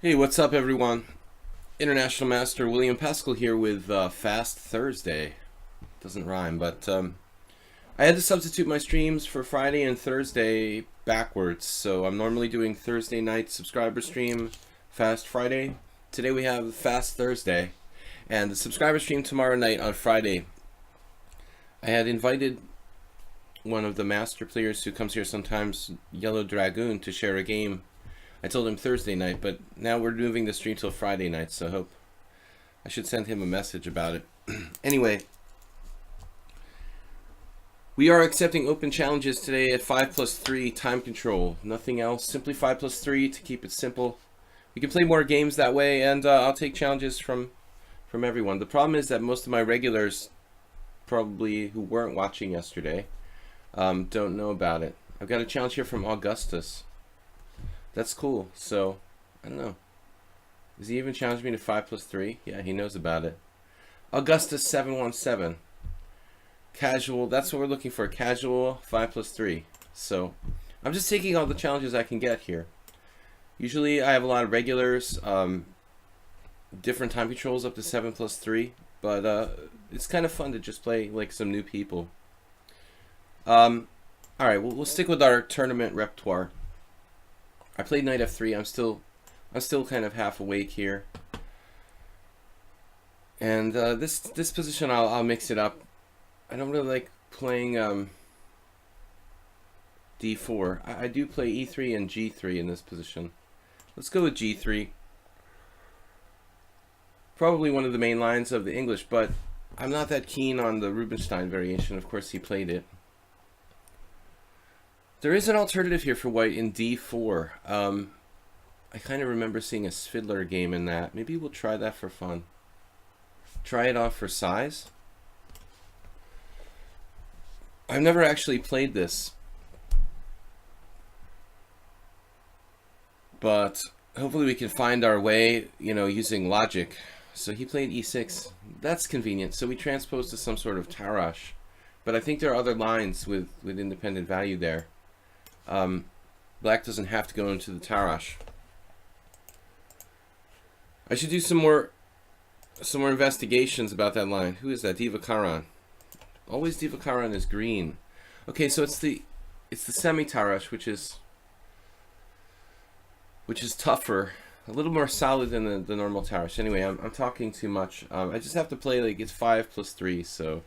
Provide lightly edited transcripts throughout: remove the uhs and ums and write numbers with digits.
Hey, what's up, everyone? International Master William Paschall here with Fast Thursday. Doesn't rhyme, but I had to substitute my streams for Friday and Thursday backwards. So I'm normally doing Thursday night subscriber stream, Fast Friday. Today we have Fast Thursday, and the subscriber stream tomorrow night on Friday. I had invited one of the master players who comes here sometimes, Yellow Dragoon, to share a game. I told him Thursday night, but now we're moving the stream till Friday night, so I hope I should send him a message about it. Anyway, we are accepting open challenges today at 5+3 time control. Nothing else, simply 5+3 to keep it simple. We can play more games that way, and I'll take challenges from everyone. The problem is that most of my regulars, probably who weren't watching yesterday, don't know about it. I've got a challenge here from Augustus. That's cool. So, I don't know. Is he even challenged me to 5+3? Yeah, he knows about it. Augustus 717. Casual. That's what we're looking for. Casual 5+3. So, I'm just taking all the challenges I can get here. Usually, I have a lot of regulars, different time controls up to 7+3. But it's kind of fun to just play like some new people. All right. We'll stick with our tournament repertoire. I played knight f3. I'm still kind of half awake here, and this position I'll mix it up. I don't really like playing d4. I do play e3 and g3 in this position. Let's go with g3. Probably one of the main lines of the English, but I'm not that keen on the Rubinstein variation. Of course, he played it. There is an alternative here for white in d4. I kind of remember seeing a Svidler game in that. Maybe we'll try that for fun. Try it off for size. I've never actually played this, but hopefully we can find our way, using logic. So he played e6. That's convenient. So we transpose to some sort of Tarrasch. But I think there are other lines with independent value there. Black doesn't have to go into the Tarrasch. I should do some more investigations about that line. Who is that? Divakaran. Always Divakaran is green. Okay, so it's the semi-Tarrasch, which is tougher, a little more solid than the normal Tarrasch. Anyway, I'm talking too much. I just have to play like it's 5+3, so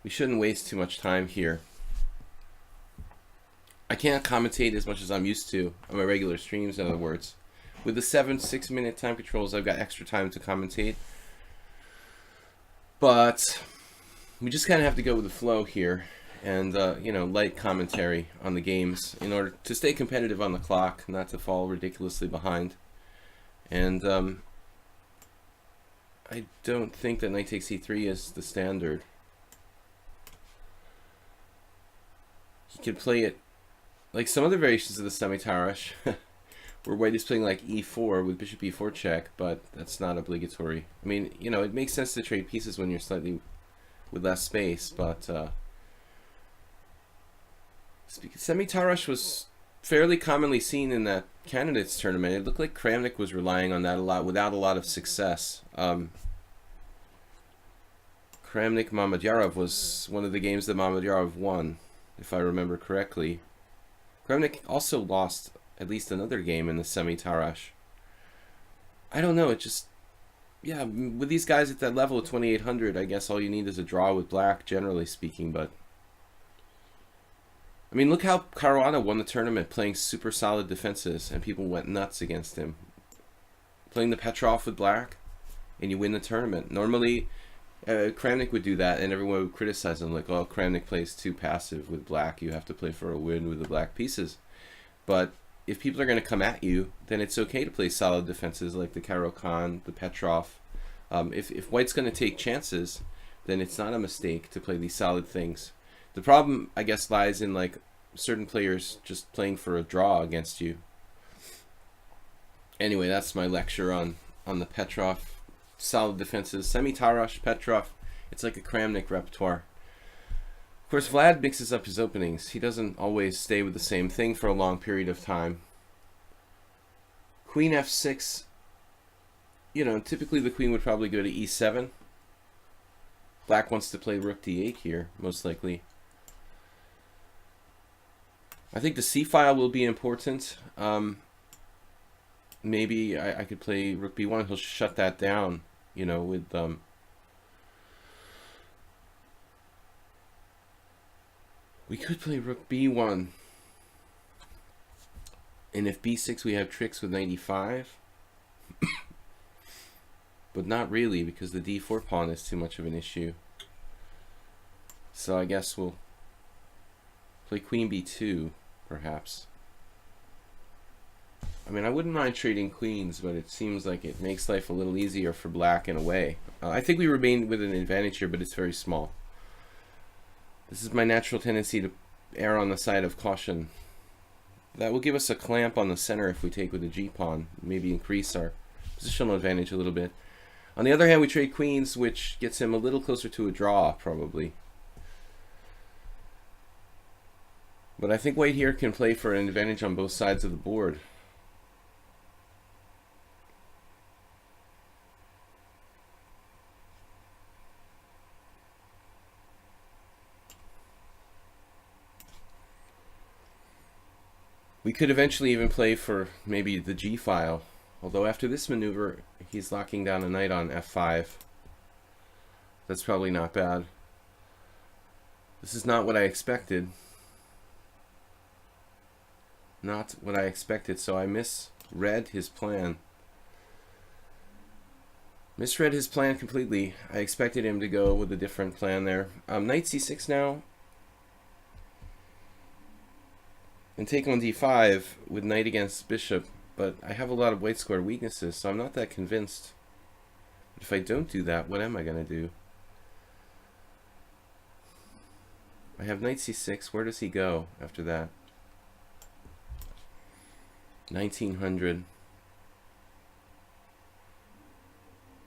we shouldn't waste too much time here. I can't commentate as much as I'm used to on my regular streams, in other words. With the 6-minute time controls, I've got extra time to commentate. But we just kind of have to go with the flow here and, light commentary on the games in order to stay competitive on the clock, not to fall ridiculously behind. And I don't think that knight takes e3 is the standard. He could play it like some other variations of the semi-Tarrasch, where white is playing like e4 with bishop e4 check, but that's not obligatory. I mean, it makes sense to trade pieces when you're slightly with less space, but semi-Tarrasch was fairly commonly seen in that candidates tournament. It looked like Kramnik was relying on that a lot without a lot of success. Kramnik Mamedyarov was one of the games that Mamedyarov won, if I remember correctly. Kramnik also lost at least another game in the semi-Tarrasch. I don't know, it just, yeah, with these guys at that level of 2800, I guess all you need is a draw with black, generally speaking, but I mean, look how Caruana won the tournament playing super solid defenses, and people went nuts against him. Playing the Petrov with black, and you win the tournament. Normally, Kramnik would do that, and everyone would criticize him, like, oh, Kramnik plays too passive with black. You have to play for a win with the black pieces. But if people are going to come at you, then it's okay to play solid defenses like the Caro-Kann, the Petrov. If white's going to take chances, then it's not a mistake to play these solid things. The problem, I guess, lies in like certain players just playing for a draw against you. Anyway, that's my lecture on the Petrov. Solid defenses, semi-Tarrasch, Petrov. It's like a Kramnik repertoire. Of course, Vlad mixes up his openings. He doesn't always stay with the same thing for a long period of time. Queen f6, you know, typically the queen would probably go to e7. Black wants to play rook d8 here, most likely. I think the c file will be important. Maybe I could play rook b1. He'll shut that down, you know, with we could play rook b1. And if b6, we have tricks with knight e5. But not really, because the d4 pawn is too much of an issue. So I guess we'll play queen b2, perhaps. I mean, I wouldn't mind trading queens, but it seems like it makes life a little easier for black in a way. I think we remain with an advantage here, but it's very small. This is my natural tendency to err on the side of caution. That will give us a clamp on the center if we take with the g-pawn, maybe increase our positional advantage a little bit. On the other hand, we trade queens, which gets him a little closer to a draw, probably. But I think white here can play for an advantage on both sides of the board. We could eventually even play for maybe the g file, although after this maneuver he's locking down a knight on f5. That's probably not bad. This is not what I expected. Not what I expected, so I misread his plan. Misread his plan completely. I expected him to go with a different plan there. Knight c6 now. And take on d5 with knight against bishop, but I have a lot of white square weaknesses, so I'm not that convinced. But if I don't do that, what am I going to do? I have knight c6. Where does he go after that? 1900.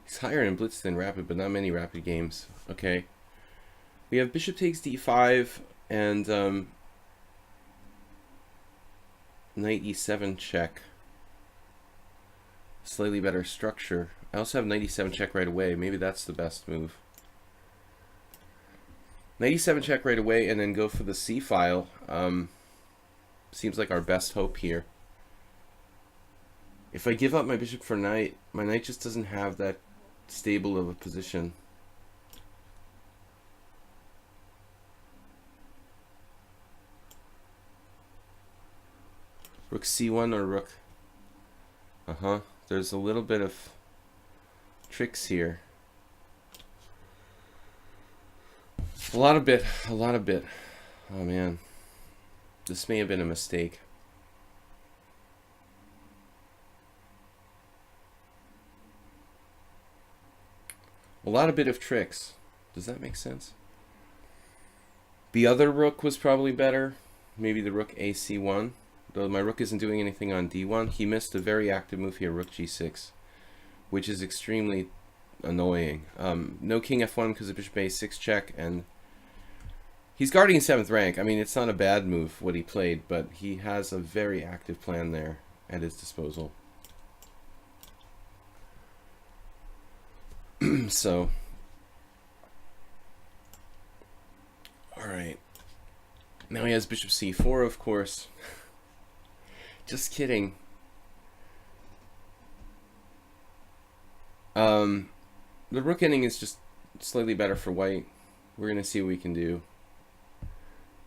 He's higher in blitz than rapid, but not many rapid games. Okay. We have bishop takes d5 and knight e7 check. Slightly better structure. I also have knight e7 check right away. Maybe that's the best move. Knight e7 check right away and then go for the c file. Seems like our best hope here. If I give up my bishop for knight, my knight just doesn't have that stable of a position. Rook c1 or rook... There's a little bit of tricks here. A lot of bit. Oh man. This may have been a mistake. A lot of bit of tricks. Does that make sense? The other rook was probably better. Maybe the rook ac1. Though my rook isn't doing anything on d1. He missed a very active move here, rook g6. Which is extremely annoying. No king f1 because of bishop a6 check. And he's guarding 7th rank. I mean, it's not a bad move what he played. But he has a very active plan there at his disposal. So, alright. Now he has bishop c4, of course. Just kidding. The rook ending is just slightly better for white. We're going to see what we can do.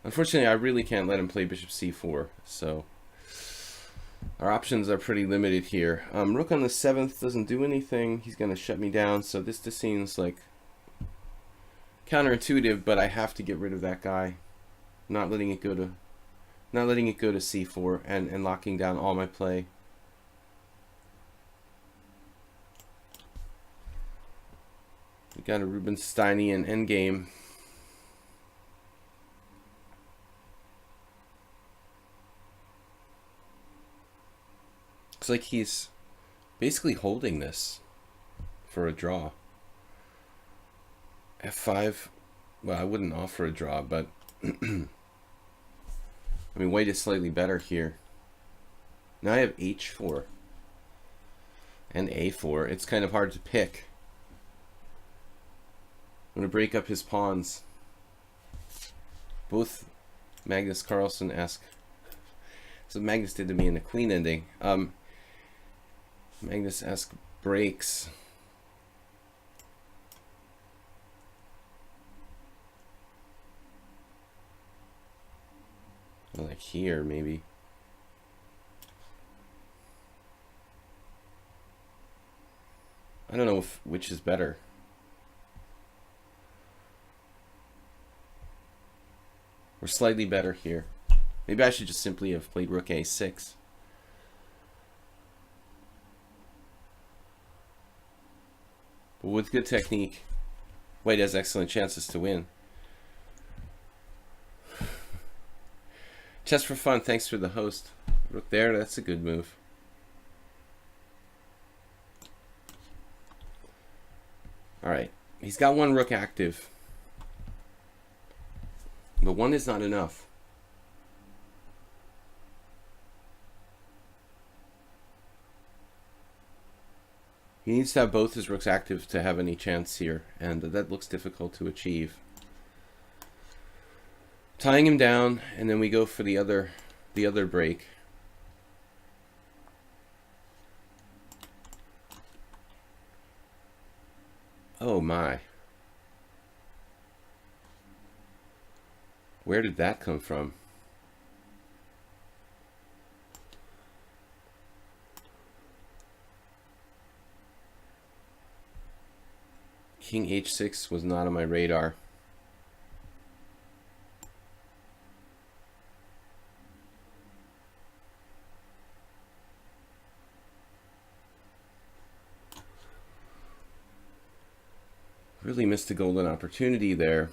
Unfortunately, I really can't let him play bishop c4, so our options are pretty limited here. Rook on the 7th doesn't do anything. He's going to shut me down, so this just seems like counterintuitive, but I have to get rid of that guy. Not letting it go to c4 and locking down all my play. We got a Rubinsteinian endgame. Looks like he's basically holding this for a draw. f5. Well, I wouldn't offer a draw, but I mean, white is slightly better here. Now I have h4. And a4. It's kind of hard to pick. I'm going to break up his pawns. Both Magnus Carlsen-esque. So Magnus did to me in the queen ending. Magnus-esque breaks. Like here, maybe. I don't know which is better. We're slightly better here. Maybe I should just simply have played rook a6. But with good technique, White has excellent chances to win. Chess for fun, thanks for the host. Rook there, that's a good move. Alright, he's got one rook active. But one is not enough. He needs to have both his rooks active to have any chance here, and that looks difficult to achieve. Tying him down, and then we go for the other break. Oh my. Where did that come from? King h6 was not on my radar. Really missed a golden opportunity there.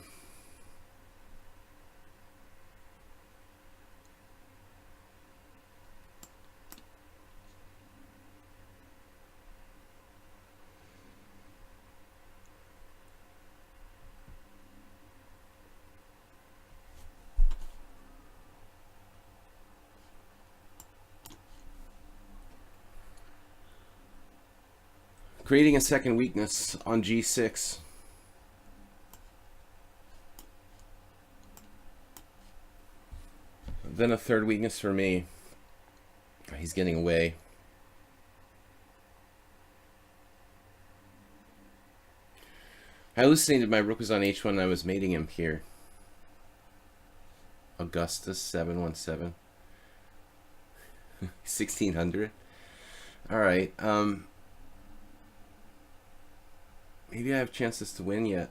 Creating a second weakness on g6. Then a third weakness for me. He's getting away. I hallucinated my rook was on h1 and I was mating him here. Augustus 717. 1600. Alright, maybe I have chances to win yet.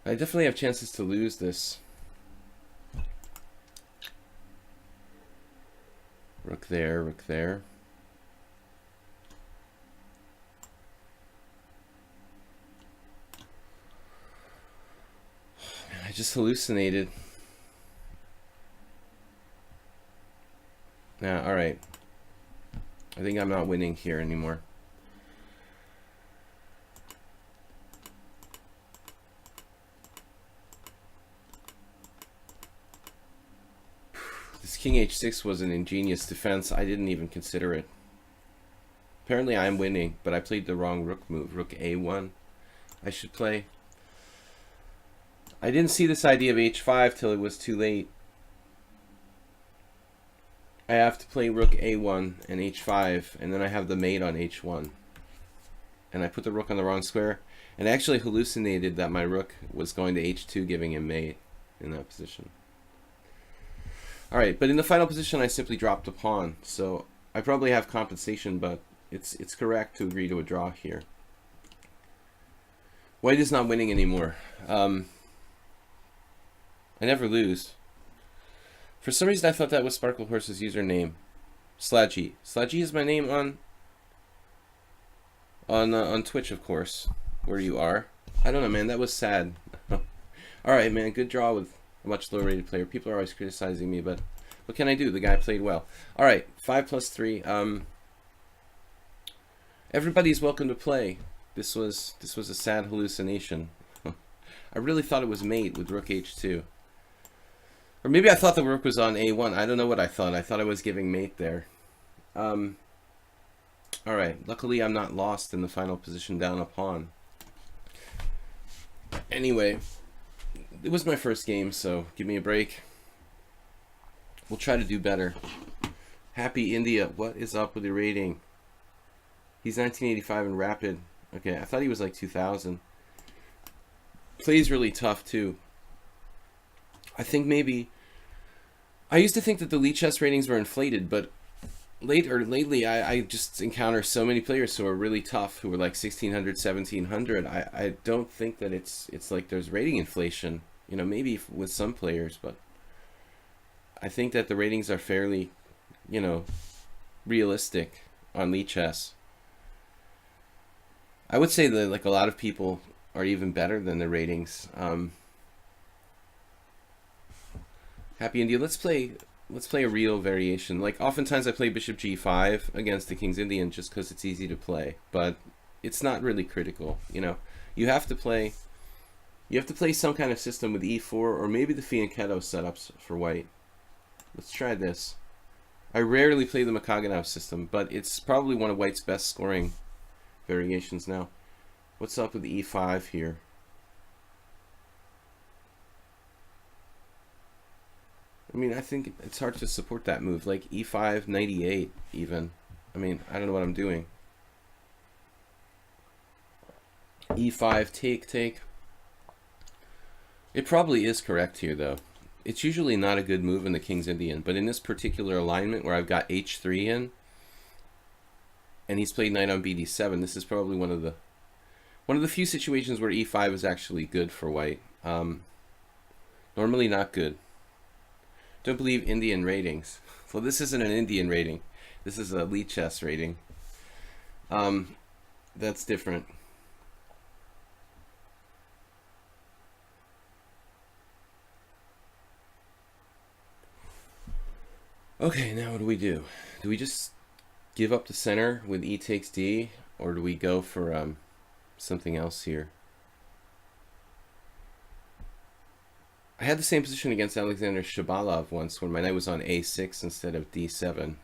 I definitely have chances to lose this. Rook there, rook there. I just hallucinated. Yeah, alright. I think I'm not winning here anymore. This king h6 was an ingenious defense. I didn't even consider it. Apparently I'm winning, but I played the wrong rook move. Rook a1 I should play. I didn't see this idea of h5 till it was too late. I have to play rook a1 and h5, and then I have the mate on h1. And I put the rook on the wrong square, and I actually hallucinated that my rook was going to h2, giving him mate in that position. Alright, but in the final position I simply dropped a pawn, so I probably have compensation, but it's correct to agree to a draw here. White is not winning anymore. I never lose. For some reason I thought that was Sparkle Horse's username. Sludgy. Sludgy is my name on Twitch, of course, where you are. I don't know, man, that was sad. Alright, man, good draw with a much lower rated player. People are always criticizing me, but what can I do? The guy played well. Alright, 5+3. Everybody's welcome to play. This was a sad hallucination. I really thought it was mate with rook h2. Or maybe I thought the rook was on a1. I don't know what I thought. I thought I was giving mate there. Alright, luckily I'm not lost in the final position down a pawn. Anyway, it was my first game, so give me a break. We'll try to do better. Happy India, what is up with your rating? He's 1985 in rapid. Okay, I thought he was like 2000. Plays really tough too. I think maybe... I used to think that the lichess ratings were inflated, but lately I just encounter so many players who are really tough, who are like 1600, 1700. I don't think that it's like there's rating inflation. You know, maybe with some players, but I think that the ratings are fairly, you know, realistic on lichess. I would say that like a lot of people are even better than the ratings. Happy India, let's play a real variation. Like oftentimes I play bishop g5 against the King's Indian just because it's easy to play, but it's not really critical. You know, you have to play some kind of system with e4 or maybe the fianchetto setups for white. Let's try this. I rarely play the Makaganov system, but it's probably one of white's best scoring variations now. What's up with the e5 here? I mean, I think it's hard to support that move. Like e5, 98 even. I mean, I don't know what I'm doing. e5, take. It probably is correct here, though. It's usually not a good move in the King's Indian, but in this particular alignment where I've got h3 in, and he's played knight on bd7, this is probably one of the few situations where e5 is actually good for white. Normally not good. Don't believe Indian ratings. Well, this isn't an Indian rating. This is a lichess rating. That's different. Okay, now what do we do? Do we just give up the center with e takes d, or do we go for something else here? I had the same position against Alexander Shabalov once when my knight was on a6 instead of d7.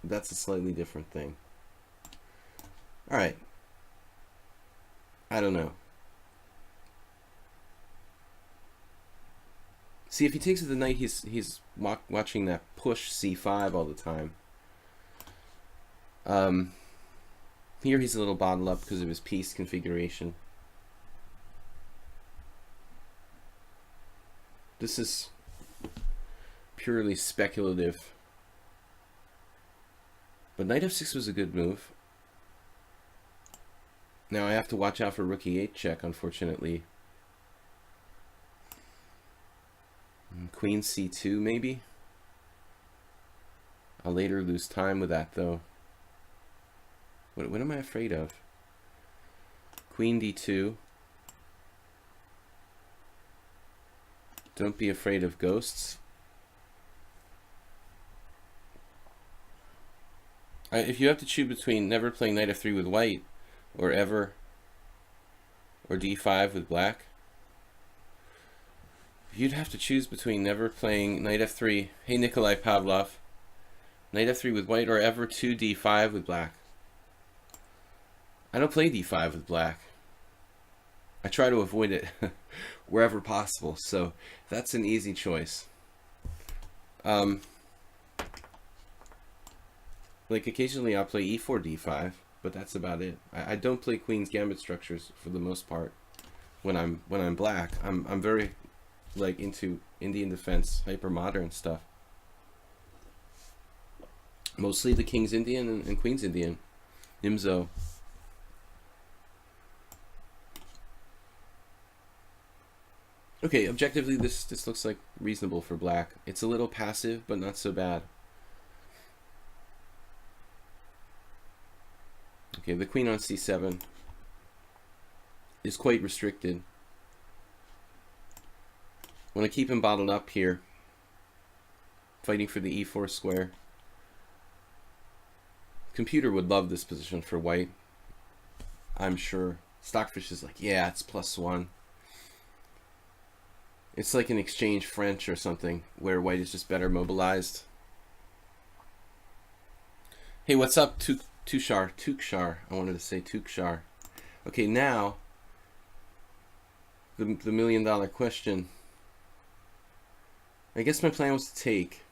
That's a slightly different thing. Alright. I don't know. See, if he takes with the knight, he's watching that push c5 all the time. Here he's a little bottled up because of his piece configuration. This is purely speculative. But knight f6 was a good move. Now I have to watch out for rook e8 check, unfortunately. Queen c2 maybe? I'll later lose time with that though. What am I afraid of? Queen d2. Don't be afraid of ghosts. If you have to choose between never playing knight f3 with white or ever, or d5 with black, you'd have to choose between never playing knight f3, hey Nikolai Pavlov, knight f3 with white, or ever 2d5 with black. I don't play d5 with black. I try to avoid it wherever possible, so that's an easy choice. Like occasionally I'll play e4 d5, but that's about it. I don't play queen's gambit structures for the most part when I'm black. I'm very like into Indian defense, hyper modern stuff. Mostly the King's Indian and Queen's Indian. Nimzo. Okay, objectively this looks like reasonable for black. It's a little passive, but not so bad. Okay, the queen on c7 is quite restricted. Want to keep him bottled up here, fighting for the e4 square. Computer would love this position for white, I'm sure. Stockfish is like, yeah, it's +1. It's like an exchange French or something, where white is just better mobilized. Hey, what's up, Tukshar? I wanted to say Tukshar. Okay, now the $1 million question. I guess my plan was to take,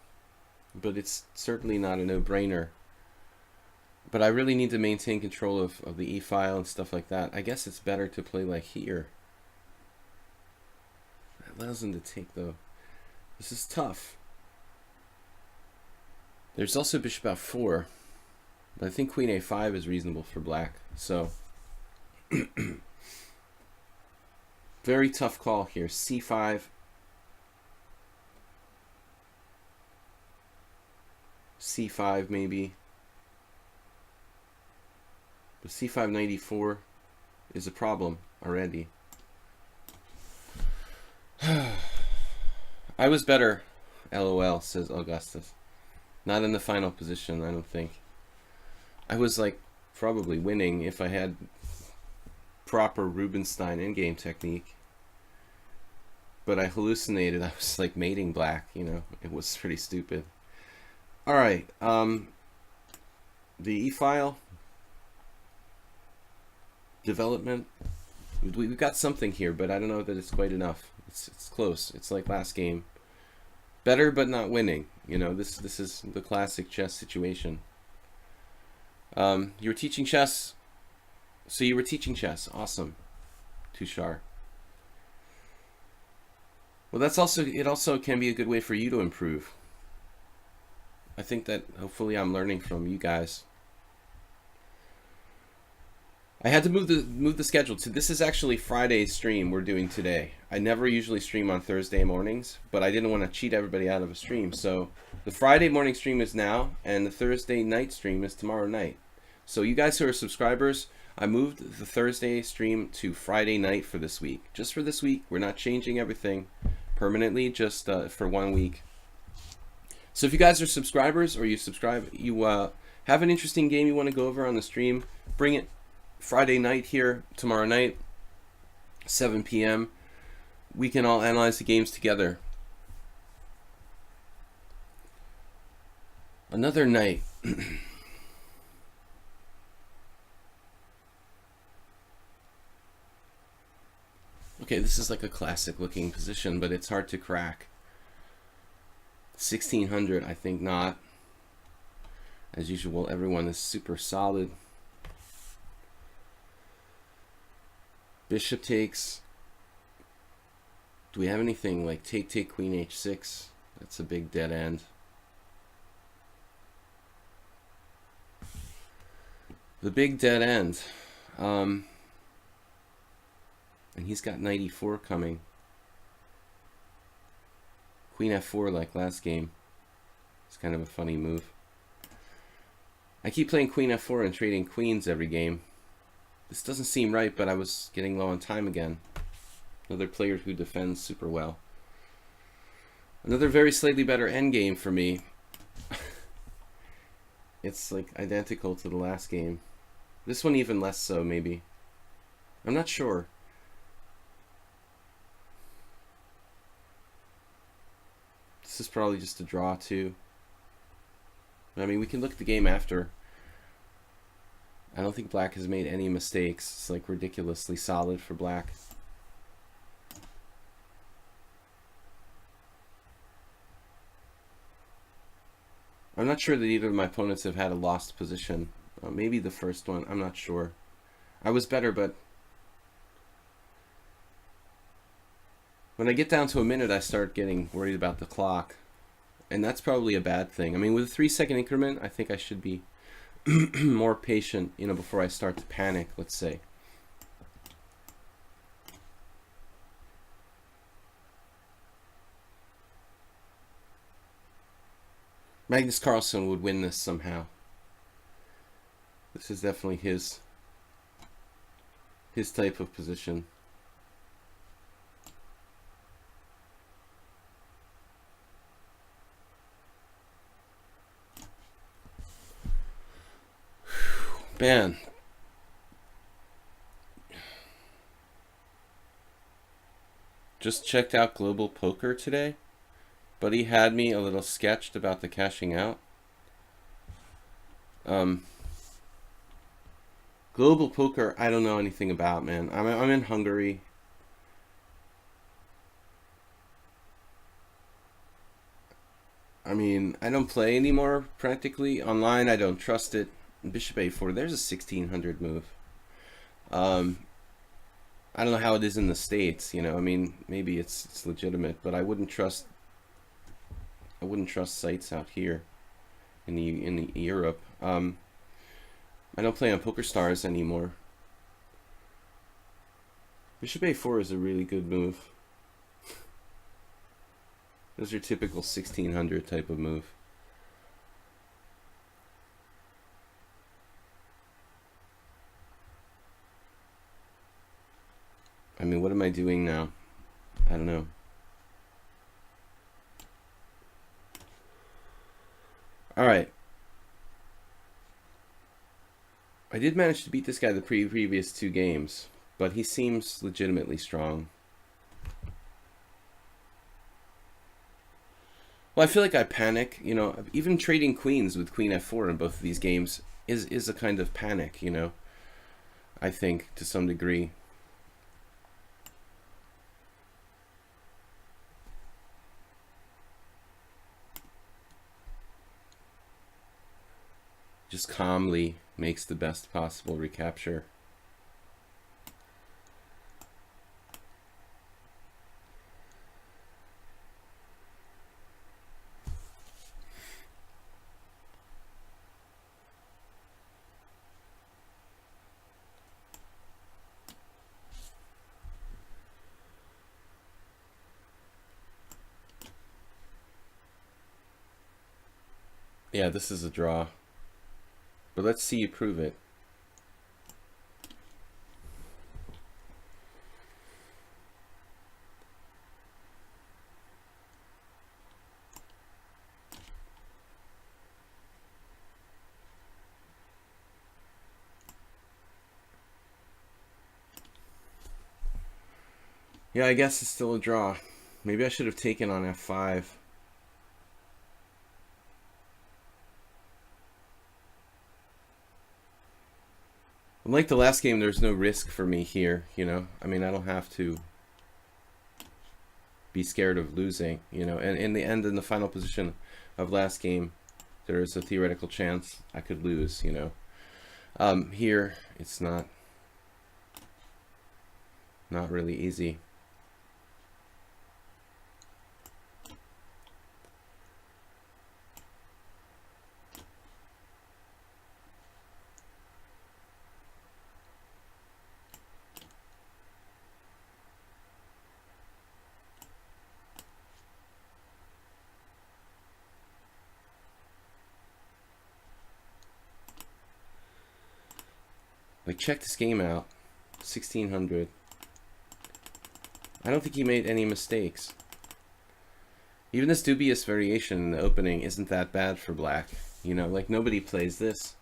but it's certainly not a no-brainer. But I really need to maintain control of the e-file and stuff like that. I guess it's better to play like here. That allows them to take, though. This is tough. There's also bishop f4, but I think queen a5 is reasonable for black. So, very tough call here. c5. c5 maybe. But c5 knight e4 is a problem already. I was better, LOL, says Augustus. Not in the final position, I don't think. I was like probably winning if I had proper Rubinstein endgame technique. But I hallucinated. I was like mating black, you know. It was pretty stupid. Alright, the e-file development. We've got something here, but I don't know that it's quite enough. It's close. It's like last game. Better but not winning. You know, this is the classic chess situation. You were teaching chess. So you were teaching chess. Awesome. Tushar. Well, it also can be a good way for you to improve. I think that hopefully I'm learning from you guys. I had to move the schedule to this is actually Friday's stream we're doing today. I never usually stream on Thursday mornings, but I didn't want to cheat everybody out of a stream. So the Friday morning stream is now, and the Thursday night stream is tomorrow night. So you guys who are subscribers, I moved the Thursday stream to Friday night for this week. Just for this week. We're not changing everything permanently, just for 1 week. So if you guys are subscribers or you subscribe, you have an interesting game you want to go over on the stream, bring it Friday night here, tomorrow night, 7 p.m. We can all analyze the games together. Another night. Okay, this is like a classic looking position, but it's hard to crack. 1600, I think not. As usual, everyone is super solid. Bishop takes. Do we have anything like take, queen h6? That's a big dead end. The big dead end. And he's got knight e4 coming. Queen f4 like last game. It's kind of a funny move. I keep playing queen f4 and trading queens every game. This doesn't seem right, but I was getting low on time again. Another player who defends super well. Another very slightly better endgame for me. It's like identical to the last game. This one even less so, maybe. I'm not sure. This is probably just a draw too. I mean, we can look at the game after. I don't think black has made any mistakes. It's like ridiculously solid for black. I'm not sure that either of my opponents have had a lost position. Maybe the first one, I'm not sure. I was better, but when I get down to a minute, I start getting worried about the clock. And that's probably a bad thing. I mean, with a 3-second increment, I think I should be more patient, you know, before I start to panic, let's say. Magnus Carlsen would win this somehow. This is definitely his type of position. Man. Just checked out Global Poker today. Buddy had me a little sketched about the cashing out. Um, Global poker, I don't know anything about, man. I'm in Hungary. I mean, I don't play anymore practically online. I don't trust it. Bishop a4. There's a 1600 move. I don't know how it is in the States. I mean, maybe it's legitimate, but I wouldn't trust sites out here in the Europe. I don't play on PokerStars anymore. Bishop a4 is a really good move. Those are typical 1600 type of move. I mean, what am I doing now? I don't know. All right. I did manage to beat this guy the previous 2 games, but he seems legitimately strong. Well, I feel like I panic, even trading queens with queen f4 in both of these games is a kind of panic, I think, to some degree. Just calmly makes the best possible recapture. Yeah, this is a draw. But let's see you prove it. Yeah, I guess it's still a draw. Maybe I should have taken on f5. Like the last game, there's no risk for me here, I mean, I don't have to be scared of losing, and in the end, in the final position of last game, there is a theoretical chance I could lose, Here, it's not really easy. Like, check this game out. 1600. I don't think he made any mistakes. Even this dubious variation in the opening isn't that bad for black. Like, nobody plays this.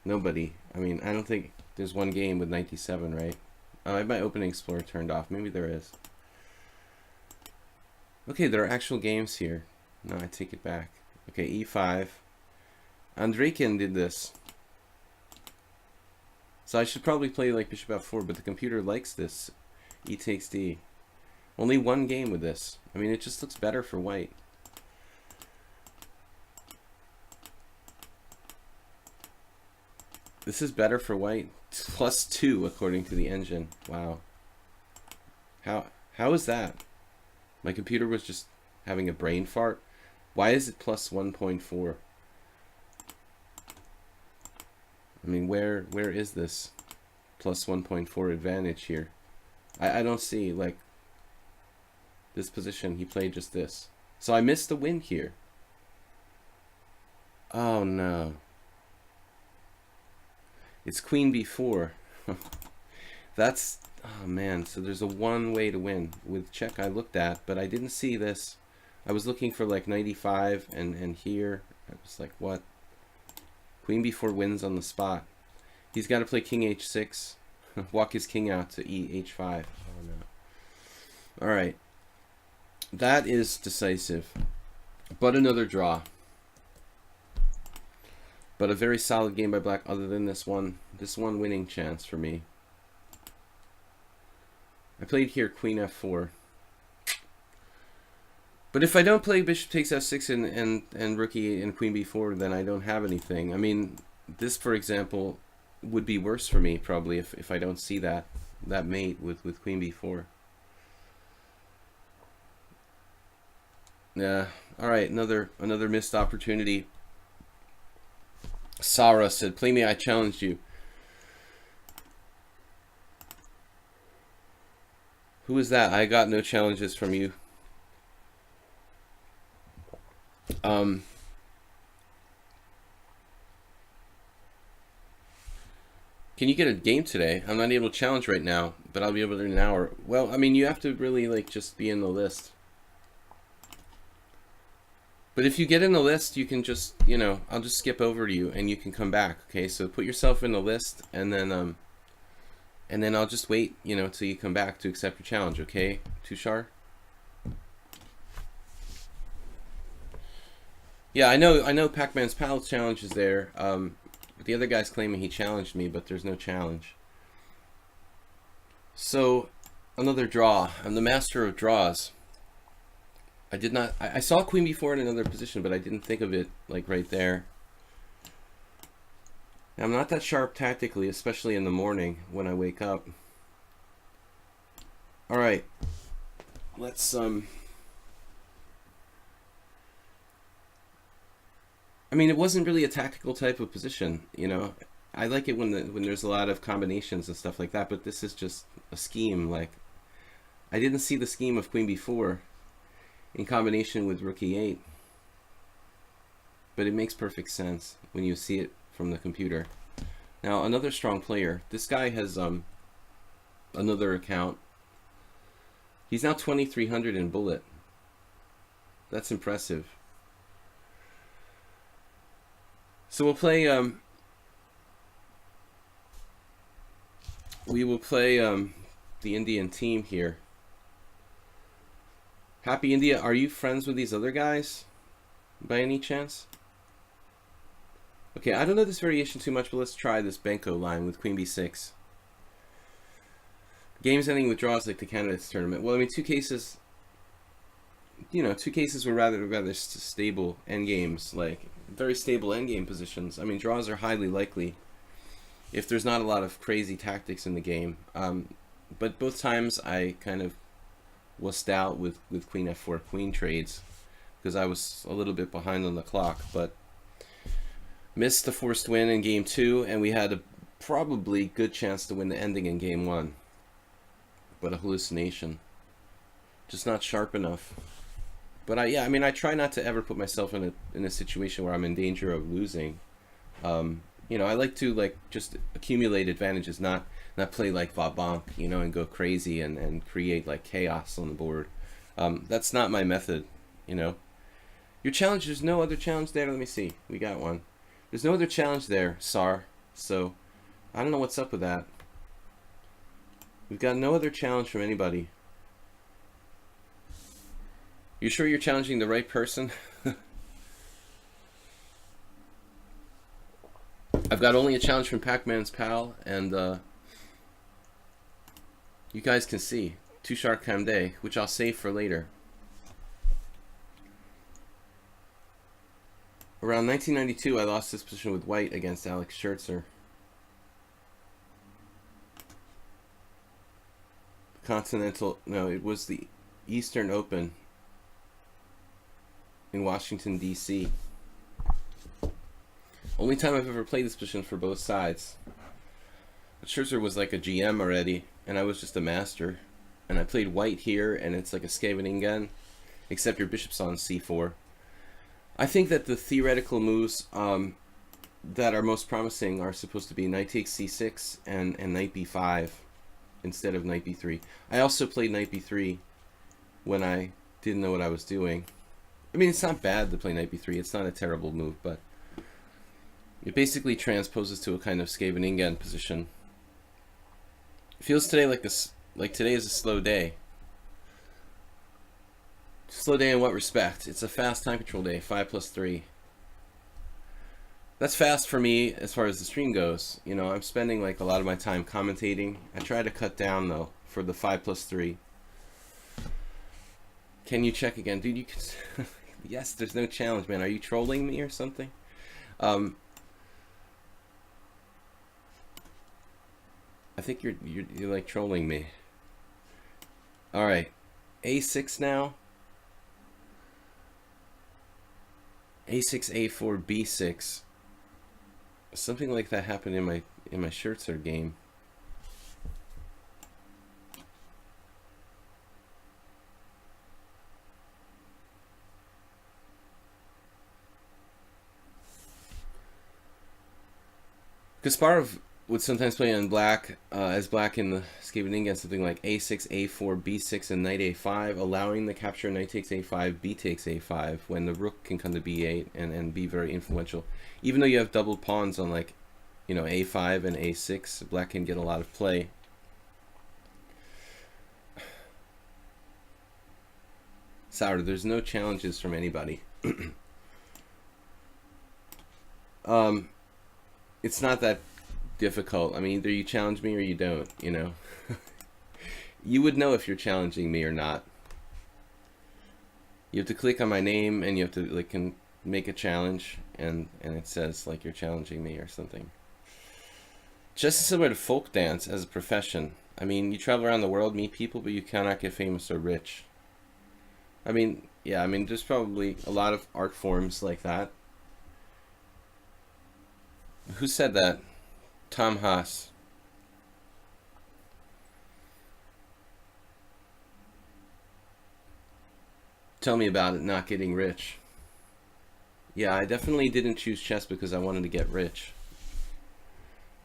Nobody. I mean, I don't think there's one game with 97, right? I have my opening explorer turned off. Maybe there is. Okay, there are actual games here. No, I take it back. Okay, e5. Andreikin did this. So I should probably play like bishop f4, but the computer likes this. E takes d. Only one game with this. I mean, it just looks better for white. This is better for white. +2 according to the engine. Wow. How is that? My computer was just having a brain fart. Why is it +1.4? I mean, where is this +1.4 advantage here? I don't see, like, this position. He played just this. So I missed the win here. Oh, no. It's queen b4. That's, oh, man. So there's a one way to win. With check I looked at, but I didn't see this. I was looking for, like, 95, and here, I was like, what? Queen b4 wins on the spot. He's got to play king h6. Walk his king out to h5. Oh, no. All right. That is decisive. But another draw. But a very solid game by black other than this one winning chance for me. I played here queen f4. But if I don't play bishop takes f6 and rook e8 and queen b4, then I don't have anything. I mean, this, for example, would be worse for me probably if I don't see that mate with queen b4. Yeah. All right, another missed opportunity. Sarah said, "Play me, I challenged you." Who is that? I got no challenges from you. Can you get a game today? I'm not able to challenge right now, but I'll be able to in an hour. Well, I mean, you have to really like just be in the list. But if you get in the list, you can just, you know, I'll just skip over to you and you can come back. Okay, so put yourself in the list and then I'll just wait, you know, till you come back to accept your challenge. Okay, Tushar? Yeah, I know Pac-Man's Pal challenge is there. But the other guy's claiming he challenged me, but there's no challenge. So, another draw. I'm the master of draws. I saw queen b4 in another position, but I didn't think of it like right there. Now, I'm not that sharp tactically, especially in the morning when I wake up. All right, let's I mean, it wasn't really a tactical type of position, you know. I like it when there's a lot of combinations and stuff like that, but this is just a scheme. Like, I didn't see the scheme of queen b4 in combination with rook e8, but it makes perfect sense when you see it from the computer. Now, another strong player. This guy has another account. He's now 2,300 in bullet. That's impressive. So we'll play. We will play the Indian team here. Happy India, are you friends with these other guys by any chance? Okay, I don't know this variation too much, but let's try this Benko line with queen b6. Games ending with draws like the candidates tournament. Well, I mean, two cases, you know, were rather stable endgames, like very stable endgame positions. I mean, draws are highly likely if there's not a lot of crazy tactics in the game. But both times I kind of wussed out with queen f4 queen trades because I was a little bit behind on the clock, but missed the forced win in game 2, and we had a probably good chance to win the ending in game 1, but a hallucination, just not sharp enough. But I mean, I try not to ever put myself in a situation where I'm in danger of losing. You know, I like to just accumulate advantages, not play like va-bonk, you know, and go crazy and create like chaos on the board. That's not my method, you know. Your challenge, there's no other challenge there. Let me see. We got one. There's no other challenge there, Sar. So I don't know what's up with that. We've got no other challenge from anybody. You sure you're challenging the right person? I've got only a challenge from Pac-Man's Pal, and you guys can see Tushar Kamde, which I'll save for later. Around 1992, I lost this position with white against Alex Scherzer. Continental, no, it was the Eastern Open in Washington, D.C. Only time I've ever played this position for both sides. But Scherzer was like a GM already, and I was just a master. And I played white here, and it's like a Scheveningen, except your bishop's on c4. I think that the theoretical moves that are most promising are supposed to be knight takes c6 and knight b5 instead of knight b3. I also played knight b3 when I didn't know what I was doing. I mean, it's not bad to play knight b3. It's not a terrible move, but it basically transposes to a kind of Scheveningen position. It feels today like today is a slow day. Slow day in what respect? It's a fast time control day, 5+3. That's fast for me as far as the stream goes. You know, I'm spending like a lot of my time commentating. I try to cut down though for the 5+3. Can you check again, dude? You can. Yes, there's no challenge, man. Are you trolling me or something? I think you're like trolling me. All right, A6 now. A6, A4, B6. Something like that happened in my Scherzer game. Kasparov would sometimes play on black as black in the Scheveningen, something like A6, A4, B6, and knight A5, allowing the capture knight takes A5, B takes A5, when the rook can come to B8 and be very influential. Even though you have doubled pawns on, like, you know, A5 and A6, black can get a lot of play. Sour, there's no challenges from anybody. It's not that difficult. I mean, either you challenge me or you don't, you know. You would know if you're challenging me or not. You have to click on my name and you have to like make a challenge and it says like you're challenging me or something. Just similar to folk dance as a profession. I mean, you travel around the world, meet people, but you cannot get famous or rich. I mean, yeah, I mean, there's probably a lot of art forms like that. Who said that? Tom Haas. Tell me about it, not getting rich. Yeah, I definitely didn't choose chess because I wanted to get rich.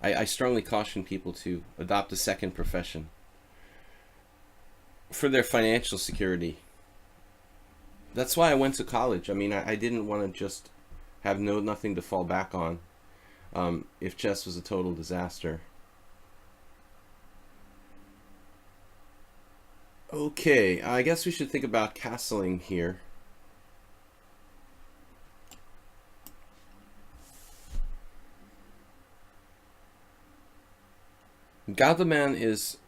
I strongly caution people to adopt a second profession for their financial security. That's why I went to college. I mean, I didn't want to just have nothing to fall back on if chess was a total disaster. Okay, I guess we should think about castling here. Galdeman is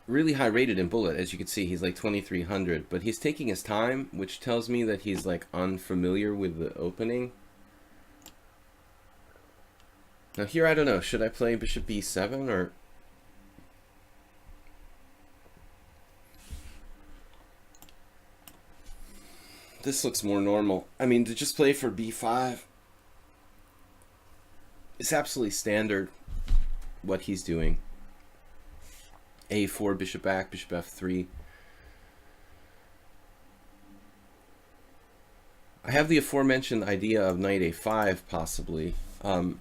really high rated in Bullet. As you can see, he's like 2300, but he's taking his time, which tells me that he's like unfamiliar with the opening. Now here, I don't know, should I play bishop b7 or... This looks more normal. I mean, to just play for b5 is absolutely standard what he's doing. A4, bishop back, bishop f3. I have the aforementioned idea of knight a5 possibly. And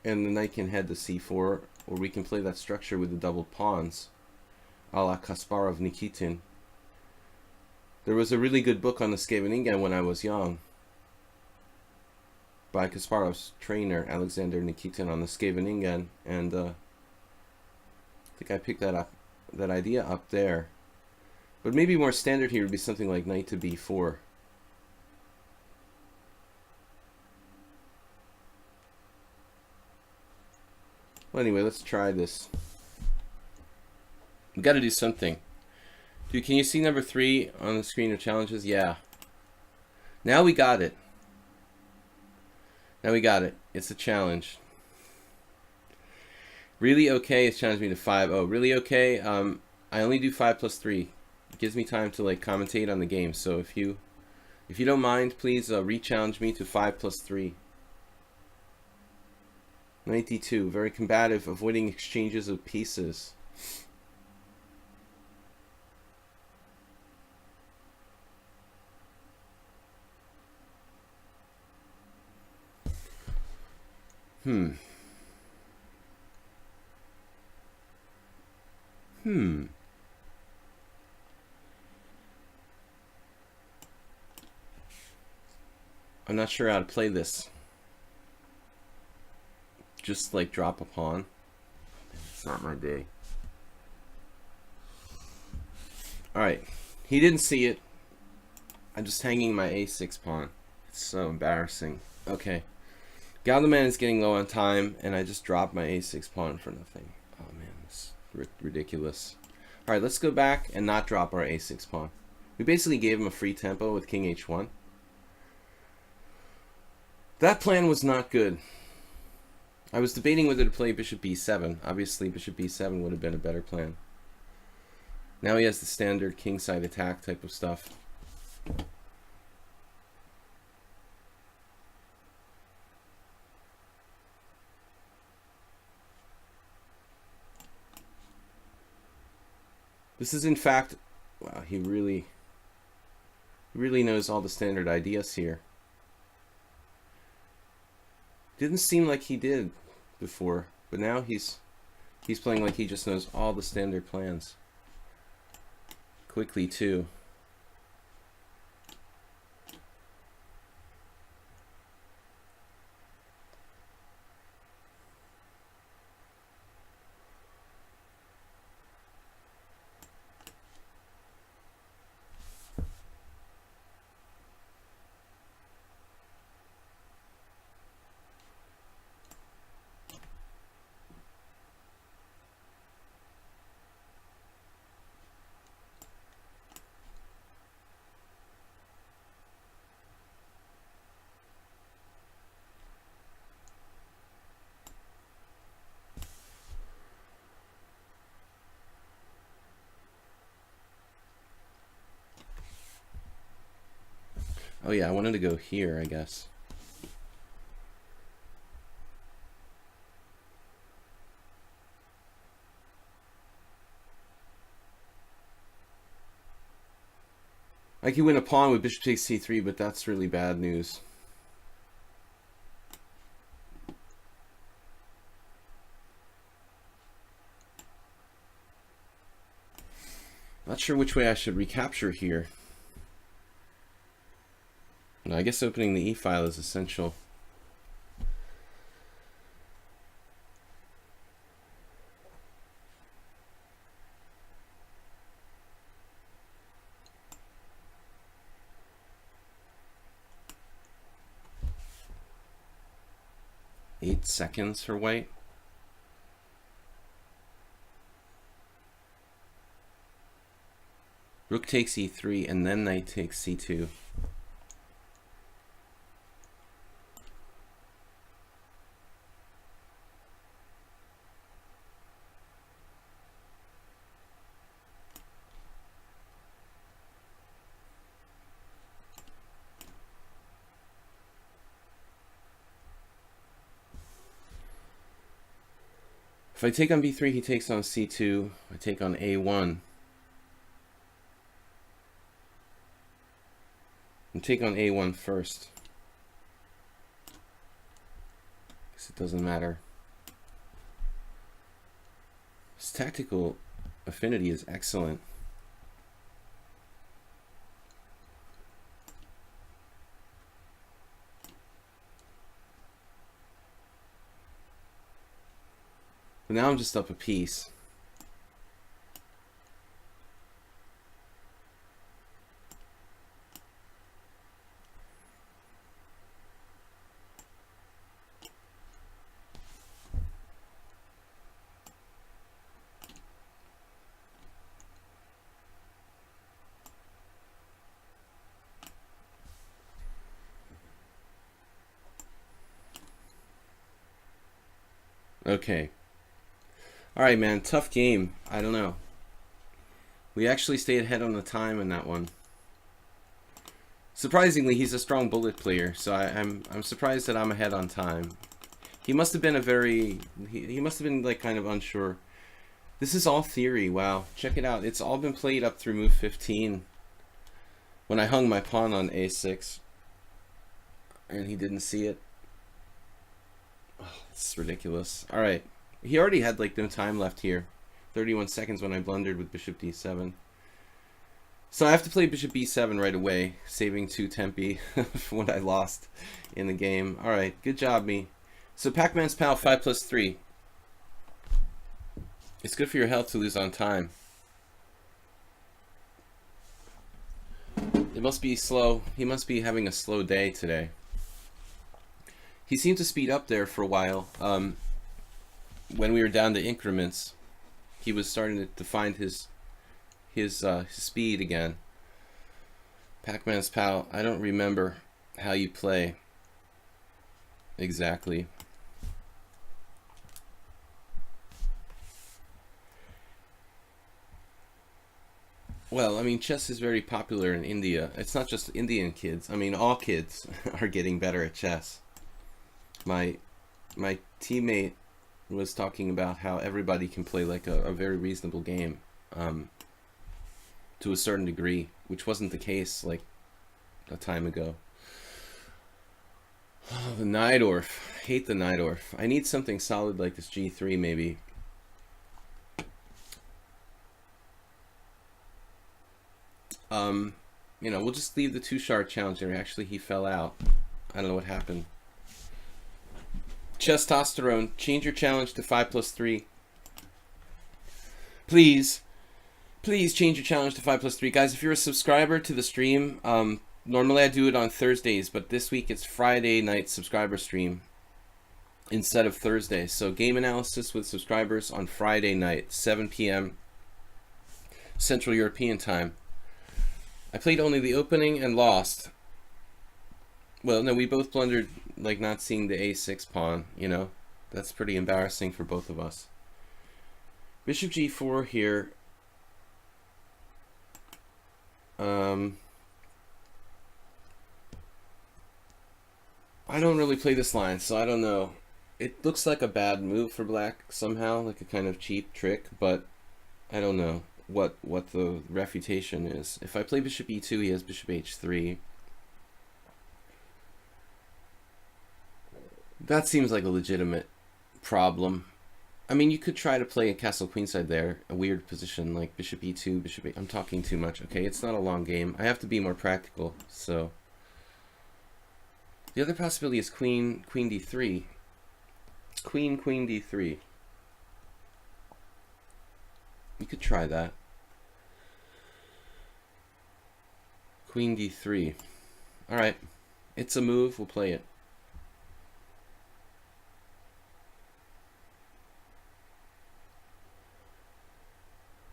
the knight can head to c4, or we can play that structure with the double pawns, a la Kasparov Nikitin. There was a really good book on the Scheveningen when I was young, by Kasparov's trainer, Alexander Nikitin, on the Scheveningen, and I think I picked that idea up there. But maybe more standard here would be something like knight to b4. Well, anyway, let's try this. We got to do something. Dude, can you see number 3 on the screen of challenges? Yeah. Now we got it. Now we got it. It's a challenge. Really okay is challenged me to 5-0. Really okay. I only do 5+3. It gives me time to like commentate on the game. So if you don't mind, please re-challenge me to 5+3. 92. Very combative, avoiding exchanges of pieces. I'm not sure how to play this. Just like drop a pawn. It's not my day. Alright. He didn't see it. I'm just hanging my a6 pawn. It's so embarrassing. Okay. Galdaman is getting low on time, and I just dropped my a6 pawn for nothing. Oh man, it's ridiculous. Alright, let's go back and not drop our a6 pawn. We basically gave him a free tempo with king h1. That plan was not good. I was debating whether to play bishop b7. Obviously, bishop b7 would have been a better plan. Now he has the standard kingside attack type of stuff. This is in fact, wow, he really knows all the standard ideas here. Didn't seem like he did before, but now he's playing like he just knows all the standard plans. Quickly too. Oh yeah, I wanted to go here, I guess. I could win a pawn with bishop takes c3, but that's really bad news. Not sure which way I should recapture here. No, I guess opening the e-file is essential. Eight seconds for white. Rook takes e3 and then knight takes c2. If I take on b3, he takes on c2. I take on a1. And take on a1 first. Because it doesn't matter. His tactical affinity is excellent. But now I'm just up a piece. Okay. Alright, man, tough game. I don't know. We actually stayed ahead on the time in that one. Surprisingly, he's a strong bullet player, so I'm surprised that I'm ahead on time. He must have been he must have been like kind of unsure. This is all theory. Wow, check it out. It's all been played up through move 15 when I hung my pawn on a6 and he didn't see it. Oh, it's ridiculous. Alright. He already had like no time left here. 31 seconds when I blundered with bishop d7. So I have to play bishop b7 right away, saving 2 tempi for what I lost in the game. Alright, good job, me. So Pac-Man's Pal 5+3. It's good for your health to lose on time. It must be slow. He must be having a slow day today. He seemed to speed up there for a while. When we were down to increments, he was starting to find his speed again. Pac-Man's pal, I don't remember how you play exactly. Well, I mean, chess is very popular in India. It's not just Indian kids. I mean, all kids are getting better at chess. My teammate was talking about how everybody can play like a very reasonable game to a certain degree, which wasn't the case like a time ago. Oh, the Najdorf. Hate the Najdorf. I need something solid like this G3 maybe. You know, we'll just leave the 2-shard challenge there. Actually, he fell out. I don't know what happened. Testosterone, change your challenge to 5+3. Please change your challenge to 5+3. Guys, if you're a subscriber to the stream, normally I do it on Thursdays, but this week it's Friday night subscriber stream instead of Thursday. So game analysis with subscribers on Friday night, 7 p.m. Central European time. I played only the opening and lost. Well, no, we both blundered, like not seeing the a6 pawn, you know. That's pretty embarrassing for both of us. Bishop g4 here. I don't really play this line, so I don't know. It looks like a bad move for black somehow, like a kind of cheap trick, but I don't know what the refutation is. If I play bishop e2, he has bishop h3. That seems like a legitimate problem. I mean, you could try to play a castle queenside there, a weird position like bishop e2, bishop a. I'm talking too much. Okay, it's not a long game. I have to be more practical. So the other possibility is queen d3. Queen d3. You could try that. Queen d3. All right, it's a move. We'll play it.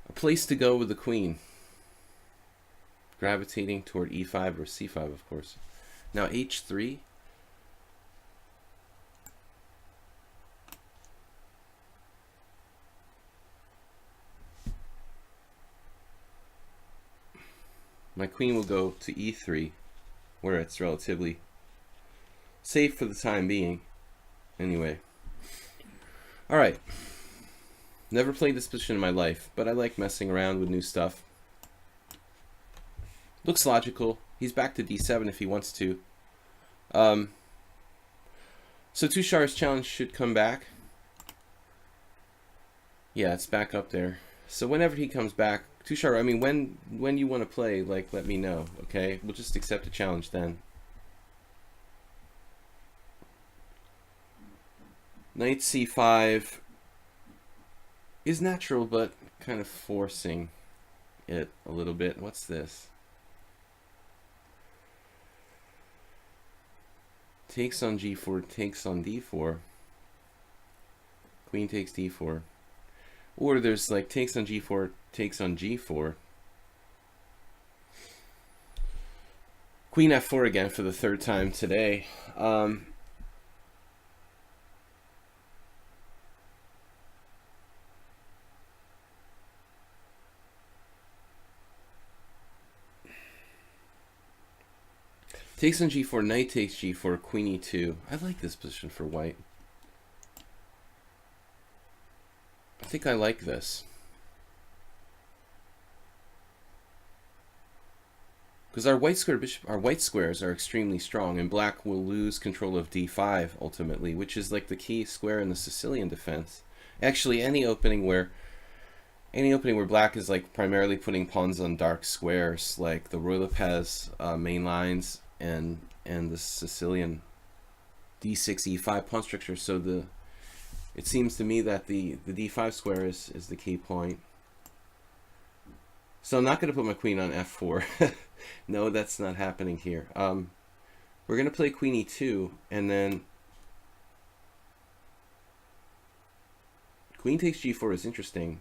A place to go with the queen. Gravitating toward e5 or c5, of course. Now h3. My queen will go to e3, where it's relatively safe for the time being. Anyway. Alright. Never played this position in my life, but I like messing around with new stuff. Looks logical. He's back to d7 if he wants to. So Tushar's challenge should come back. Yeah, it's back up there. So whenever he comes back, Tushar, I mean, when you want to play, like, let me know, okay? We'll just accept a challenge then. Knight c5 is natural, but kind of forcing it a little bit. What's this? Takes on g4, takes on d4. Queen takes d4. Or there's like takes on g4, takes on g4. Queen f4 again for the third time today. Takes on g4, knight takes g4, queen e2. I like this position for white. I think I like this. Because our white squares are extremely strong, and black will lose control of d5 ultimately, which is like the key square in the Sicilian defense. Actually, any opening where black is like primarily putting pawns on dark squares, like the Ruy Lopez main lines and the Sicilian d6 e5 pawn structure. So it seems to me that the d5 square is the key point. So I'm not going to put my queen on f4. No, that's not happening here. We're going to play queen e2, and then Queen takes g4 is interesting.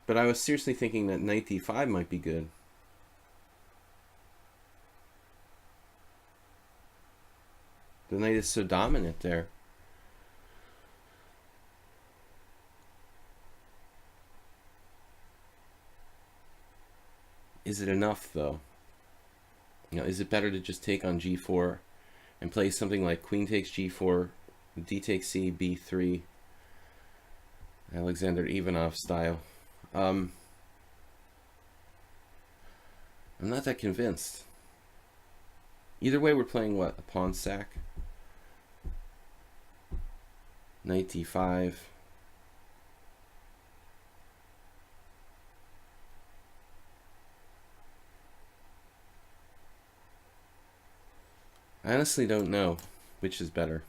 But I was seriously thinking that knight d5 might be good. The knight is so dominant there. Is it enough, though? You know, is it better to just take on g4 and play something like queen takes g4, d takes c, b3, Alexander Ivanov style? I'm not that convinced. Either way, we're playing what? A pawn sack. Knight d5. I honestly don't know which is better.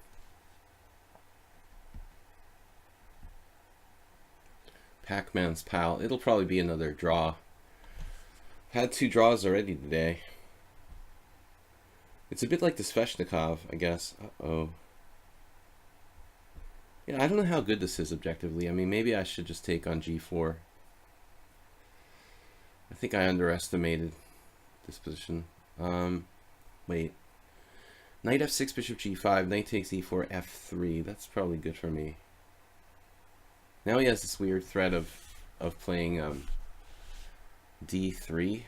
Pac-Man's pal. It'll probably be another draw. Had 2 draws already today. It's a bit like the Sveshnikov, I guess. Uh-oh. Yeah, I don't know how good this is objectively. I mean, maybe I should just take on g4. I think I underestimated this position. Wait. Knight f6, bishop g5, knight takes e4, f3. That's probably good for me. Now he has this weird threat of playing d3.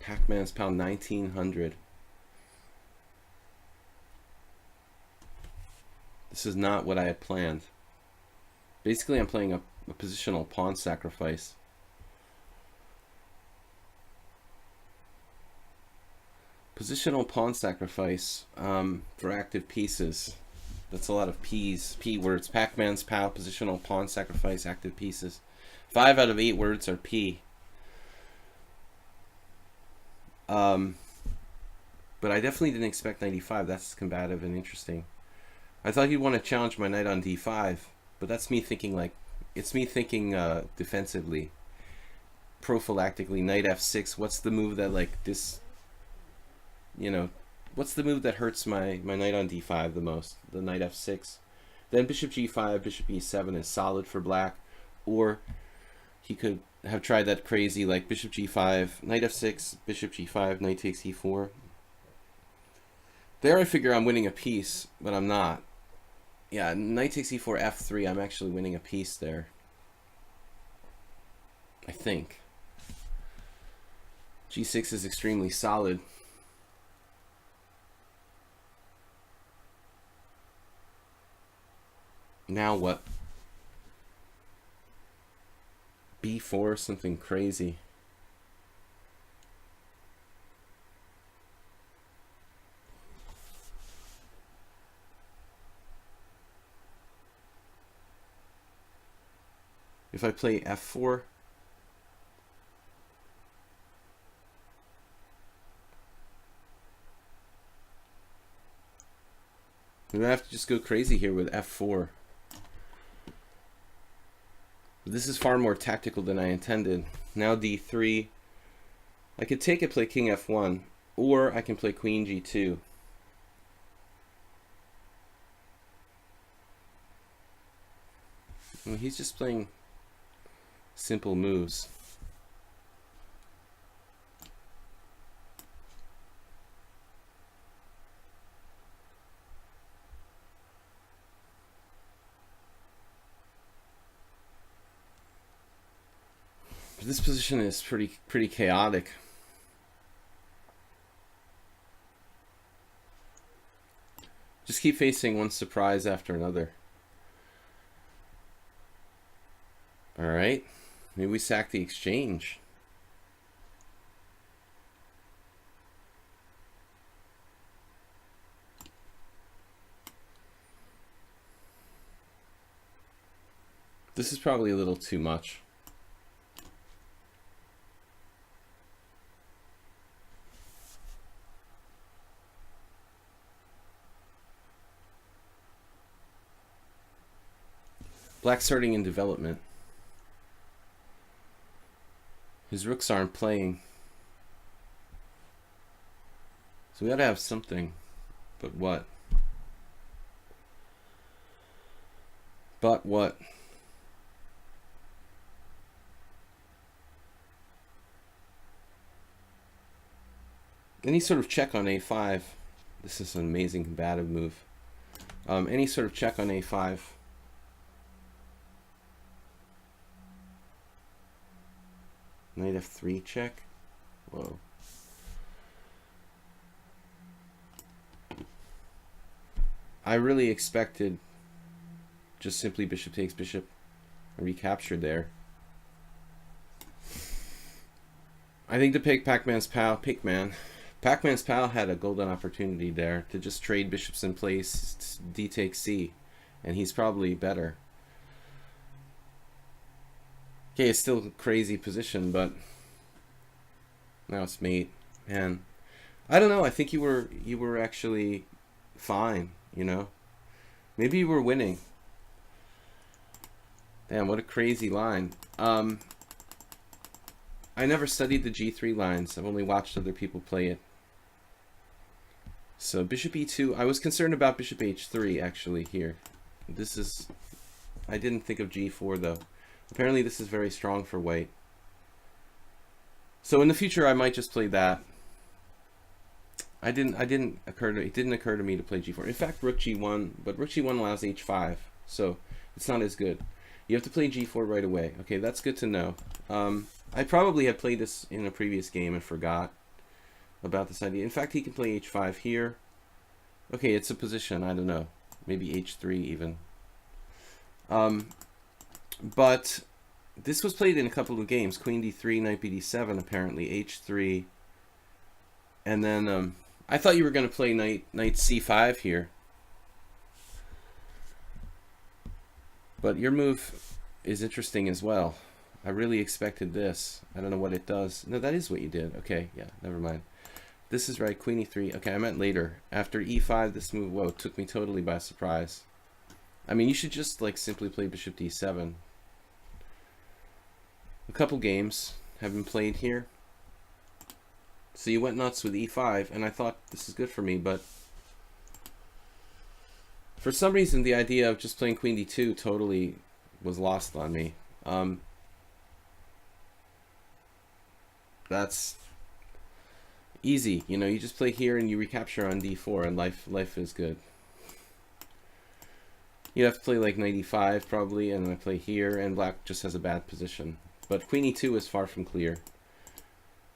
Pac-Man's pal 1900. This is not what I had planned. Basically, I'm playing a positional pawn sacrifice. Positional pawn sacrifice for active pieces. That's a lot of P words. Pac-Man's pal, positional pawn sacrifice, active pieces. 5 out of 8 words are P. But I definitely didn't expect 95. That's combative and interesting. I thought he'd want to challenge my knight on d5, but that's me thinking like, it's me thinking defensively, prophylactically. Knight f6, what's the move that like this, you know, what's the move that hurts my knight on d5 the most? The knight f6. Then bishop g5, bishop e7 is solid for black, or he could have tried that crazy like bishop g5, knight f6, bishop g5, knight takes e4. There I figure I'm winning a piece, but I'm not. Yeah, knight takes e4, f3, I'm actually winning a piece there. I think. g6 is extremely solid. Now what? b4, something crazy. If I play f4, I'm gonna have to just go crazy here with f4. But this is far more tactical than I intended. Now d3. I could take it, play king f1, or I can play queen g2. Well, he's just playing simple moves. But this position is pretty chaotic. Just keep facing one surprise after another. All right, maybe we sack the exchange. This is probably a little too much. Black's starting in development. His rooks aren't playing. So we gotta have something. But what? But what? Any sort of check on a5. This is an amazing combative move. Any sort of check on a5. Knight f3 check. Whoa. I really expected just simply bishop takes bishop, a recapture there. I think to pick Pac-Man's pal, Pac-Man's pal had a golden opportunity there to just trade bishops in place, d takes c, and he's probably better. Okay, it's still a crazy position, but now it's mate. And I don't know, I think you were actually fine, you know? Maybe you were winning. Damn, what a crazy line. I never studied the g3 lines. I've only watched other people play it. So bishop e2. I was concerned about bishop h3 actually here. This is, I didn't think of g4 though. Apparently this is very strong for white. So in the future I might just play that. It didn't occur to me to play g4. In fact, rook g1, but rook g1 allows h5, so it's not as good. You have to play g4 right away. Okay, that's good to know. I probably had played this in a previous game and forgot about this idea. In fact, he can play h5 here. Okay, it's a position. I don't know. Maybe h3 even. But this was played in a couple of games. Queen d3, knight bd7, apparently h3, and then I thought you were going to play knight c5 here. But your move is interesting as well. I really expected this. I don't know what it does. No, that is what you did. Okay, yeah, never mind. This is right, queen e3. Okay, I meant later. After e5, this move, whoa, took me totally by surprise. I mean, you should just like simply play bishop d7. A couple games have been played here. So you went nuts with e5, and I thought this is good for me, but for some reason the idea of just playing queen d2 totally was lost on me. That's easy, you know, you just play here and you recapture on d4 and life is good. You have to play like knight e5 probably, and then I play here, and black just has a bad position. But queen e2 is far from clear.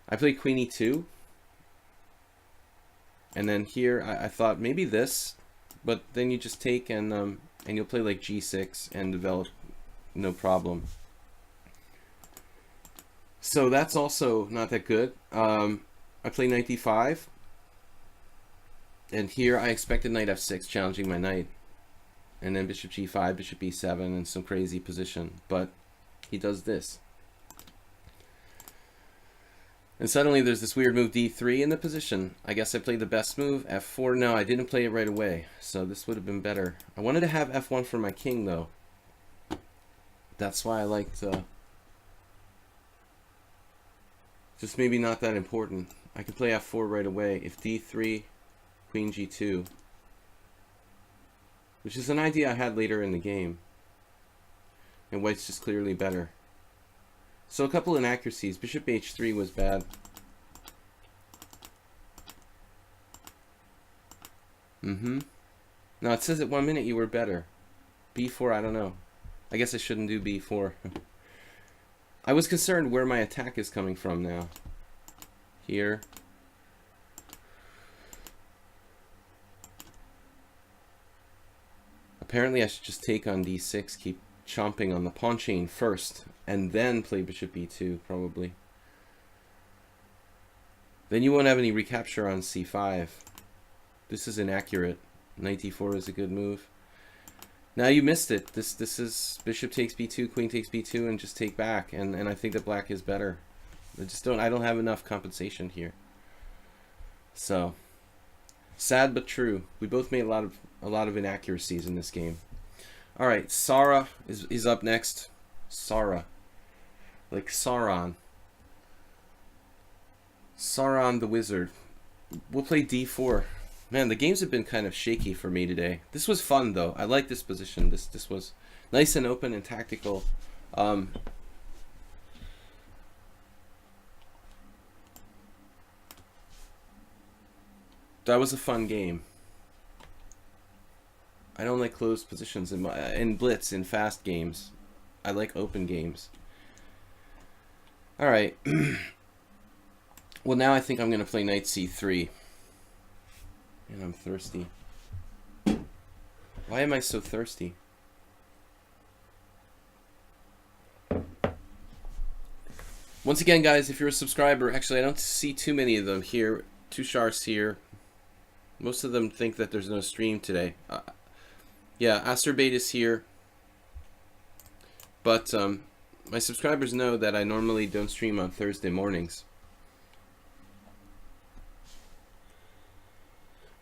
I played queen e2, and then here I thought maybe this, but then you just take and you'll play like g6 and develop no problem. So that's also not that good. I play knight d5, and here I expected knight f6 challenging my knight, and then bishop g5, bishop e7, and some crazy position, but he does this. And suddenly there's this weird move d3 in the position. I guess I played the best move, f4. No, I didn't play it right away, so this would have been better. I wanted to have f1 for my king, though. That's why I liked... just maybe not that important. I can play f4 right away. If d3, queen g2. Which is an idea I had later in the game. And white's just clearly better. So a couple inaccuracies. Bishop h3 was bad. Now it says at 1 minute you were better. b4, I don't know. I guess I shouldn't do b4. I was concerned where my attack is coming from now. Here. Apparently I should just take on d6, keep chomping on the pawn chain first, and then play bishop e2 probably. Then you won't have any recapture on c5. This is inaccurate. Knight d4 is a good move. Now you missed it. This is bishop takes b2, queen takes b2, and just take back. And I think that black is better. I don't have enough compensation here. So sad but true. We both made a lot of inaccuracies in this game. All right, Sarah is up next. Sarah, like Sauron. Sauron the Wizard. We'll play d4. Man, the games have been kind of shaky for me today. This was fun though. I like this position. This was nice and open and tactical. That was a fun game. I don't like closed positions in blitz in fast games. I like open games. All right. Well, now I think I'm going to play knight c3. And I'm thirsty. Why am I so thirsty? Once again, guys, if you're a subscriber, actually I don't see too many of them here. Tushar's here. Most of them think that there's no stream today. Yeah, Asterbait is here. But my subscribers know that I normally don't stream on Thursday mornings.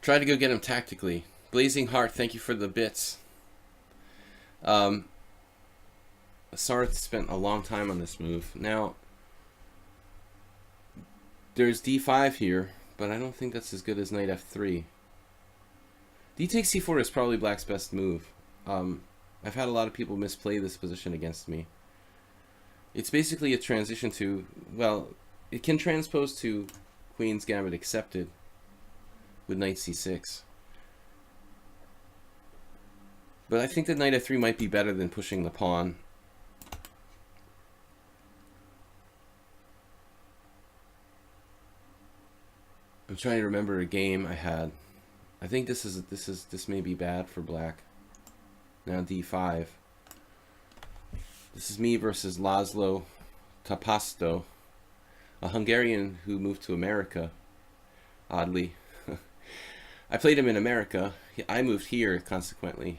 Try to go get him tactically. Blazing Heart, thank you for the bits. Sarth spent a long time on this move. Now, there's d5 here, but I don't think that's as good as knight f3. D takes c4 is probably black's best move. I've had a lot of people misplay this position against me. It's basically a transition to, well, it can transpose to Queen's Gambit accepted with knight c6. But I think that knight f3 might be better than pushing the pawn. I'm trying to remember a game I had. I think this may be bad for black. Now d5. This is me versus Laszlo Tapasto, a Hungarian who moved to America. Oddly, I played him in America. I moved here consequently.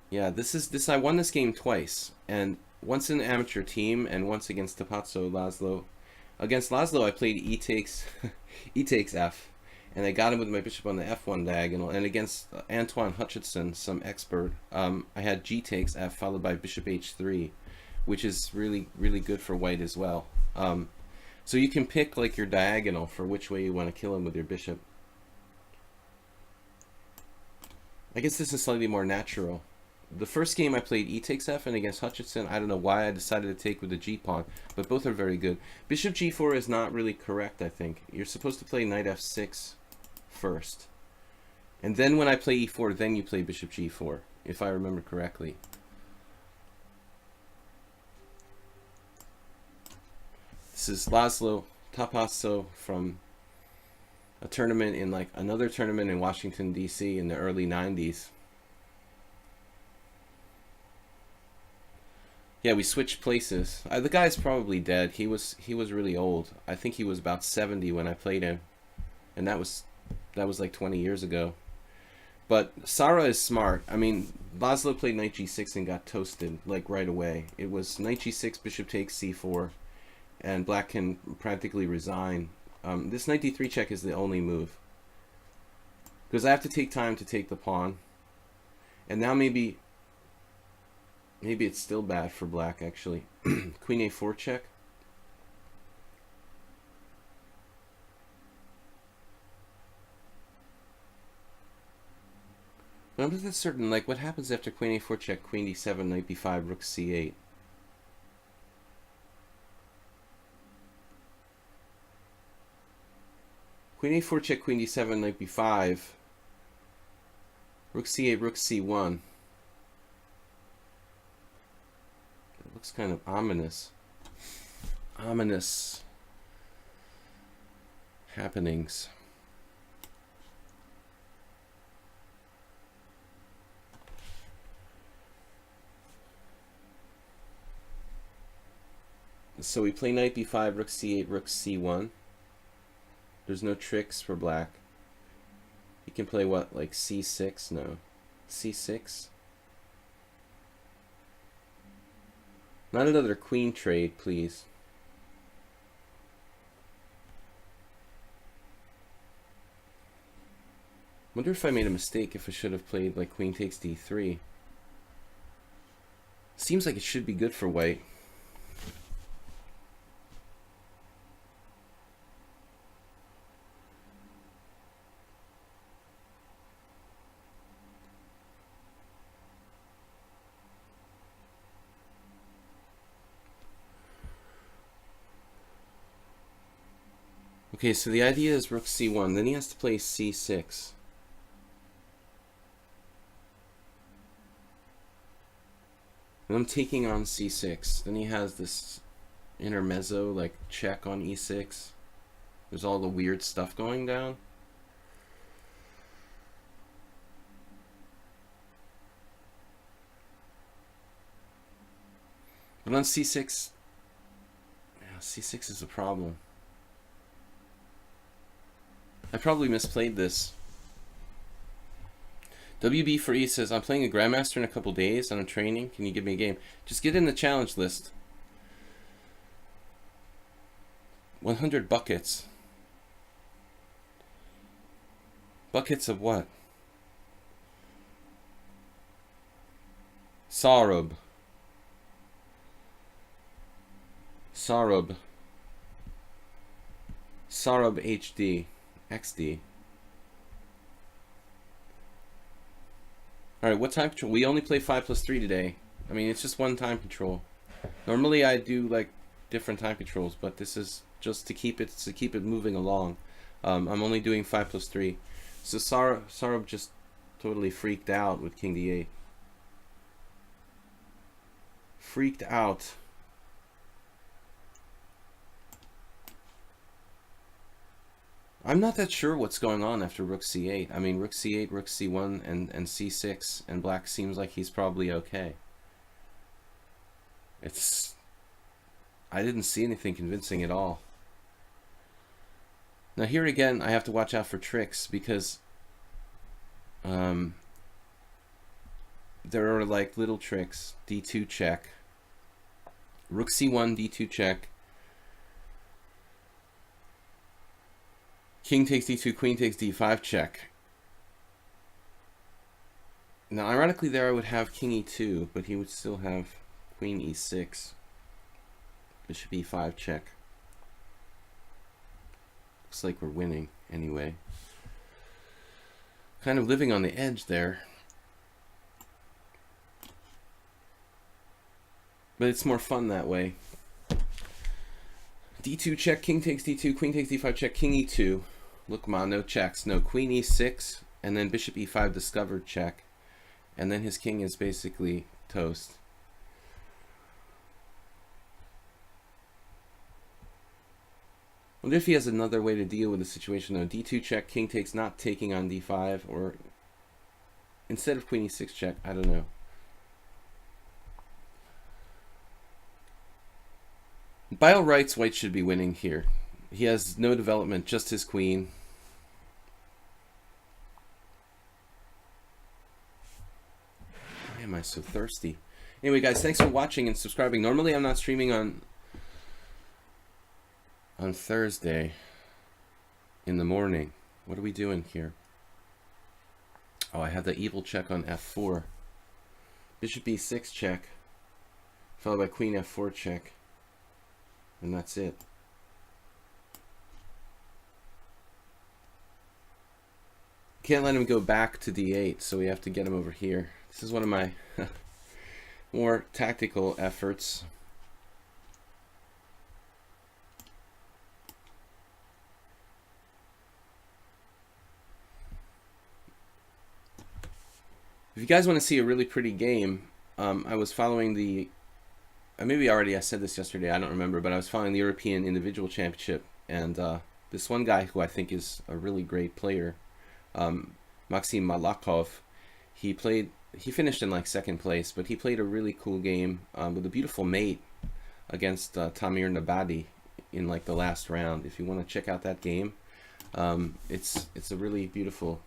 Yeah, I won this game twice, and once in an amateur team and once against Tapazzo Laszlo. Against Laszlo, I played e takes f, and I got him with my bishop on the f1 diagonal. And against Antoine Hutchinson, some expert, I had g takes f followed by bishop h3, which is really good for white as well. So you can pick like your diagonal for which way you want to kill him with your bishop. I guess this is slightly more natural. The first game I played e takes f, and against Hutchinson, I don't know why I decided to take with the g pawn, but both are very good. Bishop g4 is not really correct, I think. You're supposed to play knight f6 first. And then when I play e4, then you play bishop g4, if I remember correctly. This is Laszlo Tapasso from a tournament in like another tournament in Washington, D.C. in the early 90s. Yeah, we switched places. The guy's probably dead. He was really old. I think he was about 70 when I played him, and that was like 20 years ago. But Sarah is smart. I mean, Laszlo played knight g6 and got toasted like right away. It was knight g6, bishop takes c4, and black can practically resign. This knight d3 check is the only move, because I have to take time to take the pawn, and now maybe it's still bad for black, actually. Queen a4 check. But I'm not certain, like, what happens after queen a4 check, queen d7, knight b5, rook c8? Queen a4 check, queen d7, knight b5, rook c8, rook c1. Looks kind of ominous. Ominous happenings. So we play knight b5, rook c8, rook c1. There's no tricks for black. You can play what, like c6? No. c6? Not another queen trade, please. Wonder if I made a mistake, if I should have played like queen takes d3. Seems like it should be good for white. Okay, so the idea is rook c1, then he has to play c6. And I'm taking on c6. Then he has this intermezzo, like check on e6. There's all the weird stuff going down. But on c6, yeah, c6 is a problem. I probably misplayed this. WB for E says, I'm playing a Grandmaster in a couple days and I'm training. Can you give me a game? Just get in the challenge list. 100 buckets. Buckets of what? Sarub. Sarub. Sarub HD. XD. Alright, what time control? We only play 5+3 today. I mean, it's just one time control. Normally I do like different time controls, but this is just to keep it moving along. I'm only doing 5+3. So Sarab just totally freaked out with King D8. Freaked out. I'm not that sure what's going on after Rook C8. I mean, Rook C8, Rook C1, and C6, and Black seems like he's probably okay. I didn't see anything convincing at all. Now here again, I have to watch out for tricks because there are like little tricks. D2 check. Rook C1, D2 check. King takes D2, Queen takes D5 check. Now ironically there I would have King E2, but he would still have Queen E6. Bishop E5 check. Looks like we're winning anyway. Kind of living on the edge there. But it's more fun that way. D2 check, King takes D2, Queen takes D5 check, King E2. Look, ma, no checks. No, Queen E6, and then Bishop E5 discovered check. And then his king is basically toast. I wonder if he has another way to deal with the situation though. D2 check, king takes, not taking on D5, or instead of Queen E6 check, I don't know. By all rights, white should be winning here. He has no development, just his queen. Why am I so thirsty? Anyway, guys, thanks for watching and subscribing. Normally, I'm not streaming on Thursday in the morning. What are we doing here? Oh, I have the evil check on F4. Bishop E6 check, followed by Queen F4 check. And that's it. Can't let him go back to D8, so we have to get him over here. This is one of my more tactical efforts. If you guys want to see a really pretty game, I was following the maybe I said this yesterday, I don't remember, but I was following the European Individual Championship, and this one guy who I think is a really great player, Maxim Malakov, he finished in like second place, but he played a really cool game with a beautiful mate against Tamir Nabadi in like the last round. If you want to check out that game, it's a really beautiful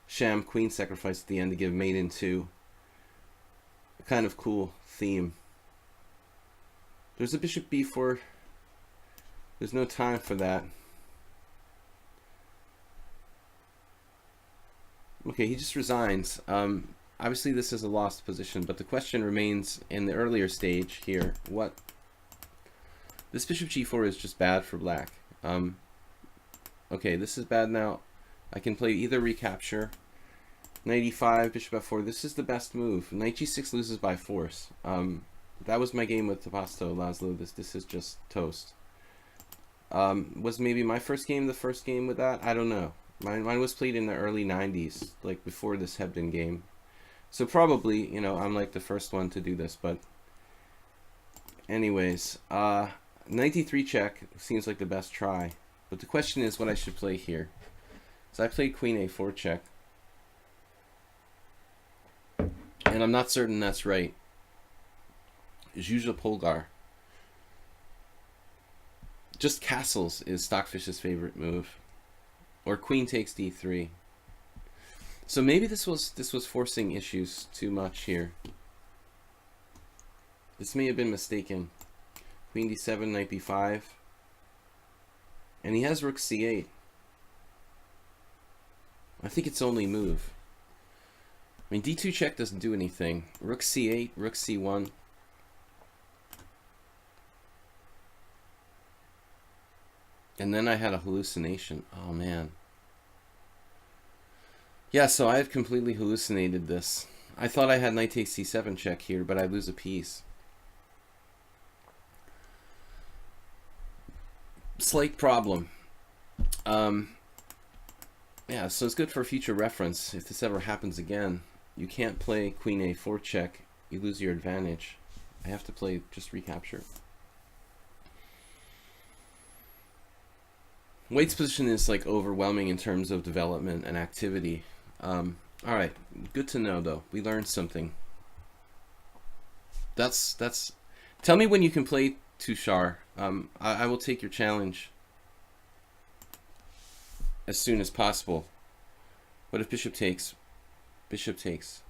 sham queen sacrifice at the end to give mate into a kind of cool theme. There's a bishop b4. There's no time for that. Okay, he just resigns. Obviously, this is a lost position, but the question remains in the earlier stage here. What? This bishop g4 is just bad for black. Okay, this is bad now. I can play either recapture, knight e5, bishop f4. This is the best move. Knight g6 loses by force. That was my game with Tapasto, Laszlo. This is just toast. Was maybe my first game the first game with that? I don't know. Mine was played in the early 90s, like before this Hebden game. So probably, you know, I'm like the first one to do this, but anyways, knight d3 check seems like the best try. But the question is what I should play here. So I played queen a4 check. And I'm not certain that's right. Zhuzha Polgar. Just castles is Stockfish's favorite move. Or queen takes d3. So maybe this was forcing issues too much here. This may have been mistaken. Queen d7, knight b5. And he has rook c8. I think it's only move. I mean, d2 check doesn't do anything. Rook c8, rook c1. And then I had a hallucination. Oh, man. Yeah, so I had completely hallucinated this. I thought I had knight takes c7 check here, but I lose a piece. Slight problem. Yeah, so it's good for future reference. If this ever happens again, you can't play queen a4 check. You lose your advantage. I have to play just recapture. White's position is like overwhelming in terms of development and activity. All right, good to know though. We learned something. That's. Tell me when you can play Tushar. I will take your challenge as soon as possible. What if bishop takes? Bishop takes.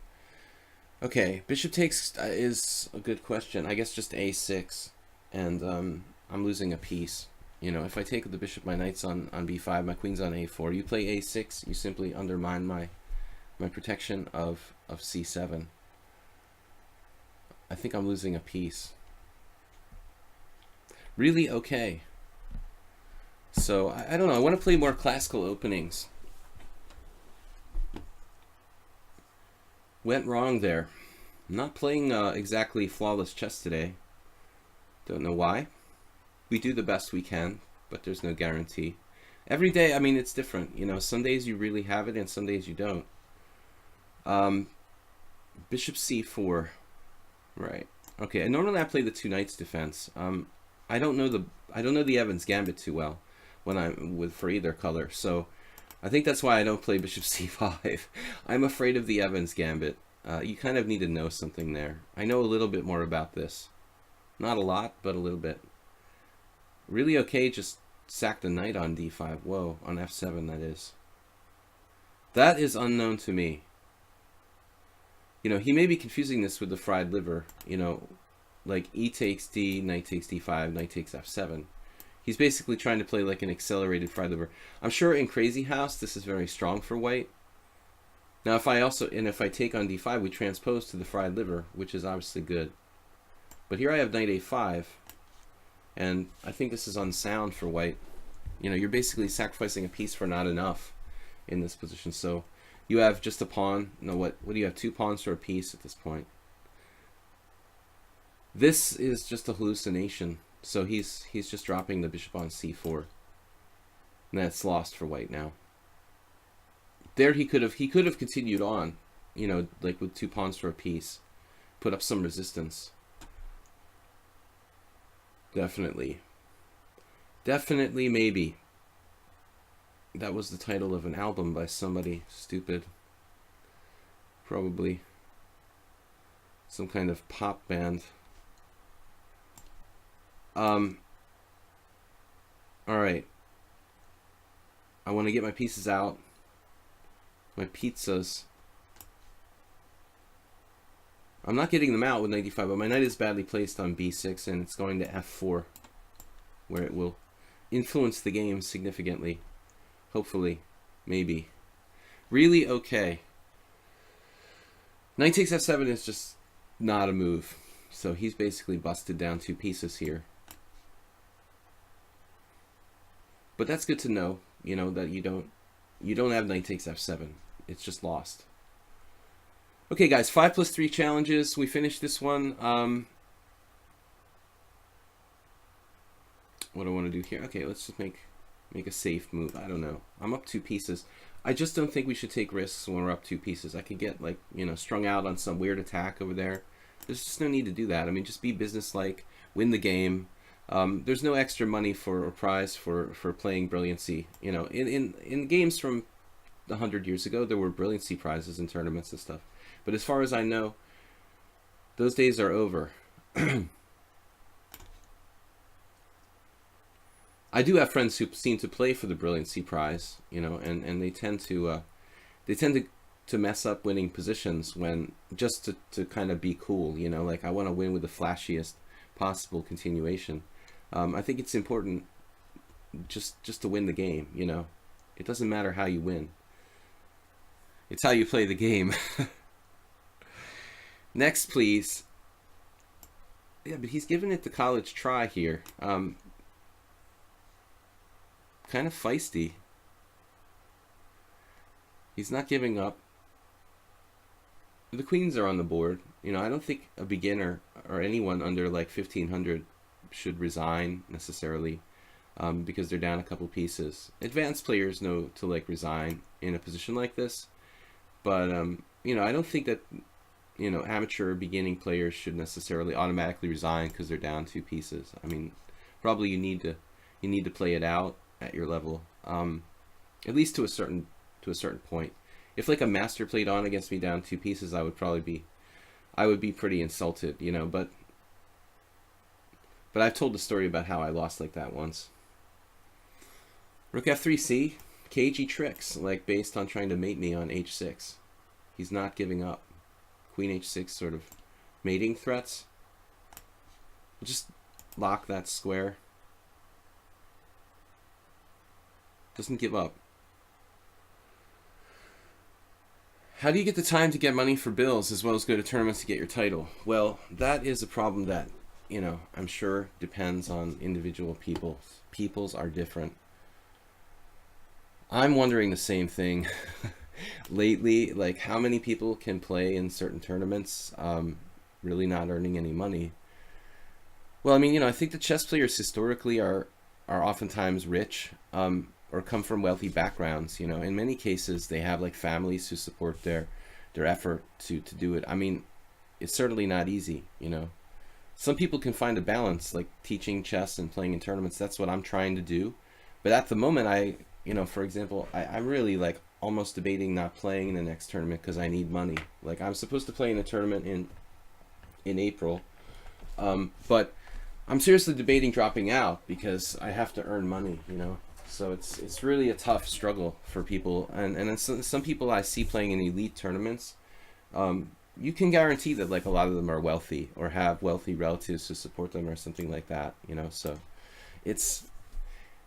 Okay, bishop takes is a good question. I guess just a6, and I'm losing a piece. You know, if I take the bishop, my knight's on b5, my queen's on a4. You play a6, you simply undermine my protection of c7. I think I'm losing a piece. Really? Okay. So, I don't know. I want to play more classical openings. Went wrong there. I'm not playing exactly flawless chess today. Don't know why. We do the best we can, but there's no guarantee. Every day, I mean, it's different. You know, some days you really have it, and some days you don't. Bishop c4. Right. Okay. And normally I play the two knights defense. I don't know the Evans Gambit too well when I'm for either color. So I think that's why I don't play bishop c5. I'm afraid of the Evans Gambit. You kind of need to know something there. I know a little bit more about this. Not a lot, but a little bit. Really okay, just sack the knight on d5. Whoa, on f7 that is. That is unknown to me. You know, he may be confusing this with the fried liver. You know, like e takes d, knight takes d5, knight takes f7. He's basically trying to play like an accelerated fried liver. I'm sure in Crazy House this is very strong for white. Now if I take on d5, we transpose to the fried liver, which is obviously good. But here I have knight a5. And I think this is unsound for white. You know, you're basically sacrificing a piece for not enough in this position. So you have just a pawn. No, what do you have? Two pawns for a piece at this point. This is just a hallucination. So he's just dropping the bishop on c4. And that's lost for white now. There he could have continued on, you know, like with two pawns for a piece. Put up some resistance. Definitely. Definitely, maybe. That was the title of an album by somebody stupid. Probably. Some kind of pop band. Alright. I want to get my pieces out. My pizzas. I'm not getting them out with knight d5, but my knight is badly placed on b6, and it's going to f4, where it will influence the game significantly. Hopefully. Maybe. Really? Okay. Knight takes f7 is just not a move. So he's basically busted down 2 pieces here. But that's good to know, you know, that you don't have knight takes f7. It's just lost. Okay, guys, 5+3 challenges. We finished this one. What do I want to do here? Okay, let's just make a safe move. I don't know. I'm up 2 pieces. I just don't think we should take risks when we're up 2 pieces. I could get, like, you know, strung out on some weird attack over there. There's just no need to do that. I mean, just be businesslike, win the game. There's no extra money for a prize for playing brilliancy. You know, in games from 100 years ago, there were brilliancy prizes in tournaments and stuff. But as far as I know, those days are over. I do have friends who seem to play for the brilliancy prize, you know, and they tend to mess up winning positions when just to kind of be cool, you know, like I want to win with the flashiest possible continuation. I think it's important just to win the game, you know. It doesn't matter how you win. It's how you play the game. Next, please. Yeah, but he's giving it the college try here. Kind of feisty. He's not giving up. The queens are on the board. You know, I don't think a beginner or anyone under like 1500 should resign necessarily, because they're down a couple pieces. Advanced players know to like resign in a position like this, but you know, I don't think that, you know, amateur or beginning players should necessarily automatically resign because they're down 2 pieces. I mean, probably you need to play it out at your level, at least to a certain point. If like a master played on against me down 2 pieces, I would be pretty insulted, you know. But I've told the story about how I lost like that once. Rook f3c, cagey tricks, like based on trying to mate me on h6. He's not giving up. Queen h6 sort of mating threats. Just lock that square. Doesn't give up. How do you get the time to get money for bills as well as go to tournaments to get your title? Well, that is a problem that, you know, I'm sure depends on individual people. People's are different. I'm wondering the same thing lately, like how many people can play in certain tournaments really not earning any money. Well, I mean, you know, I think the chess players historically are oftentimes rich, or come from wealthy backgrounds. You know, in many cases they have like families who support their effort to do it. I mean, it's certainly not easy, you know. Some people can find a balance, like teaching chess and playing in tournaments. That's what I'm trying to do. But at the moment, you know, for example, I'm really like almost debating not playing in the next tournament because I need money. Like I'm supposed to play in a tournament in April, but I'm seriously debating dropping out because I have to earn money, you know. So it's really a tough struggle for people, and some people I see playing in elite tournaments, you can guarantee that like a lot of them are wealthy or have wealthy relatives who support them or something like that, you know. So it's,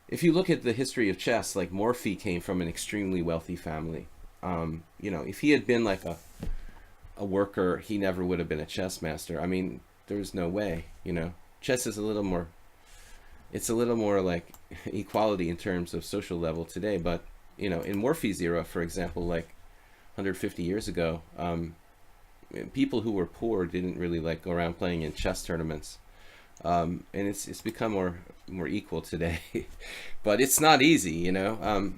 if you look at the history of chess, like Morphy came from an extremely wealthy family. You know, if he had been like a worker, he never would have been a chess master. I mean, there's no way, you know. Chess is a little more like equality in terms of social level today, but you know, in Morphy's era, for example, like 150 years ago, people who were poor didn't really like go around playing in chess tournaments, and it's become more equal today. But it's not easy, you know.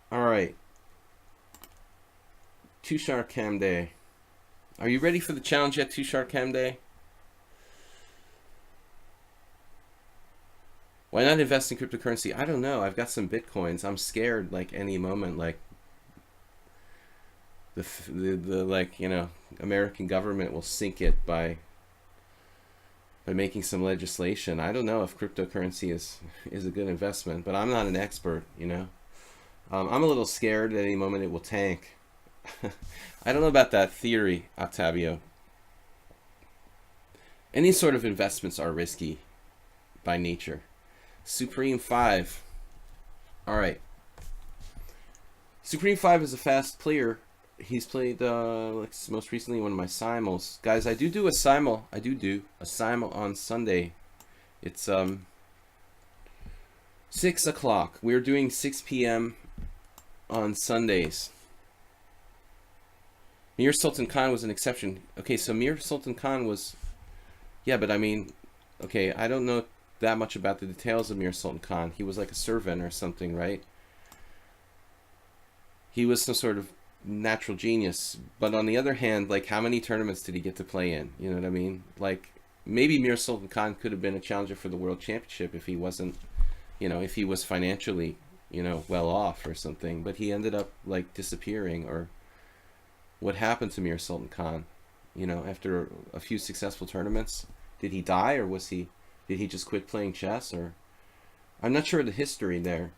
All right, Tushar Kamde, are you ready for the challenge yet, Tushar Kamde? Why not invest in cryptocurrency? I don't know. I've got some bitcoins. I'm scared like any moment, like the like, you know, American government will sink it by making some legislation. I don't know if cryptocurrency is a good investment, but I'm not an expert, you know. I'm a little scared at any moment it will tank. I don't know about that theory, Octavio. Any sort of investments are risky by nature. Supreme 5. All right. Supreme 5 is a fast player. He's played like most recently one of my simul's. Guys, I do a simul. I do a simul on Sunday. It's 6 o'clock. We're doing 6 p.m. on Sundays. Mir Sultan Khan was an exception. Okay, so Mir Sultan Khan was, yeah, but I mean, okay, I don't know that much about the details of Mir Sultan Khan. He was like a servant or something, right? He was some sort of natural genius. But on the other hand, like, how many tournaments did he get to play in? You know what I mean? Like, maybe Mir Sultan Khan could have been a challenger for the World Championship if he wasn't, you know, if he was financially, you know, well off or something. But he ended up, like, disappearing. Or what happened to Mir Sultan Khan? You know, after a few successful tournaments? Did he die, or did he just quit playing chess? Or I'm not sure of the history there.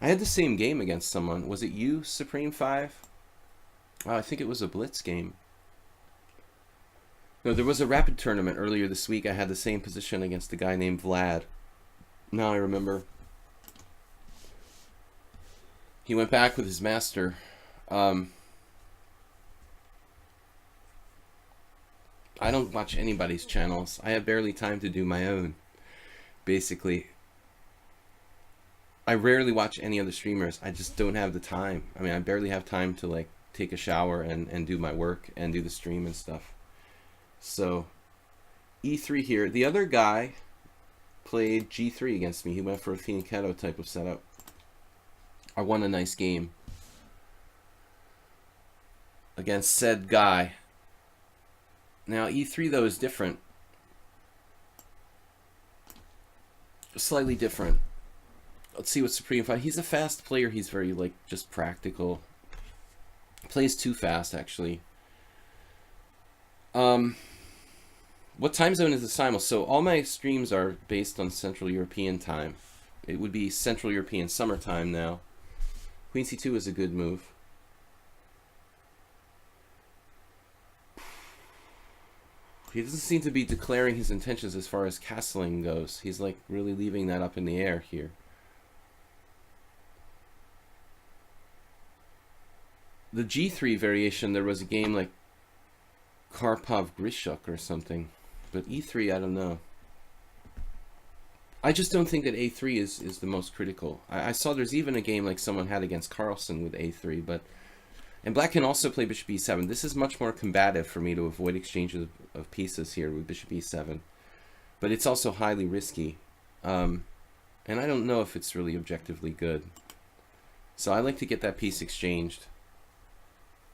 I had the same game against someone. Was it you, Supreme 5? Oh, I think it was a blitz game. No, there was a rapid tournament earlier this week. I had the same position against a guy named Vlad. Now I remember. He went back with his master. I don't watch anybody's channels. I have barely time to do my own, basically. I rarely watch any other streamers. I just don't have the time. I mean, I barely have time to, like, take a shower and do my work and do the stream and stuff. So, E3 here. The other guy played G3 against me. He went for a fianchetto type of setup. I won a nice game against said guy. Now, E3, though, is different. Slightly different. Let's see what Supreme 5... He's a fast player. He's very, like, just practical. Plays too fast, actually. What time zone is the simul? So all my streams are based on Central European time. It would be Central European summertime now. Queen C2 is a good move. He doesn't seem to be declaring his intentions as far as castling goes. He's, like, really leaving that up in the air here. The G3 variation, there was a game like Karpov-Grishuk or something. But E3, I don't know. I just don't think that A3 is the most critical. I saw there's even a game like someone had against Carlsen with A3, but... And black can also play bishop E7. This is much more combative for me to avoid exchange of pieces here with bishop E7. But it's also highly risky. And I don't know if it's really objectively good. So I like to get that piece exchanged.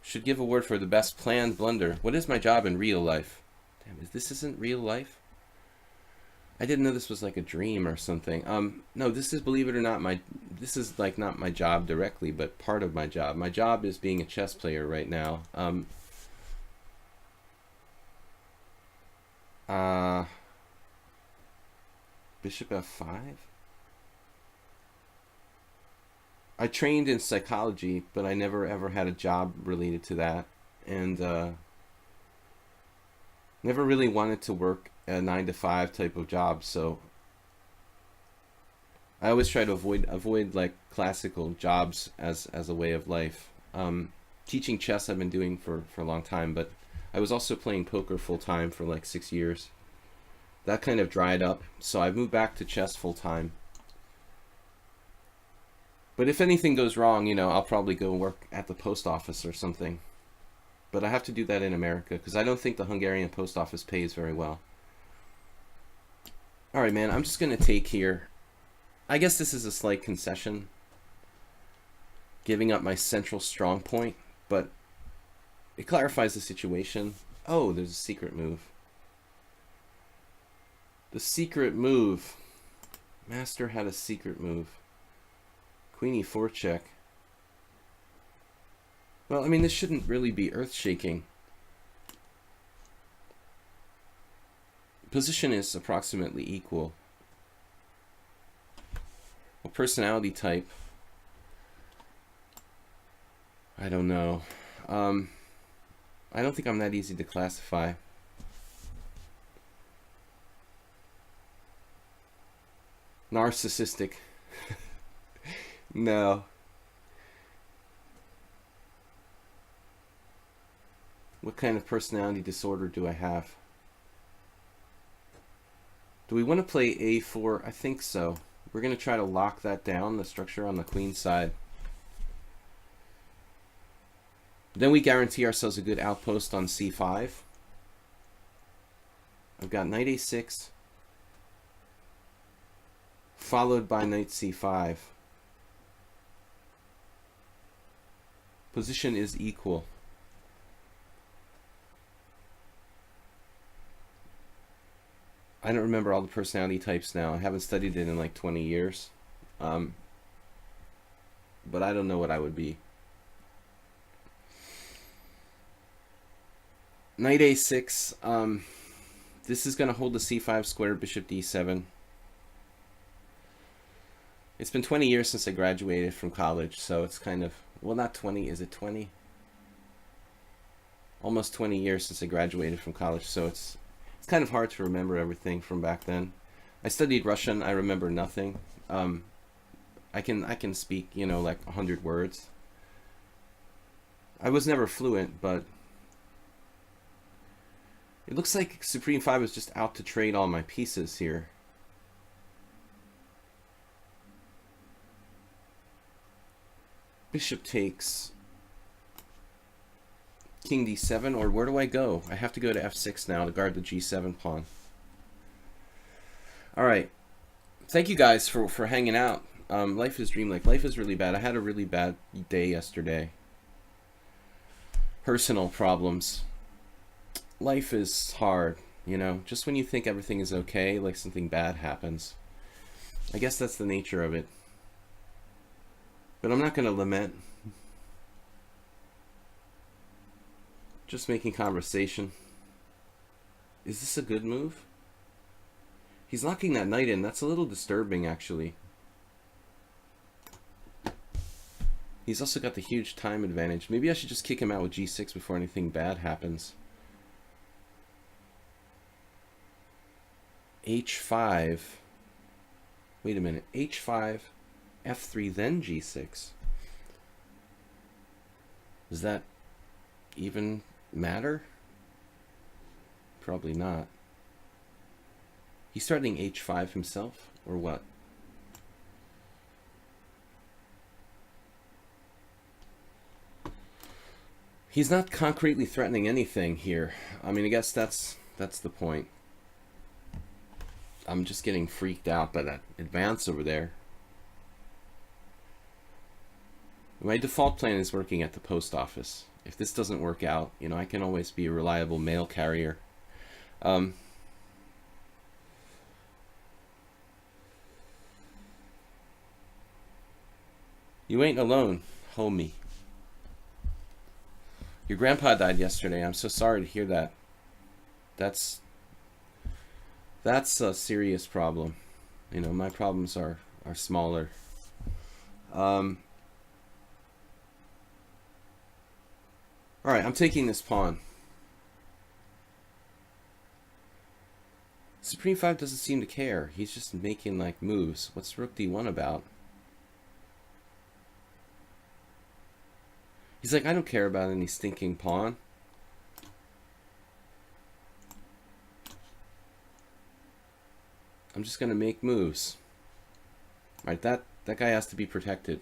Should give award for the best planned blunder. What is my job in real life? Damn, this isn't real life? I didn't know this was like a dream or something. No, this is, believe it or not, this is like not my job directly, but part of my job. My job is being a chess player right now. Bishop F5? I trained in psychology, but I never ever had a job related to that. And never really wanted to work a 9-to-5 type of job, so I always try to avoid like classical jobs as a way of life. Teaching chess I've been doing for a long time, but I was also playing poker full time for like 6 years. That kind of dried up, so I've moved back to chess full time. But if anything goes wrong, you know, I'll probably go work at the post office or something. But I have to do that in America, because I don't think the Hungarian post office pays very well. Alright, man, I'm just going to take here. I guess this is a slight concession, giving up my central strong point, but it clarifies the situation. Oh, there's a secret move. The secret move. Master had a secret move. Queen e4 check. Well, I mean, this shouldn't really be earth-shaking. Position is approximately equal. Well, personality type. I don't know. I don't think I'm that easy to classify. Narcissistic. No. What kind of personality disorder do I have? Do we want to play a4? I think so. We're going to try to lock that down, the structure on the queen side. Then we guarantee ourselves a good outpost on c5. I've got knight a6, followed by knight c5. Position is equal. I don't remember all the personality types now. I haven't studied it in like 20 years. But I don't know what I would be. Knight a6. This is going to hold the c5 square, bishop d7. It's been 20 years since I graduated from college, so it's kind of, well, not 20, is it 20? Almost 20 years since I graduated from college, so it's kind of hard to remember everything from back then. I studied Russian. I remember nothing. I can speak, you know, like 100 words. I was never fluent, but it looks like Supreme 5 is just out to trade all my pieces here. Bishop takes. King d7, or where do I go? I have to go to f6 now to guard the g7 pawn. Alright. Thank you guys for hanging out. Life is dreamlike. Life is really bad. I had a really bad day yesterday. Personal problems. Life is hard, you know. Just when you think everything is okay, like something bad happens. I guess that's the nature of it. But I'm not going to lament. Just making conversation. Is this a good move? He's locking that knight in. That's a little disturbing, actually. He's also got the huge time advantage. Maybe I should just kick him out with g6 before anything bad happens. h5. Wait a minute. h5, f3, then g6. Does that even matter? Probably not. He's starting h5 himself, or what? He's not concretely threatening anything here. I mean, I guess that's the point. I'm just getting freaked out by that advance over there. My default plan is working at the post office. If this doesn't work out, you know, I can always be a reliable mail carrier. You ain't alone, homie. Your grandpa died yesterday. I'm so sorry to hear that. That's a serious problem. You know, my problems are smaller. Alright, I'm taking this pawn. Supreme 5 doesn't seem to care. He's just making like moves. What's Rook D1 about? He's like, I don't care about any stinking pawn. I'm just gonna make moves. Alright, that guy has to be protected.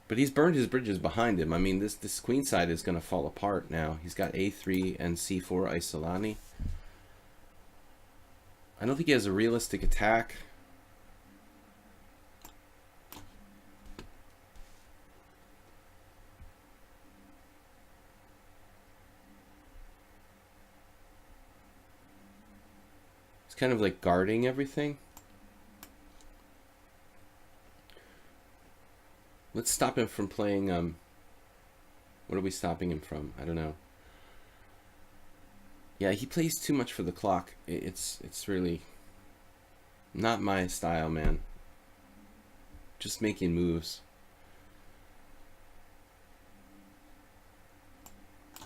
But he's burned his bridges behind him. I mean, this queen side is gonna fall apart now. He's got a3 and c4 Isolani. I don't think he has a realistic attack. Kind of like guarding everything. Let's stop him from playing. What are we stopping him from? I don't know. Yeah, he plays too much for the clock. It's really not my style, man. Just making moves.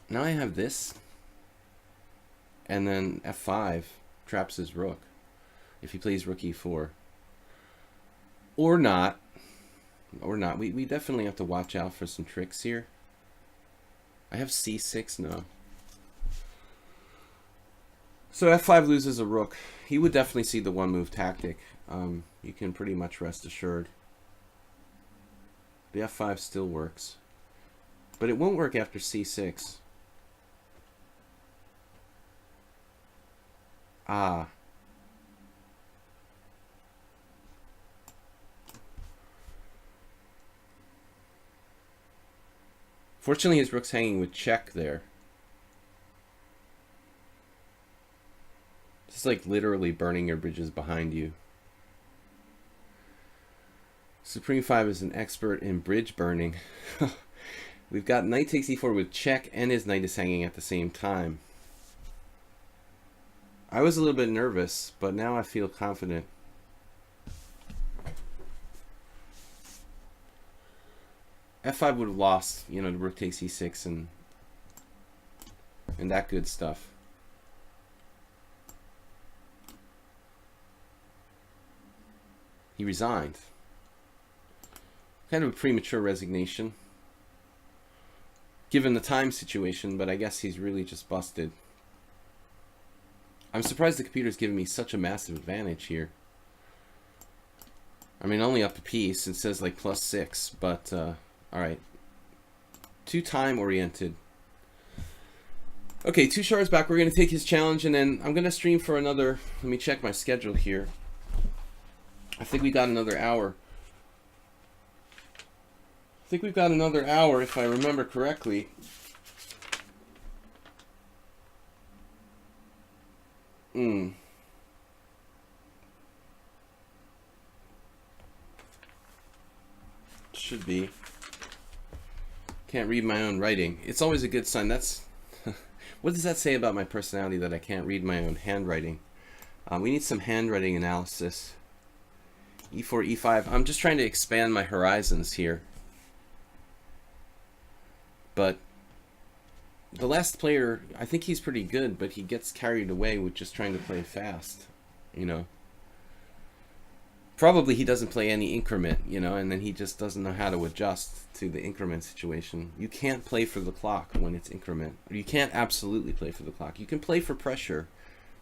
Now I have this, and then f5. Traps his rook if he plays rook e4, or not. Or not. We definitely have to watch out for some tricks here. I have c6, no. So f5 loses a rook. He would definitely see the one move tactic. You can pretty much rest assured. The f5 still works. But it won't work after c6. Ah. Fortunately, his rook's hanging with check there. This is like literally burning your bridges behind you. Supreme 5 is an expert in bridge burning. We've got knight takes e4 with check, and his knight is hanging at the same time. I was a little bit nervous, but now I feel confident. f5 would have lost, you know, the rook takes e6 and that good stuff. He resigned. Kind of a premature resignation, given the time situation, but I guess he's really just busted. I'm surprised the computer's giving me such a massive advantage here. I mean, only up a piece. It says like +6, but alright. Too time oriented. Okay, Tushar's back. We're going to take his challenge, and then I'm going to stream for another... Let me check my schedule here. I think we got another hour. I think we've got another hour, if I remember correctly. Should be. Can't read my own writing. It's always a good sign. That's what does that say about my personality, that I can't read my own handwriting? We need some handwriting analysis. E4, E5. I'm just trying to expand my horizons here. But the last player, I think he's pretty good, but he gets carried away with just trying to play fast, you know. Probably he doesn't play any increment, you know, and then he just doesn't know how to adjust to the increment situation. You can't play for the clock when it's increment. Or you can't absolutely play for the clock. You can play for pressure.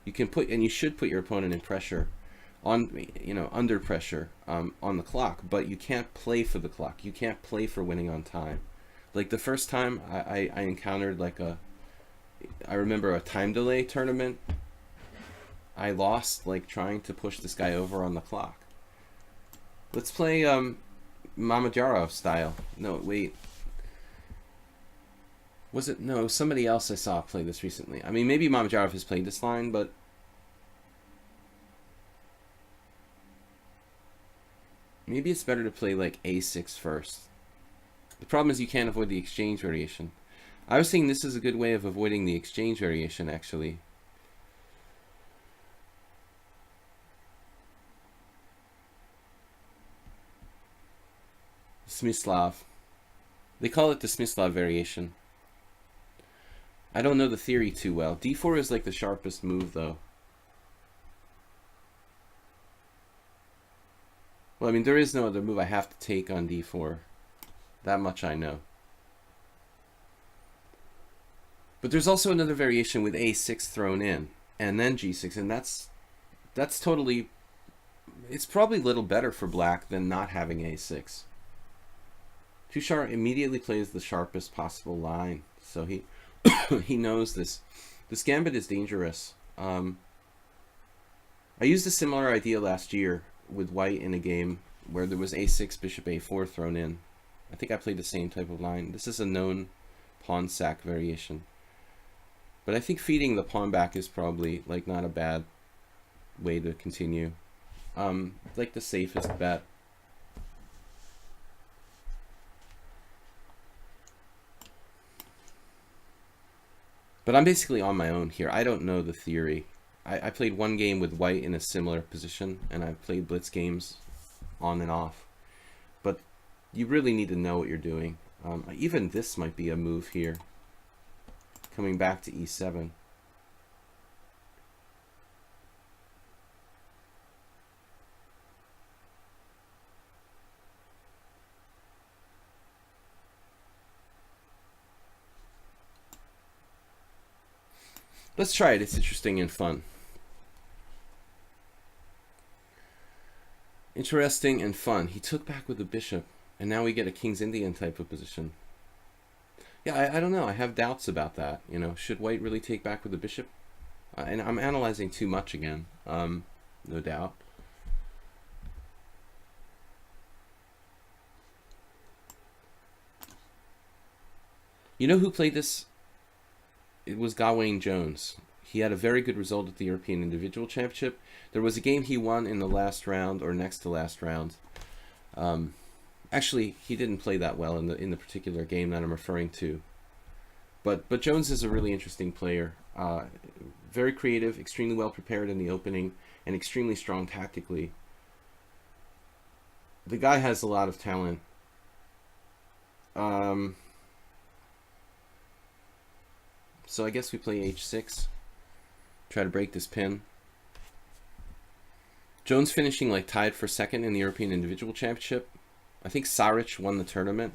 You can put, and you should put your opponent in pressure, on, you know, under pressure on the clock, but you can't play for the clock. You can't play for winning on time. Like the first time I encountered like I remember a time delay tournament, I lost like trying to push this guy over on the clock. Let's play Mamadjarov style. No, wait. Was it? No, somebody else I saw play this recently. I mean, maybe Mamadjarov has played this line, but maybe it's better to play like a6 first. The problem is you can't avoid the exchange variation. I was thinking this is a good way of avoiding the exchange variation, actually. Smyslov. They call it the Smyslov variation. I don't know the theory too well. d4 is like the sharpest move, though. Well, I mean, there is no other move I have to take on d4. That much I know. But there's also another variation with a6 thrown in, and then g6, and that's totally... It's probably a little better for black than not having a6. Tushar immediately plays the sharpest possible line, so he he knows this. This gambit is dangerous. I used a similar idea last year with white in a game where there was a6, bishop a4 thrown in. I think I played the same type of line. This is a known pawn sack variation. But I think feeding the pawn back is probably like not a bad way to continue. Like the safest bet. But I'm basically on my own here. I don't know the theory. I played one game with white in a similar position, and I've played blitz games on and off. But you really need to know what you're doing. Even this might be a move here. Coming back to e7. Let's try it. It's interesting and fun. Interesting and fun. He took back with the bishop, and now we get a King's Indian type of position. Yeah, I don't know. I have doubts about that. You know, should white really take back with the bishop? And I'm analyzing too much again. No doubt. You know who played this? It was Gawain Jones. He had a very good result at the European Individual Championship. There was a game he won in the last round or next to last round. Actually, he didn't play that well in the particular game that I'm referring to. But Jones is a really interesting player. Very creative, extremely well prepared in the opening, and extremely strong tactically. The guy has a lot of talent. So I guess we play h6. Try to break this pin. Jones finishing like tied for second in the European Individual Championship. I think Saric won the tournament.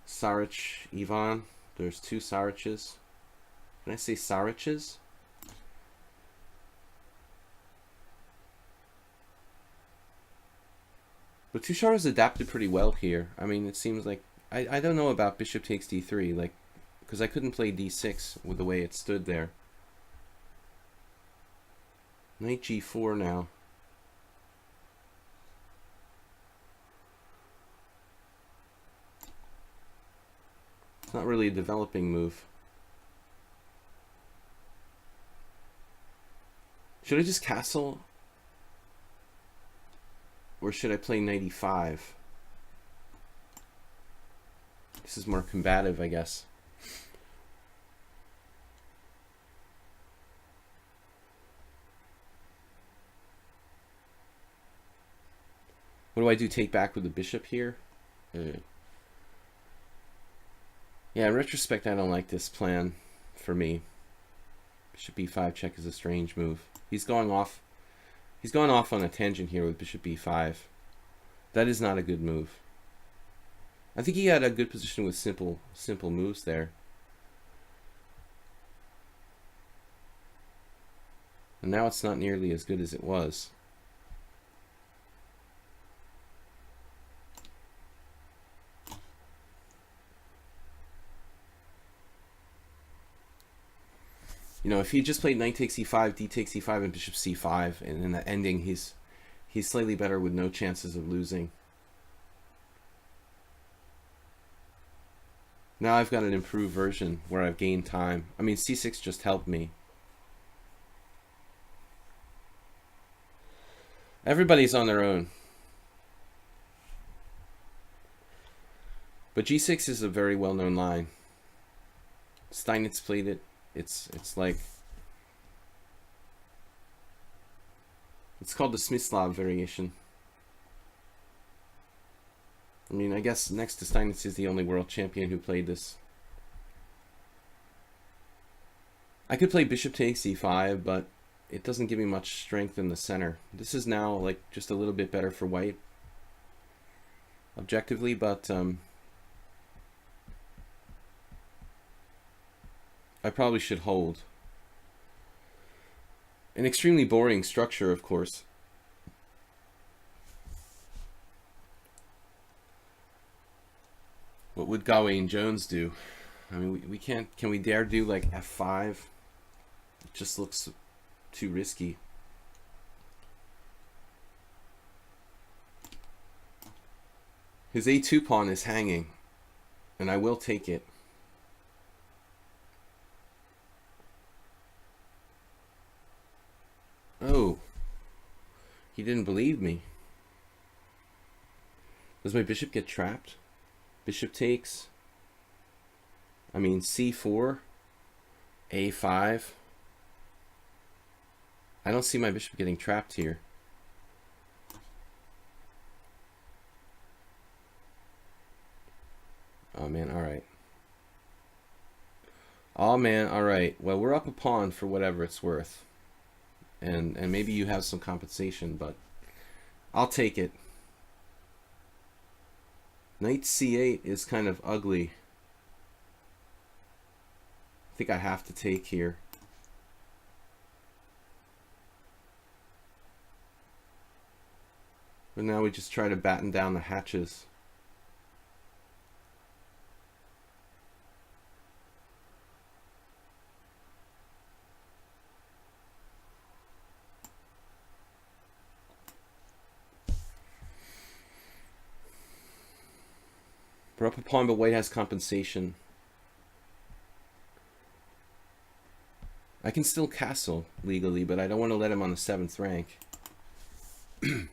Saric, Ivan. There's two Sariches. Can I say Sariches? But Tushara's adapted pretty well here. I mean, it seems like... I don't know about bishop takes d3, like, because I couldn't play d6 with the way it stood there. Knight g4 now. It's not really a developing move. Should I just castle? Or should I play knight e5? This is more combative, I guess. What do I do? Take back with the bishop here? Yeah, in retrospect, I don't like this plan for me. Bishop e5 check is a strange move. He's going off. He's gone off on a tangent here with bishop e5. That is not a good move. I think he had a good position with simple moves there. And now it's not nearly as good as it was. You know, if he just played knight takes e5, d takes e5, and bishop c5, and in the ending he's slightly better with no chances of losing. Now I've got an improved version where I've gained time. I mean, c6 just helped me. Everybody's on their own. But g6 is a very well-known line. Steinitz played it. It's like, it's called the Smyslov variation. I mean, I guess next to Steinitz is the only world champion who played this. I could play bishop takes e5, but it doesn't give me much strength in the center. This is now like just a little bit better for white objectively, but I probably should hold. An extremely boring structure, of course. What would Gawain Jones do? I mean, we can't... Can we dare do like f5? It just looks too risky. His a2 pawn is hanging, and I will take it. Oh, he didn't believe me. Does my bishop get trapped? Bishop takes. I mean, c4, a5. I don't see my bishop getting trapped here. Oh man, alright. Oh man, alright. Well, we're up a pawn for whatever it's worth. And maybe you have some compensation, but I'll take it. Knight c8 is kind of ugly. think I have to take here. But now we just try to batten down the hatches. We're up a pawn, but white has compensation. I can still castle legally, but I don't want to let him on the 7th rank. I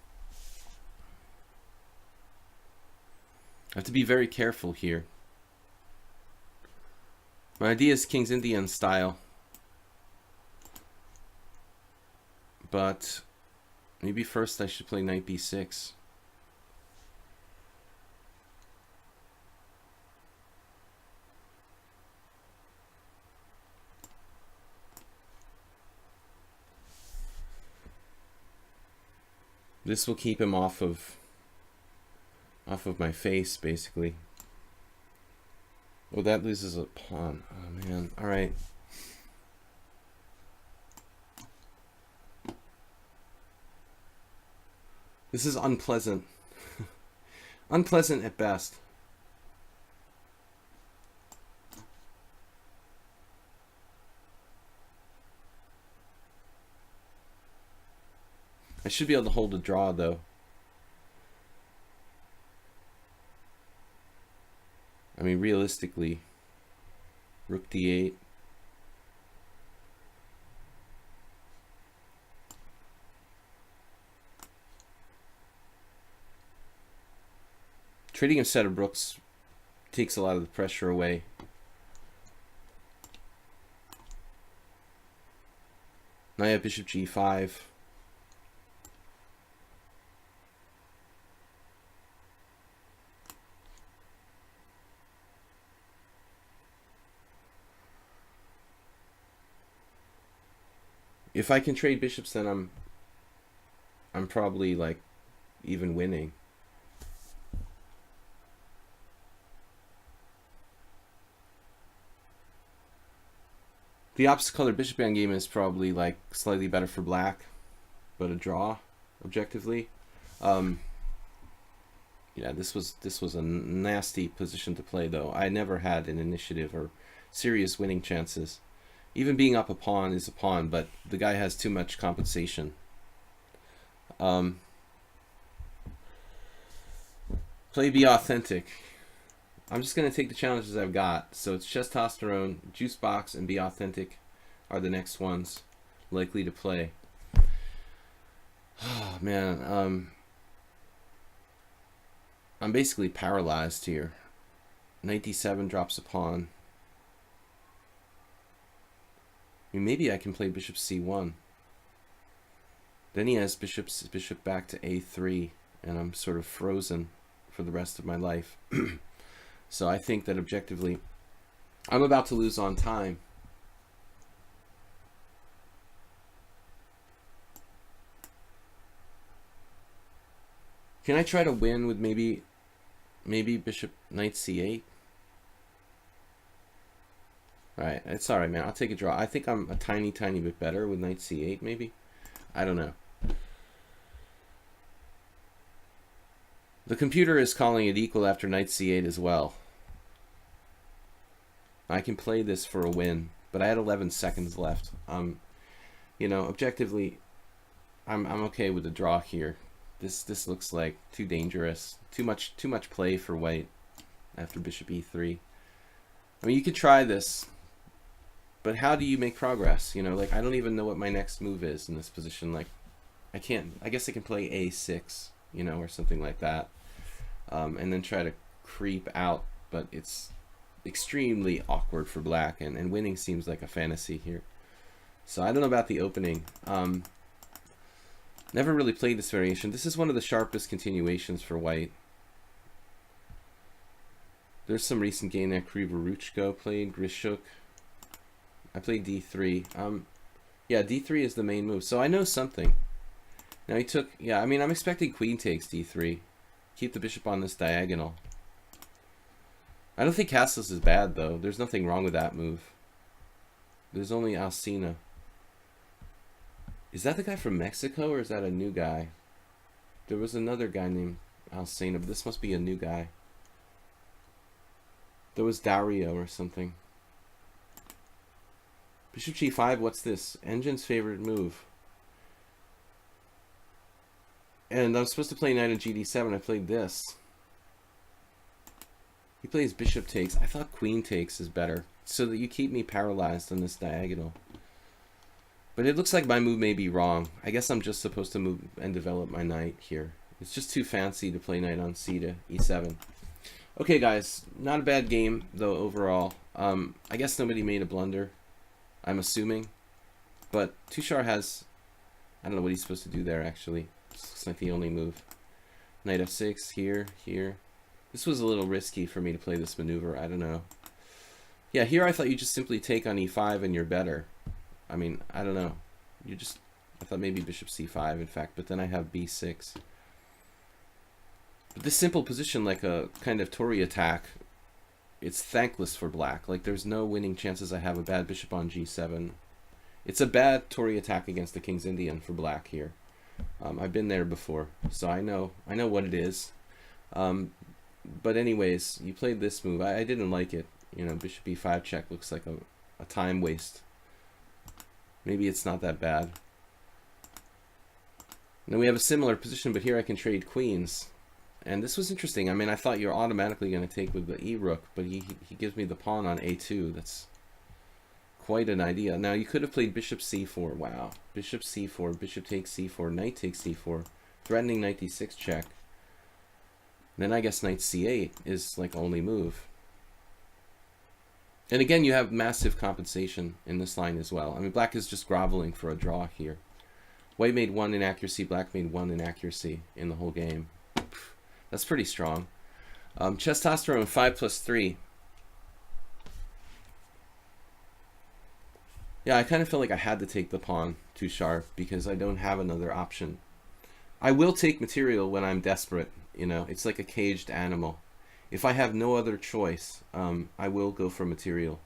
have to be very careful here. My idea is King's Indian style. But maybe first I should play knight b6. This will keep him off of my face, basically. Oh, that loses a pawn. Oh, man. All right. This is unpleasant. Unpleasant at best. I should be able to hold a draw, though. I mean, realistically, rook d8. Trading a set of rooks takes a lot of the pressure away. Now I have bishop g5. If I can trade bishops, then I'm probably like even winning. The opposite color bishop endgame is probably like slightly better for black, but a draw objectively. Yeah, this was a nasty position to play, though. I never had an initiative or serious winning chances. Even being up a pawn is a pawn, but the guy has too much compensation. Play be authentic. I'm just going to take the challenges I've got. So it's testosterone, juice box, and be authentic are the next ones likely to play. Oh, man. I'm basically paralyzed here. Knight d7 drops a pawn. I mean, maybe I can play bishop c1. Then he has bishop back to a3, and I'm sort of frozen for the rest of my life. So I think that objectively, I'm about to lose on time. Can I try to win with maybe bishop knight c8? Alright, it's alright, man. I'll take a draw. I think I'm a tiny bit better with knight c8, maybe? I don't know. The computer is calling it equal after knight c8 as well. I can play this for a win, but I had 11 seconds left. You know, objectively, I'm okay with the draw here. This looks like too dangerous. Too much play for white after bishop e3. I mean, you could try this, but how do you make progress? You know, like, I don't even know what my next move is in this position. Like, I guess I can play a6, you know, or something like that, and then try to creep out, but it's extremely awkward for black, and winning seems like a fantasy here. So I don't know about the opening. Never really played this variation. This is one of the sharpest continuations for white. There's some recent game that Krivoruchko played, Grishuk. I played d3. Yeah, d3 is the main move, so I know something. Now he took, yeah, I mean, I'm expecting queen takes d3. Keep the bishop on this diagonal. I don't think castles is bad, though. There's nothing wrong with that move. There's only Alcina. Is that the guy from Mexico, or is that a new guy? There was another guy named Alcina, but this must be a new guy. There was Dario or something. Bishop g5, what's this? Engine's favorite move. And I was supposed to play knight on gd7. I played this. He plays bishop takes. I thought queen takes is better, so that you keep me paralyzed on this diagonal. But it looks like my move may be wrong. I guess I'm just supposed to move and develop my knight here. It's just too fancy to play knight on c to e7. Okay, guys, not a bad game, though, overall. I guess nobody made a blunder, I'm assuming. But Tushar has... I don't know what he's supposed to do there, actually. Looks like the only move. Knight f6, here, here. This was a little risky for me to play this maneuver. I don't know. Yeah, here I thought you just simply take on e5 and you're better. I mean, I don't know. I thought maybe bishop c5, in fact, but then I have b6. But this simple position, like a kind of Tory attack, it's thankless for black. Like, there's no winning chances I have a bad bishop on g7. It's a bad Tory attack against the King's Indian for black here. I've been there before, so I know what it is. But anyways, you played this move. I didn't like it. You know, bishop e5 check looks like a time waste. Maybe it's not that bad. Then we have a similar position, but here I can trade queens. And this was interesting. I mean, I thought you're automatically going to take with the e-rook, but he gives me the pawn on a2. That's quite an idea. Now, you could have played bishop c4. Wow. Bishop c4, bishop takes c4, knight takes c4, threatening knight d6 check. Then I guess knight c8 is like only move. And again, you have massive compensation in this line as well. I mean, black is just groveling for a draw here. White made 1 inaccuracy, black made 1 inaccuracy in the whole game. That's pretty strong. Testosterone 5+3. Yeah, I kind of feel like I had to take the pawn too sharp because I don't have another option. I will take material when I'm desperate, you know. It's like a caged animal. If I have no other choice, I will go for material.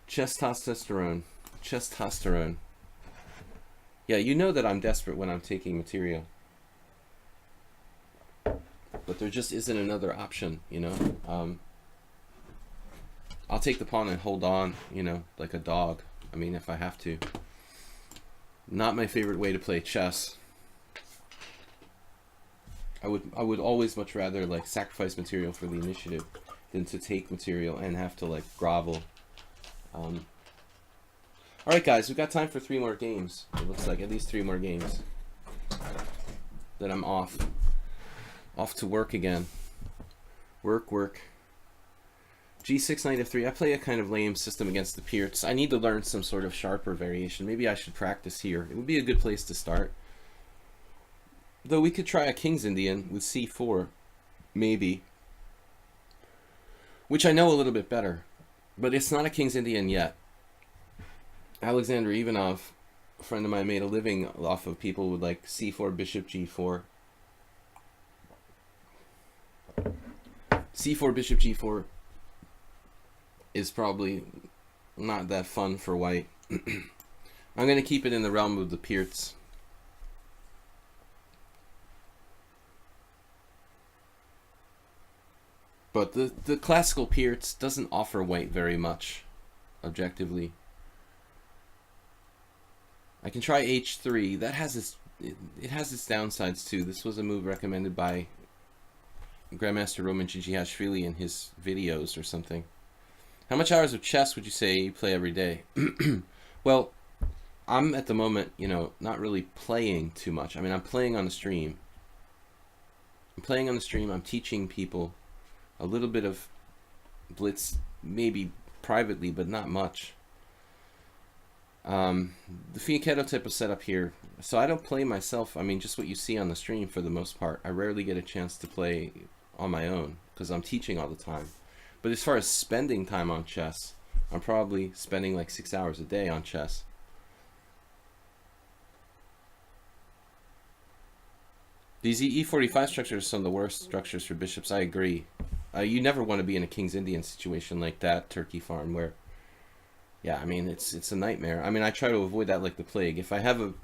Testosterone. Testosterone. Yeah, you know that I'm desperate when I'm taking material. But there just isn't another option, you know. I'll take the pawn and hold on, you know, like a dog. I mean, if I have to. Not my favorite way to play chess. I would always much rather like sacrifice material for the initiative than to take material and have to like grovel. All right, guys, we've got time for 3 more games. It looks like at least 3 more games. Then I'm off to work again. Work. G6, knight f3. I play a kind of lame system against the Pierts. I need to learn some sort of sharper variation. Maybe I should practice here. It would be a good place to start. Though we could try a King's Indian with c4, maybe. Which I know a little bit better. But it's not a King's Indian yet. Alexander Ivanov, a friend of mine, made a living off of people with like c4, bishop g4. c4, bishop g4 is probably not that fun for white. I'm going to keep it in the realm of the Pierts. But the classical Pierts doesn't offer white very much, objectively. I can try h3. That has its it has its downsides too. This was a move recommended by Grandmaster Roman Gigiashvili in his videos or something. How much hours of chess would you say you play every day? Well, I'm at the moment, you know, not really playing too much. I mean, I'm playing on the stream. I'm teaching people a little bit of blitz, maybe privately, but not much. The Fianchetto type of setup here. So I don't play myself. I mean, just what you see on the stream for the most part. I rarely get a chance to play on my own because I'm teaching all the time. But as far as spending time on chess, I'm probably spending like 6 hours a day on chess. These E45 structures are some of the worst structures for bishops. I agree. You never want to be in a King's Indian situation like that, Turkey Farm, where Yeah, I mean, it's a nightmare. I mean, I try to avoid that like the plague. If I have a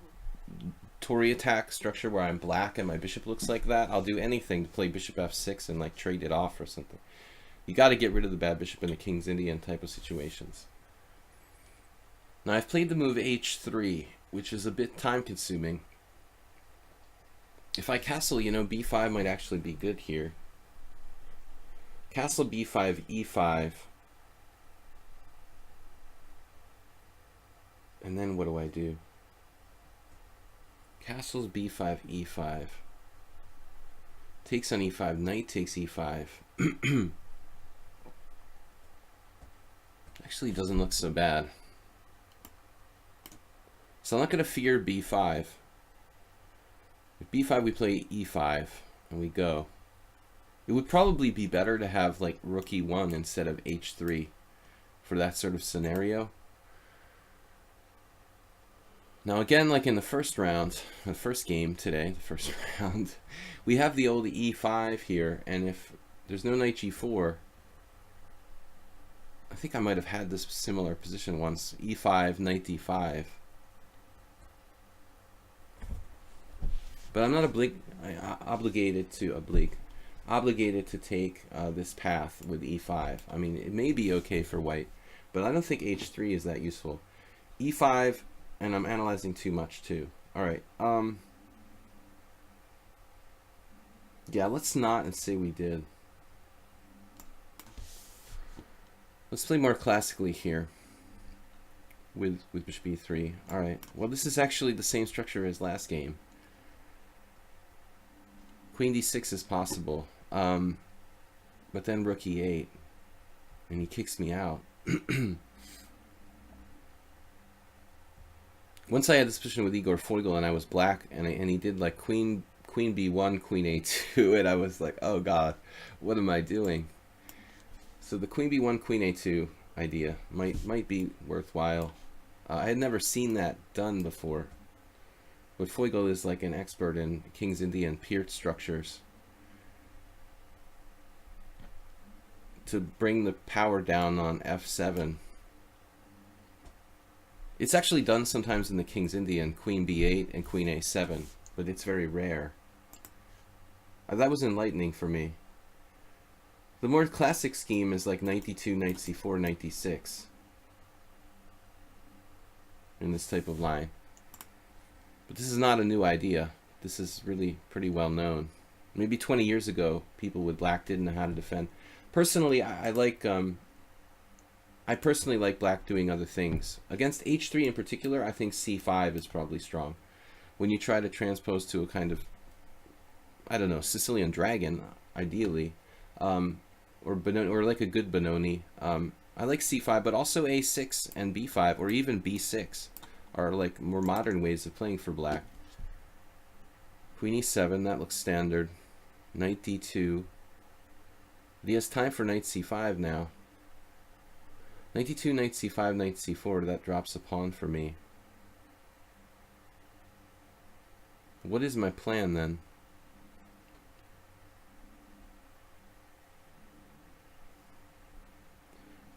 Tory attack structure where I'm black and my bishop looks like that, I'll do anything to play bishop f6 and like trade it off or something. You got to get rid of the bad bishop in the King's Indian type of situations. Now I've played the move h3, which is a bit time consuming. If I castle, you know, b5 might actually be good here. Castle b5, e5. And then what do I do? Castles b5, e5. Takes on e5, knight takes e5. Actually doesn't look so bad. So I'm not going to fear b5. If b5 we play e5 and we go. It would probably be better to have like rook e1 instead of h3 for that sort of scenario. Now again, like in the first round, the first game today, the first round, we have the old e5 here, and if there's no knight g4, I think I might have had this similar position once, e5, knight d5. But I'm not obligated to take this path with e5. I mean, it may be okay for white, but I don't think h3 is that useful. e5, and I'm analyzing too much too. All right. Yeah, let's not and say we did. Let's play more classically here with bishop e3. All right. Well, this is actually the same structure as last game. Queen d6 is possible, but then rook e8, and he kicks me out. Once I had this position with Igor Foigl and I was black, and he did like queen b1, queen a2, and I was like, oh god, what am I doing? So the queen b1, queen a2 idea might be worthwhile. I had never seen that done before. But Foigl is like an expert in King's Indian Peart structures to bring the power down on f7. It's actually done sometimes in the King's Indian, queen b8 and queen a7, but it's very rare. That was enlightening for me. The more classic scheme is like knight d2, knight c4, knight d6 in this type of line. But this is not a new idea. This is really pretty well known. Maybe 20 years ago, people with black didn't know how to defend. Personally, I personally like black doing other things. Against h3 in particular, I think c5 is probably strong. When you try to transpose to a kind of, I don't know, Sicilian dragon, ideally, or like a good Benoni. I like c5, but also a6 and b5, or even b6 are like more modern ways of playing for black. Queen e7, that looks standard. Knight d2. But he has time for knight c5 now. Knight d2, knight c5, knight c4, that drops a pawn for me. What is my plan then?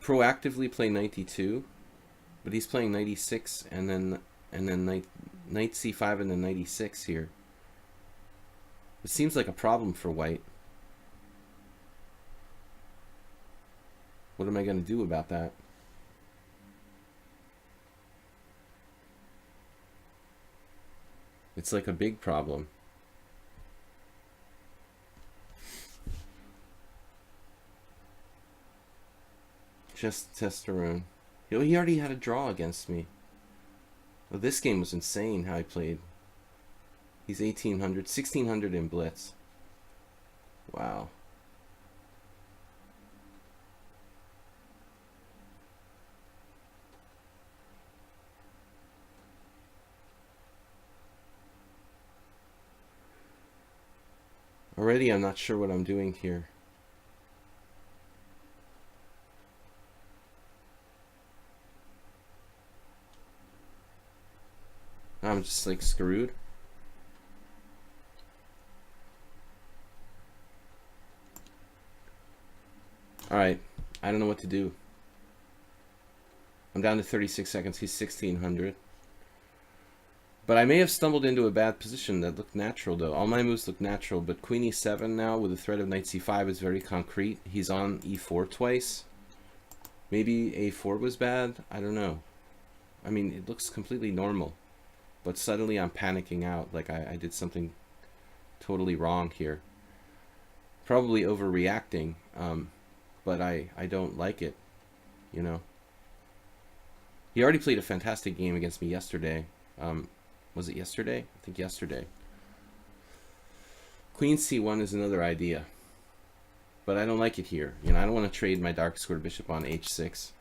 Proactively play knight d2, but he's playing knight e6 and then knight c5 and then knight e6 here. It seems like a problem for white. What am I going to do about that? It's like a big problem. Just testosterone. He already had a draw against me. Well, this game was insane how he played. He's 1800, 1600 in blitz. Wow. Already I'm not sure what I'm doing here. I'm just like screwed. Alright, I don't know what to do. I'm down to 36 seconds. He's 1600. But I may have stumbled into a bad position that looked natural, though. All my moves look natural, but queen e7 now with the threat of knight c5 is very concrete. He's on e4 twice. Maybe a4 was bad. I don't know. I mean, it looks completely normal. But suddenly I'm panicking out, like I did something totally wrong here. Probably overreacting, but I don't like it, you know. He already played a fantastic game against me yesterday. Was it yesterday? I think yesterday. Queen c1 is another idea, but I don't like it here. You know, I don't want to trade my dark squared bishop on h6.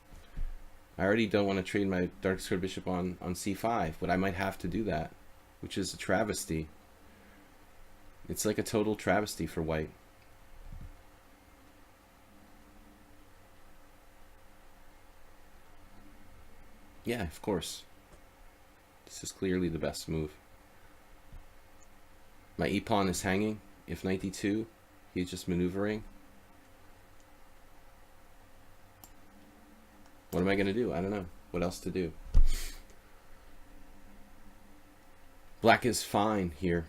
I already don't want to trade my dark squared bishop on c5, but I might have to do that, which is a travesty. It's like a total travesty for white. Yeah, of course. This is clearly the best move. My e-pawn is hanging. If knight d2, he's just maneuvering. What am I going to do? I don't know. What else to do? Black is fine here.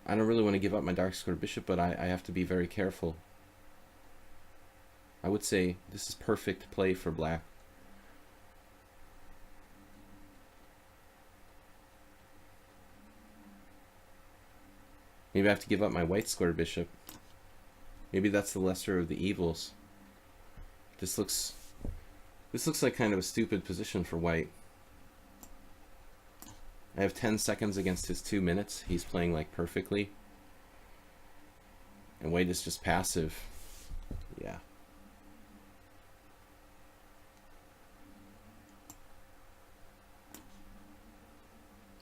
I don't really want to give up my dark squared bishop, but I have to be very careful. I would say this is perfect play for black. Maybe I have to give up my white squared bishop. Maybe that's the lesser of the evils. This looks like kind of a stupid position for white. I have 10 seconds against his 2 minutes. He's playing like perfectly. And white is just passive. Yeah.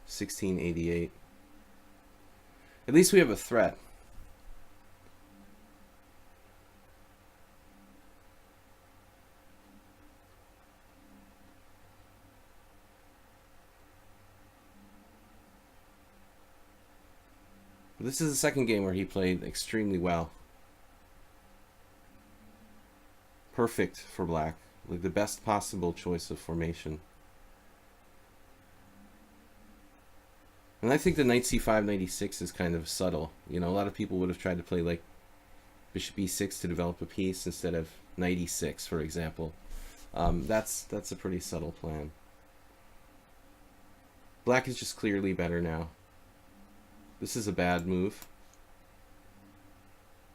$16.88. At least we have a threat. This is the second game where he played extremely well. Perfect for black. Like the best possible choice of formation. And I think the knight c5, knight e6 is kind of subtle. You know, a lot of people would have tried to play like bishop e6 to develop a piece instead of knight e6, for example. That's a pretty subtle plan. Black is just clearly better now. This is a bad move.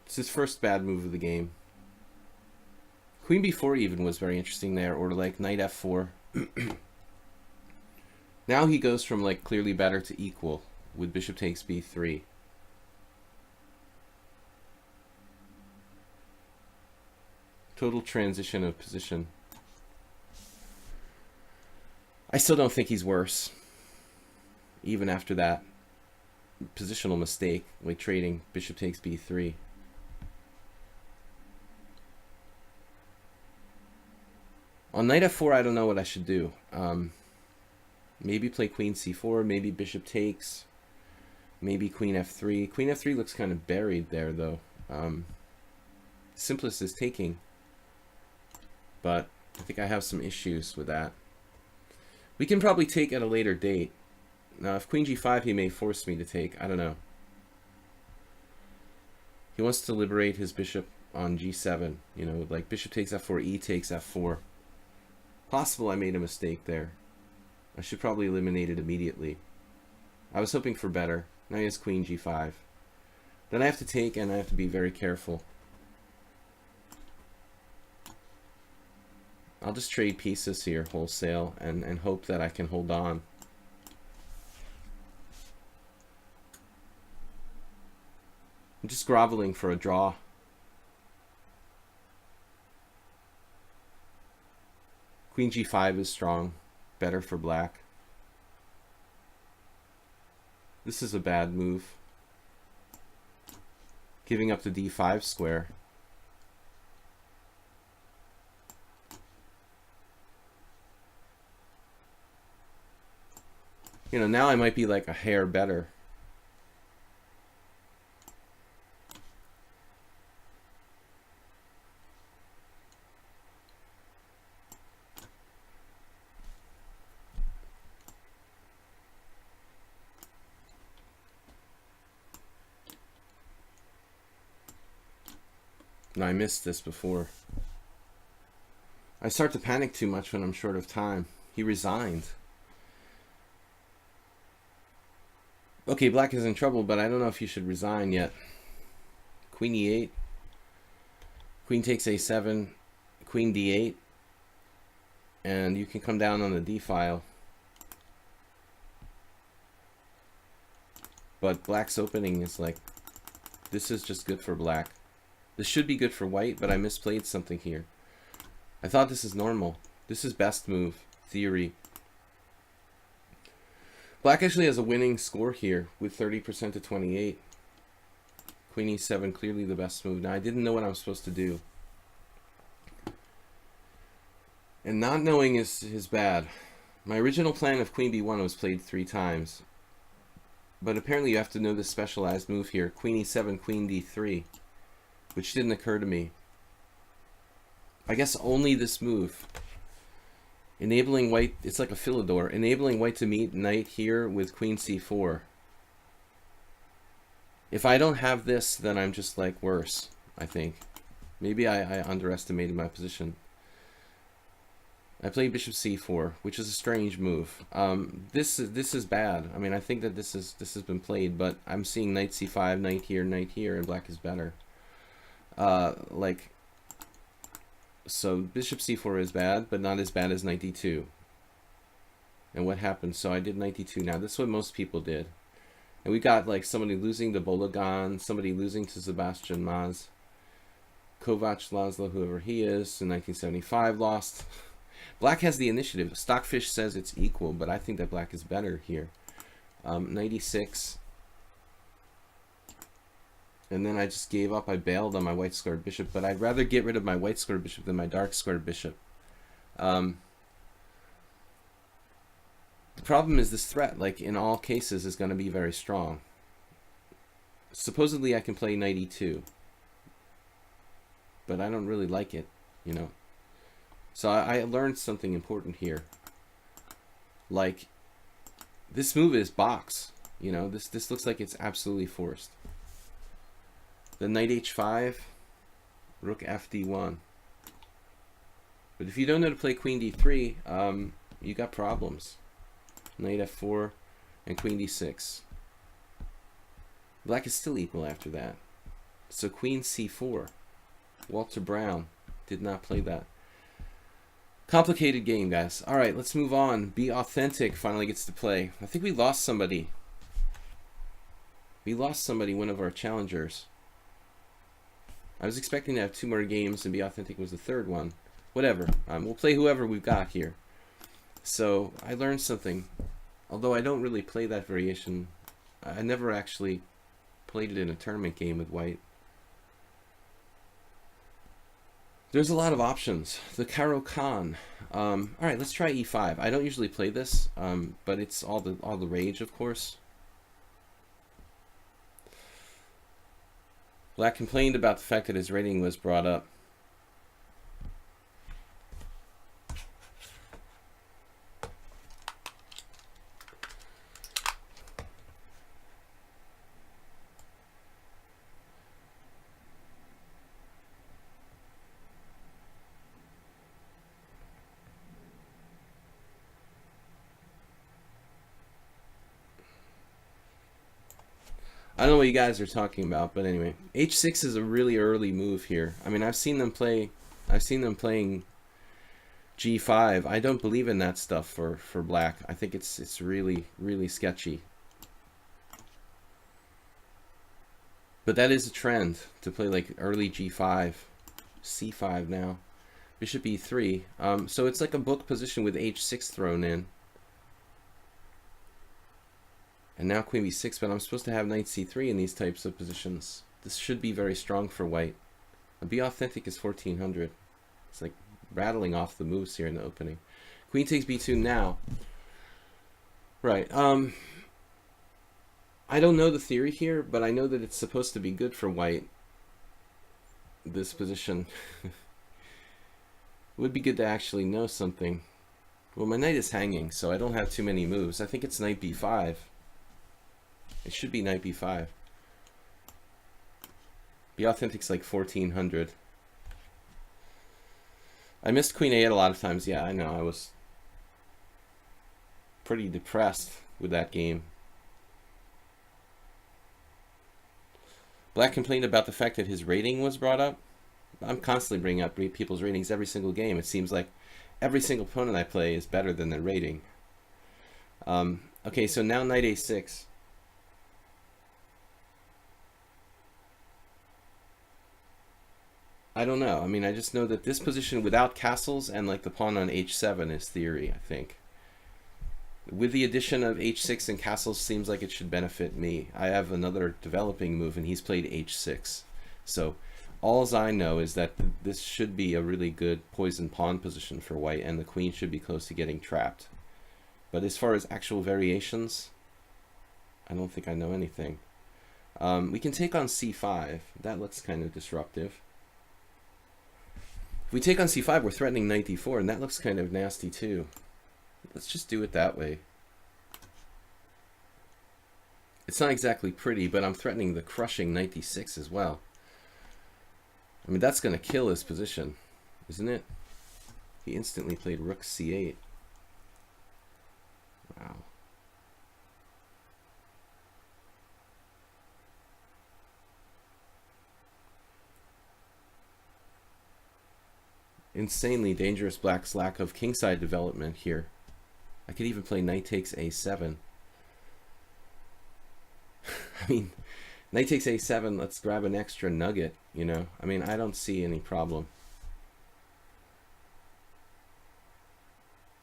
It's his first bad move of the game. Queen b4 even was very interesting there, or like knight f4. Now he goes from like clearly better to equal with bishop takes b3. Total transition of position. I still don't think he's worse, even after that positional mistake, like trading bishop takes b3. On knight f4, I don't know what I should do. Maybe play queen c4, maybe bishop takes, maybe queen f3. Queen f3 looks kind of buried there, though. Simplest is taking, but I think I have some issues with that. We can probably take at a later date. Now, if queen g5, he may force me to take. I don't know. He wants to liberate his bishop on g7. You know, like bishop takes f4, e takes f4. Possible I made a mistake there. I should probably eliminate it immediately. I was hoping for better. Now he has queen g5. Then I have to take, and I have to be very careful. I'll just trade pieces here wholesale and hope that I can hold on. I'm just groveling for a draw. Queen g5 is strong. Better for black. This is a bad move. Giving up the d5 square. You know, now I might be like a hair better. No, I missed this before. I start to panic too much when I'm short of time. He resigned. Okay, black is in trouble, but I don't know if you should resign yet. Queen e8. Queen takes a7. Queen d8. And you can come down on the d file. But black's opening is like, this is just good for black. This should be good for white, but I misplayed something here. I thought this is normal. This is best move theory. Black actually has a winning score here with 30% to 28. Queen e7, clearly the best move. Now, I didn't know what I was supposed to do. And not knowing is bad. My original plan of queen b1 was played 3 times. But apparently you have to know this specialized move here. Queen e7, queen d3. Which didn't occur to me. I guess only this move. Enabling white, it's like a Philidor. Enabling white to meet knight here with queen c4. If I don't have this, then I'm just like worse, I think. Maybe I underestimated my position. I played bishop c4, which is a strange move. This is bad. I mean, I think that this has been played, but I'm seeing knight c5, knight here, and black is better. So bishop c4 is bad, but not as bad as knight d2. And what happened? So I did knight d2. Now this is what most people did. And we got like somebody losing to Bologan, somebody losing to Sebastian Maz, Kovac Laszlo, whoever he is, in 1975 lost. Black has the initiative. Stockfish says it's equal, but I think that black is better here. Knight e6. And then I just gave up. I bailed on my white squared bishop, but I'd rather get rid of my white squared bishop than my dark squared bishop. The problem is this threat, like in all cases, is going to be very strong. Supposedly I can play knight e2, but I don't really like it, you know. So I learned something important here. Like, this move is box, you know. This looks like it's absolutely forced. The knight h5, rook fd1. But if you don't know to play queen d3, you got problems. Knight f4 and queen d6. Black is still equal after that. So queen c4. Walter Brown did not play that. Complicated game, guys. All right, let's move on. Be Authentic finally gets to play. I think we lost somebody. We lost somebody, one of our challengers. I was expecting to have 2 more games, and Be Authentic was the 3rd one. Whatever. We'll play whoever we've got here. So I learned something. Although I don't really play that variation. I never actually played it in a tournament game with white. There's a lot of options. The Caro Khan. All right, let's try e5. I don't usually play this, but it's all the rage, of course. Black complained about the fact that his rating was brought up. I don't know what you guys are talking about, but anyway, h6 is a really early move here. I mean, I've seen them playing g5. I don't believe in that stuff for black. I think it's really sketchy. But that is a trend to play like early g5, c5 now, bishop e3. So it's like a book position with h6 thrown in. And now queen b6, but I'm supposed to have knight c3 in these types of positions. This should be very strong for white. Be Authentic is 1400. It's like rattling off the moves here in the opening. Queen takes b2 now. Right. I don't know the theory here, but I know that it's supposed to be good for white. This position. It would be good to actually know something. Well, my knight is hanging, so I don't have too many moves. I think it's knight b5. It should be knight b5. Be Authentic's like 1400. I missed queen a8 a lot of times. Yeah, I know. I was pretty depressed with that game. Black complained about the fact that his rating was brought up. I'm constantly bringing up people's ratings every single game. It seems like every single opponent I play is better than their rating. Okay, so now knight a6. I don't know. I mean, I just know that this position without castles and like the pawn on h7 is theory, I think. With the addition of h6 and castles, seems like it should benefit me. I have another developing move, and he's played h6. So all I know is that this should be a really good poison pawn position for white, and the queen should be close to getting trapped. But as far as actual variations, I don't think I know anything. We can take on c5. That looks kind of disruptive. If we take on c5, we're threatening knight d4, and that looks kind of nasty too. Let's just do it that way. It's not exactly pretty, but I'm threatening the crushing knight d6 as well. I mean, that's going to kill his position, isn't it? He instantly played rook c8. Wow. Insanely dangerous black's lack of kingside development here. I could even play knight takes a7. I mean, knight takes a7, let's grab an extra nugget, you know? I mean, I don't see any problem.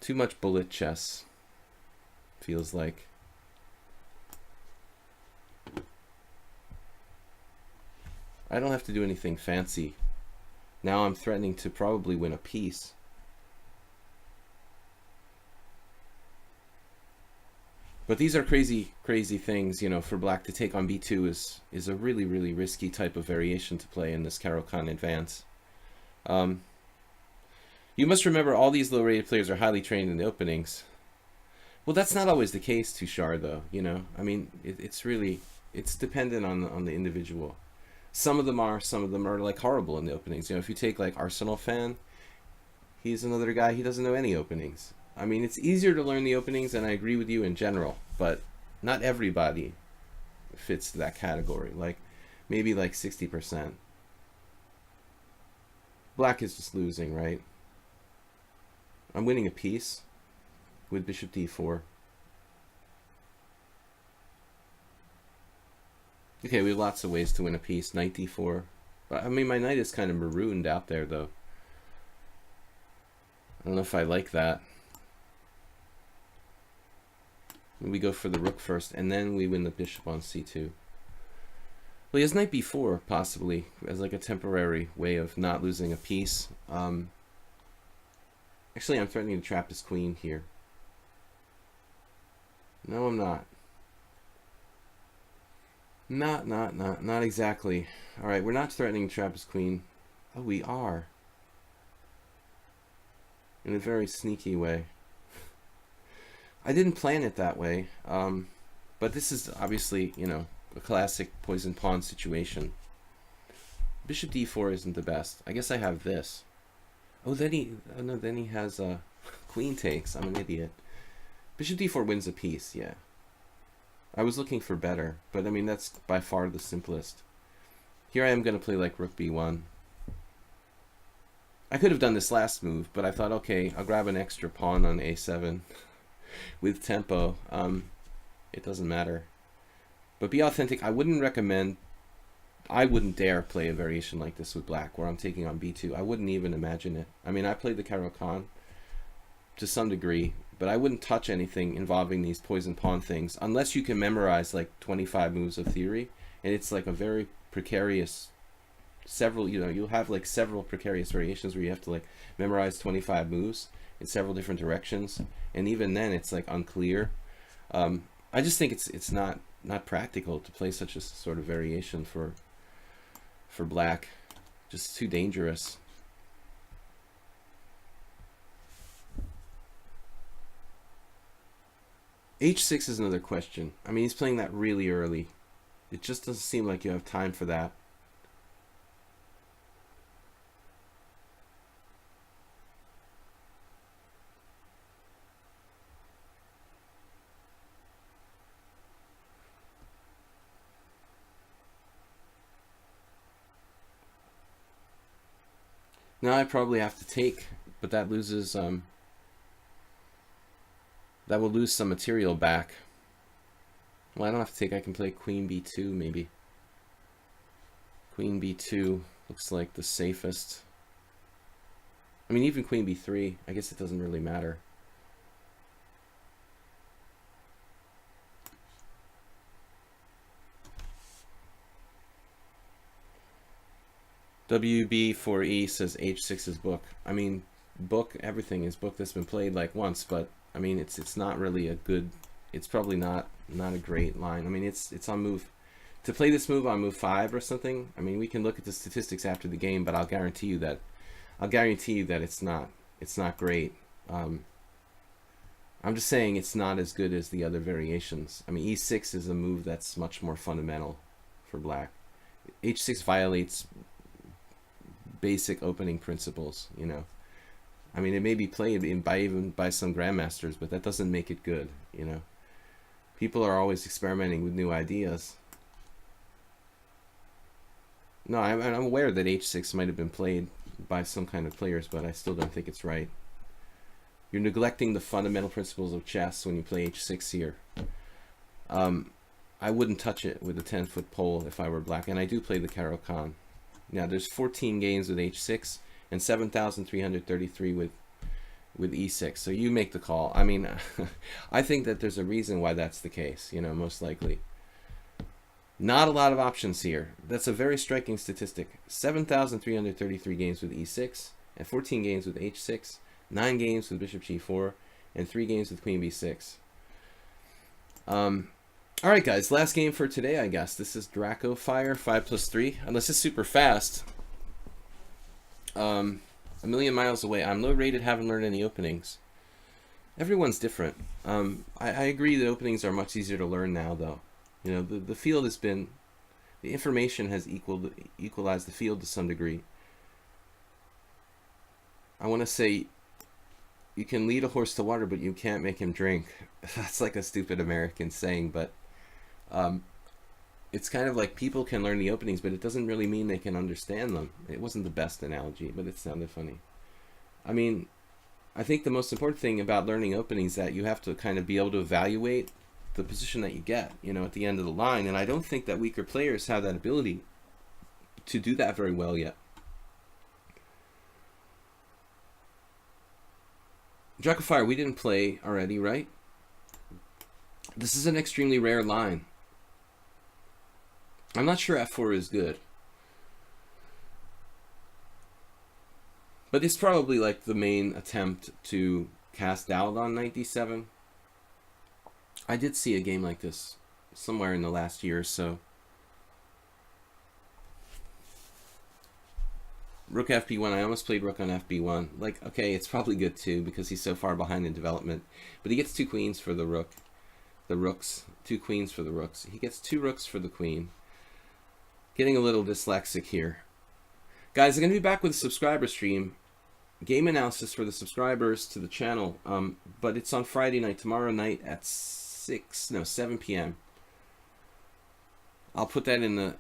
Too much bullet chess, feels like. I don't have to do anything fancy. Now I'm threatening to probably win a piece. But these are crazy, crazy things, you know, for black to take on b2 is a really, really risky type of variation to play in this Caro-Kann advance. You must remember all these low-rated players are highly trained in the openings. Well, that's not always the case, Tushar, though, you know. I mean, it's dependent on the individual. Some of them are like horrible in the openings. You know, if you take like Arsenal fan, he's another guy, he doesn't know any openings. I mean, it's easier to learn the openings, and I agree with you in general, but not everybody fits that category. Like, maybe like 60%. Black is just losing, right? I'm winning a piece with bishop d4. Okay, we have lots of ways to win a piece. Knight d4. But, I mean, my knight is kind of marooned out there, though. I don't know if I like that. We go for the rook first, and then we win the bishop on c2. Well, he has knight b4, possibly, as like a temporary way of not losing a piece. Actually, I'm threatening to trap his queen here. No, I'm not. Not exactly. Alright, we're not threatening to trap his queen. Oh, we are. In a very sneaky way. I didn't plan it that way, but this is obviously, you know, a classic poison pawn situation. Bishop d4 isn't the best. I guess I have this. Oh, then he has queen takes. I'm an idiot. Bishop d4 wins a piece, yeah. I was looking for better, but I mean, that's by far the simplest. Here I am going to play like rook b1. I could have done this last move, but I thought, okay, I'll grab an extra pawn on a7. With tempo, it doesn't matter. But be authentic. I wouldn't dare play a variation like this with black, where I'm taking on b2. I wouldn't even imagine it. I mean, I played the Caro-Kann to some degree, but I wouldn't touch anything involving these poison pawn things unless you can memorize like 25 moves of theory, and it's like a very precarious you'll have like several precarious variations where you have to like memorize 25 moves in several different directions, and even then it's like unclear. I just think it's not practical to play such a sort of variation for black. Just too dangerous. h6 is another question. I mean, he's playing that really early. It just doesn't seem like you have time for that. Now I probably have to take, but that loses, that will lose some material back. Well, I don't have to take, I can play queen b2 maybe. Queen b2 looks like the safest. I mean, even queen b3, I guess it doesn't really matter. WB4E says h6 is book. I mean, book, everything is book that's been played like once, but I mean, it's not really a good, it's probably not a great line. I mean, it's on move, to play this move on move 5 or something. I mean, we can look at the statistics after the game, but I'll guarantee you that it's not great. I'm just saying it's not as good as the other variations. I mean, e6 is a move that's much more fundamental for black. h6 violates basic opening principles, you know. I mean, it may be played even by some grandmasters, but that doesn't make it good, you know. People are always experimenting with new ideas. No, I'm aware that h6 might have been played by some kind of players, but I still don't think it's right. You're neglecting the fundamental principles of chess when you play h6 here. I wouldn't touch it with a 10-foot pole if I were black, and I do play the Caro-Kann. Now, there's 14 games with h6 and 7,333 with e6, so you make the call. I mean, I think that there's a reason why that's the case, you know, most likely. Not a lot of options here. That's a very striking statistic. 7,333 games with e6, and 14 games with h6, 9 games with bishop g4, and 3 games with queen b6. Alright guys, last game for today, I guess. This is Draco Fire 5+3. Unless it's super fast. A million miles away. I'm low rated, haven't learned any openings. Everyone's different. I agree that openings are much easier to learn now, though. You know, the field has been, the information has equalized the field to some degree. I want to say, you can lead a horse to water, but you can't make him drink. That's like a stupid American saying, but it's kind of like people can learn the openings, but it doesn't really mean they can understand them. It wasn't the best analogy, but it sounded funny. I mean, I think the most important thing about learning openings is that you have to kind of be able to evaluate the position that you get, you know, at the end of the line. And I don't think that weaker players have that ability to do that very well yet. Draco Fire, we didn't play already, right? This is an extremely rare line. I'm not sure f4 is good. But it's probably like the main attempt to cast doubt on knight d7. I did see a game like this somewhere in the last year or so. Rook fb1, I almost played rook on fb1. Like, okay, it's probably good too because he's so far behind in development. But he gets 2 queens for the rook. The rooks. 2 queens for the rooks. He gets 2 rooks for the queen. Getting a little dyslexic here. Guys, I'm going to be back with a subscriber stream. Game analysis for the subscribers to the channel. But it's on Friday night, tomorrow night at 7 p.m. I'll put that in the...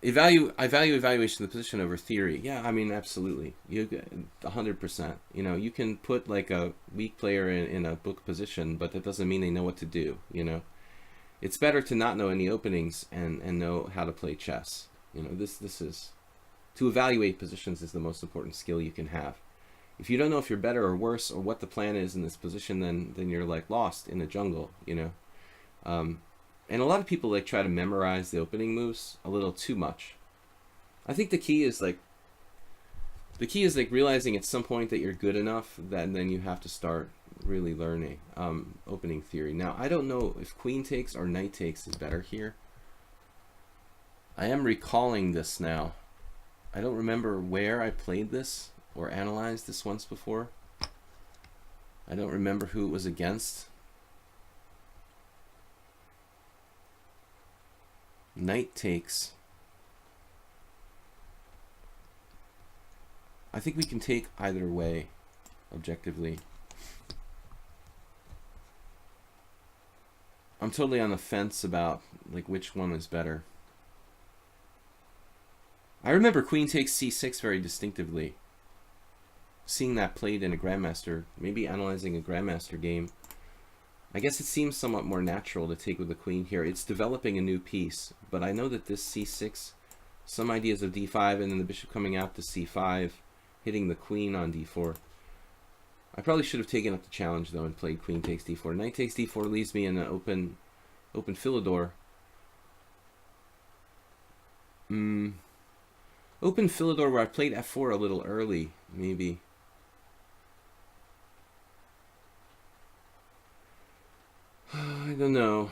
I value evaluation of the position over theory. Yeah, I mean, absolutely. 100%. You know, you can put like a weak player in a book position, but that doesn't mean they know what to do, you know. It's better to not know any openings and know how to play chess. You know, this is... To evaluate positions is the most important skill you can have. If you don't know if you're better or worse or what the plan is in this position, then you're like lost in the jungle, you know. And a lot of people like try to memorize the opening moves a little too much. I think the key is like realizing at some point that you're good enough that then you have to start really learning opening theory. Now, I don't know if queen takes or knight takes is better here. I am recalling this now. I don't remember where I played this or analyzed this once before. I don't remember who it was against. Knight takes. I think we can take either way, objectively. I'm totally on the fence about like which one is better. I remember queen takes c6 very distinctively. Seeing that played in a Grandmaster, maybe analyzing a Grandmaster game, I guess it seems somewhat more natural to take with the queen here. It's developing a new piece, but I know that this c6, some ideas of d5, and then the bishop coming out to c5, hitting the queen on d4. I probably should have taken up the challenge, though, and played queen takes d4. Knight takes d4 leaves me in an open Philidor. Open Philidor where I played f4 a little early, maybe. I don't know.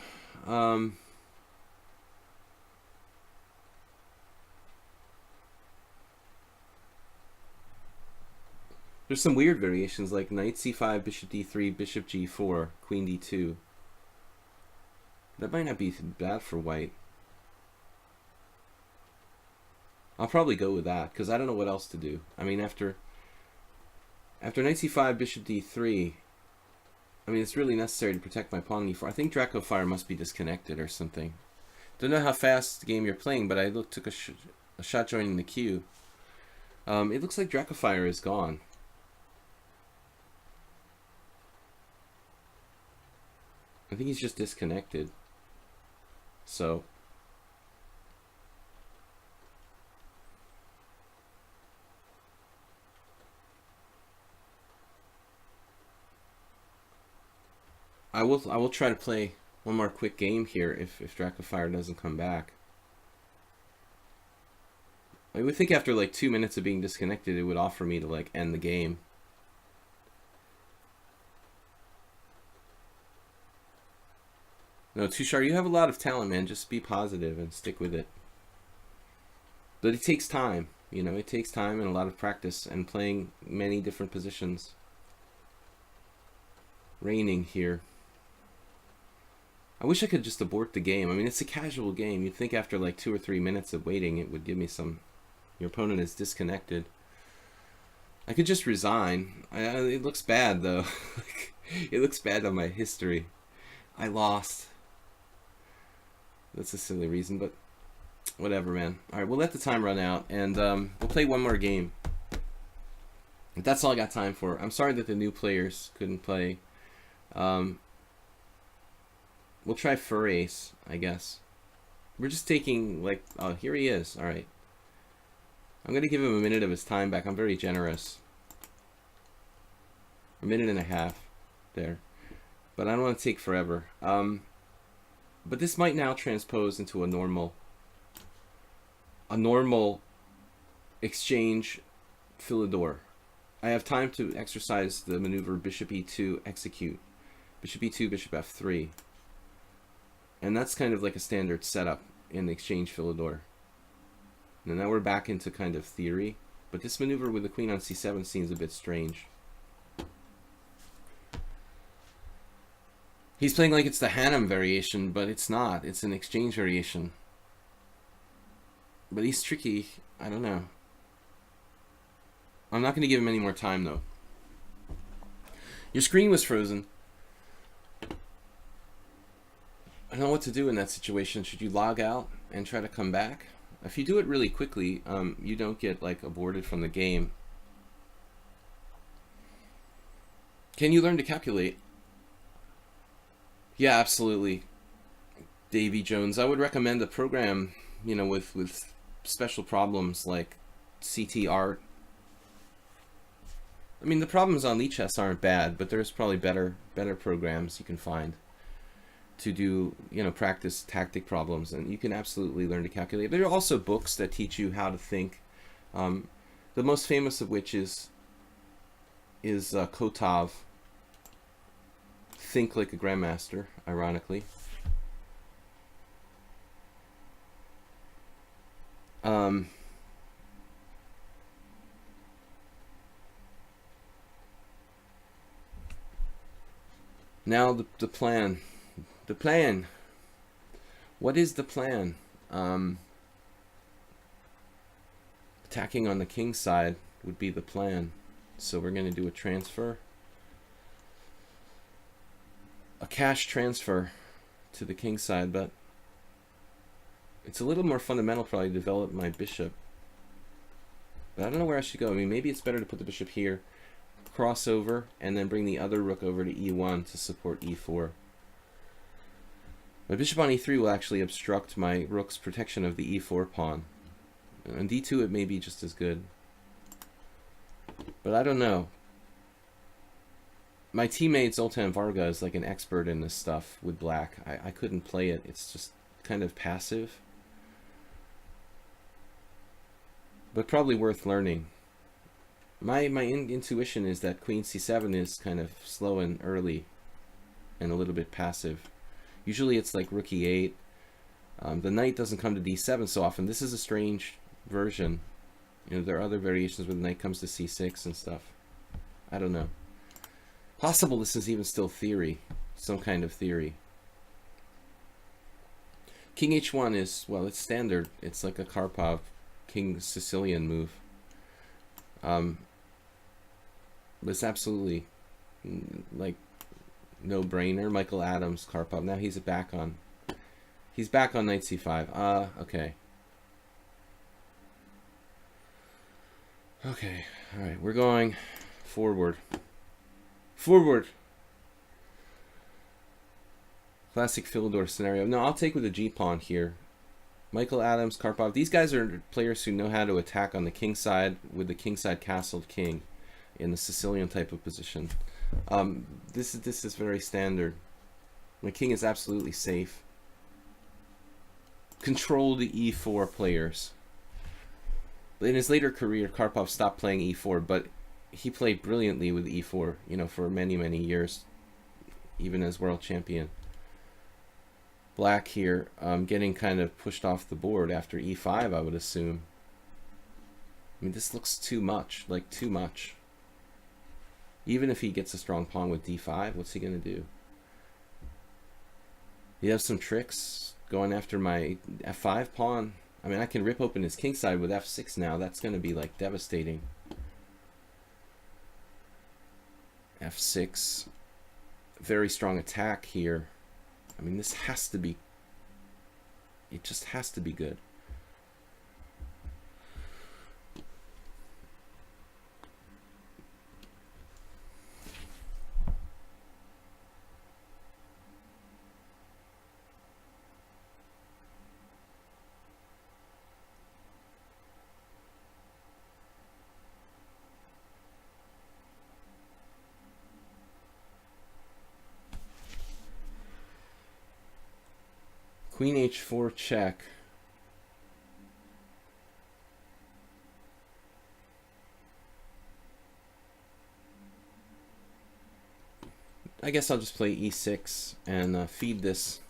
There's some weird variations like knight c5, bishop d3, bishop g4, queen d2. That might not be bad for white. I'll probably go with that because I don't know what else to do. I mean, after knight c5, bishop d3, I mean, it's really necessary to protect my pawn on e4. I think Dracofire must be disconnected or something. Don't know how fast the game you're playing, but I took a shot joining the queue. It looks like Dracofire is gone. I think he's just disconnected. So I will try to play one more quick game here if Dracofire doesn't come back. I would think after like 2 minutes of being disconnected, it would offer me to like end the game. No, Tushar, you have a lot of talent, man. Just be positive and stick with it. But it takes time, you know. It takes time and a lot of practice and playing many different positions. Raining here. I wish I could just abort the game. I mean, it's a casual game. You'd think after like 2 or 3 minutes of waiting, it would give me some... Your opponent is disconnected. I could just resign. It looks bad, though. It looks bad on my history. I lost. That's a silly reason, but whatever, man. Alright, we'll let the time run out, and we'll play one more game. That's all I got time for. I'm sorry that the new players couldn't play. We'll try Fur Ace, I guess. We're just taking, like... Oh, here he is. Alright. I'm going to give him a minute of his time back. I'm very generous. A minute and a half. There. But I don't want to take forever. But this might now transpose into a normal exchange Philidor. I have time to exercise the maneuver bishop e2, execute. Bishop e2, bishop f3. And that's kind of like a standard setup in the exchange Philidor. And now we're back into kind of theory. But this maneuver with the queen on c7 seems a bit strange. He's playing like it's the Hannum variation, but it's not. It's an exchange variation. But he's tricky. I don't know. I'm not going to give him any more time, though. Your screen was frozen. I don't know what to do in that situation. Should you log out and try to come back? If you do it really quickly, you don't get like aborted from the game. Can you learn to calculate? Yeah, absolutely. Davy Jones. I would recommend a program, you know, with special problems like CT Art. I mean, the problems on lichess aren't bad, but there's probably better programs you can find to do, you know, practice tactic problems, and you can absolutely learn to calculate. There are also books that teach you how to think. The most famous of which is Kotov. Think Like a Grandmaster, ironically. Now the plan. The plan. What is the plan? Attacking on the king side would be the plan. So we're going to do a transfer. A cash transfer to the king side, but it's a little more fundamental probably to develop my bishop. But I don't know where I should go. I mean, maybe it's better to put the bishop here, cross over, and then bring the other rook over to e1 to support e4. My bishop on e3 will actually obstruct my rook's protection of the e4 pawn. On d2 it may be just as good. But I don't know. My teammate Zoltan Varga is like an expert in this stuff with black. I couldn't play it. It's just kind of passive. But probably worth learning. My intuition is that queen c7 is kind of slow and early and a little bit passive. Usually it's like rook e8. The knight doesn't come to d7 so often. This is a strange version. You know, there are other variations where the knight comes to c6 and stuff. I don't know. Possible this is even still theory. Some kind of theory. King h1 is, well, it's standard. It's like a Karpov King Sicilian move. But it's absolutely like no-brainer. Michael Adams, Karpov. Now he's back on knight c5. Okay. Okay, all right, we're going forward. Forward. Classic Philidor scenario. No, I'll take with a g-pawn here. Michael Adams, Karpov. These guys are players who know how to attack on the king side with the king side castled king in the Sicilian type of position. This is very standard. My king is absolutely safe. Control the e4 players. In his later career, Karpov stopped playing e4, but he played brilliantly with e4, you know, for many, many years, even as world champion. Black here, getting kind of pushed off the board after e5, I would assume. I mean, this looks too much, like too much. Even if he gets a strong pawn with d5, what's he going to do? You have some tricks going after my f5 pawn. I mean, I can rip open his king side with f6 now. That's going to be like devastating. f6. Very strong attack here. I mean, this has to be... It just has to be good. Queen h4 check. I guess I'll just play e6 and feed this.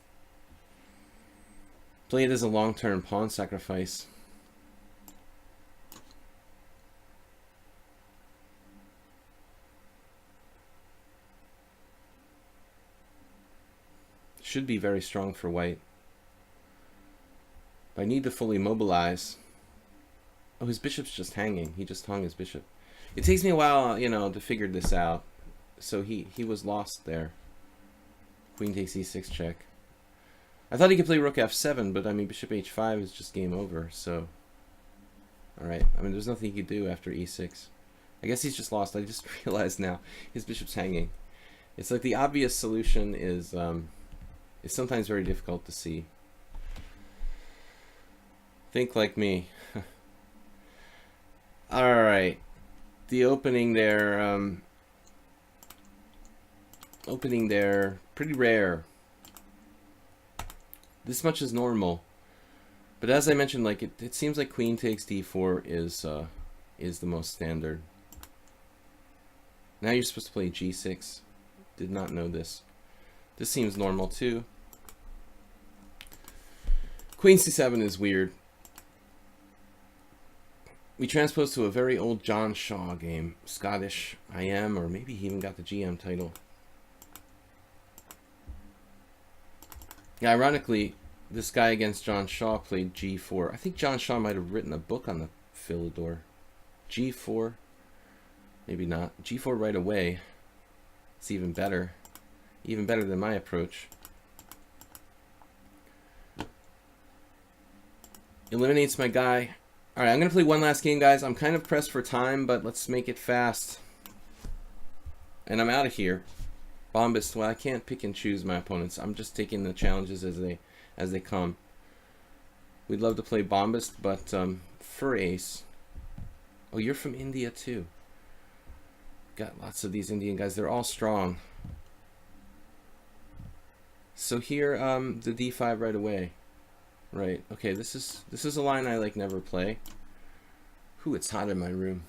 Play it as a long-term pawn sacrifice. Should be very strong for white. I need to fully mobilize. Oh, his bishop's just hanging. He just hung his bishop. It takes me a while, you know, to figure this out. So he was lost there. Queen takes e6 check. I thought he could play rook f7, but I mean bishop h5 is just game over. So, all right. I mean, there's nothing he could do after e6. I guess he's just lost. I just realized now his bishop's hanging. It's like the obvious solution is sometimes very difficult to see. Think like me. All right, the opening there, pretty rare. This much is normal, but as I mentioned, like it seems like queen takes d4 is the most standard. Now you're supposed to play g6. Did not know this. This seems normal too. Queen c7 is weird. We transpose to a very old John Shaw game. Scottish IM, or maybe he even got the GM title. Yeah, ironically, this guy against John Shaw played g4. I think John Shaw might have written a book on the Philidor. g4. Maybe not. g4 right away. It's even better. Even better than my approach. Eliminates my guy. All right, I'm gonna play one last game, guys. I'm kind of pressed for time, but let's make it fast. And I'm out of here. Bombist. Well, I can't pick and choose my opponents. I'm just taking the challenges as they come. We'd love to play Bombist, but for ace. Oh, you're from India too. Got lots of these Indian guys. They're all strong. So here, the d5 right away. Right. Okay. This is a line I like never play. Ooh, it's hot in my room.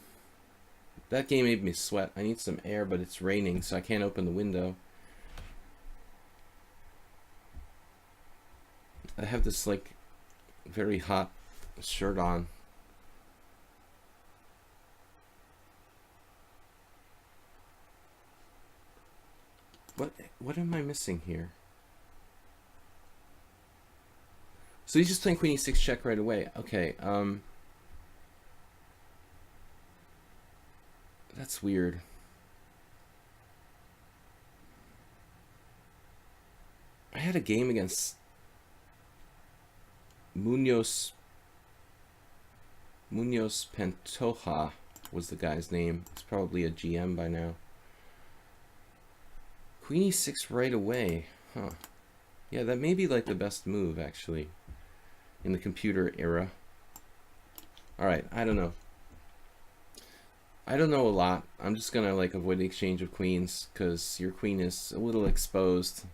That game made me sweat. I need some air, but it's raining, so I can't open the window. I have this like very hot shirt on. What am I missing here? So he's just playing queen e6 check right away. Okay, that's weird. I had a game against Munoz Pantoja was the guy's name. It's probably a GM by now. Queen e6 right away. Huh. Yeah, that may be like the best move actually in the computer era. Alright, I don't know. I don't know a lot. I'm just gonna like avoid the exchange of queens because your queen is a little exposed.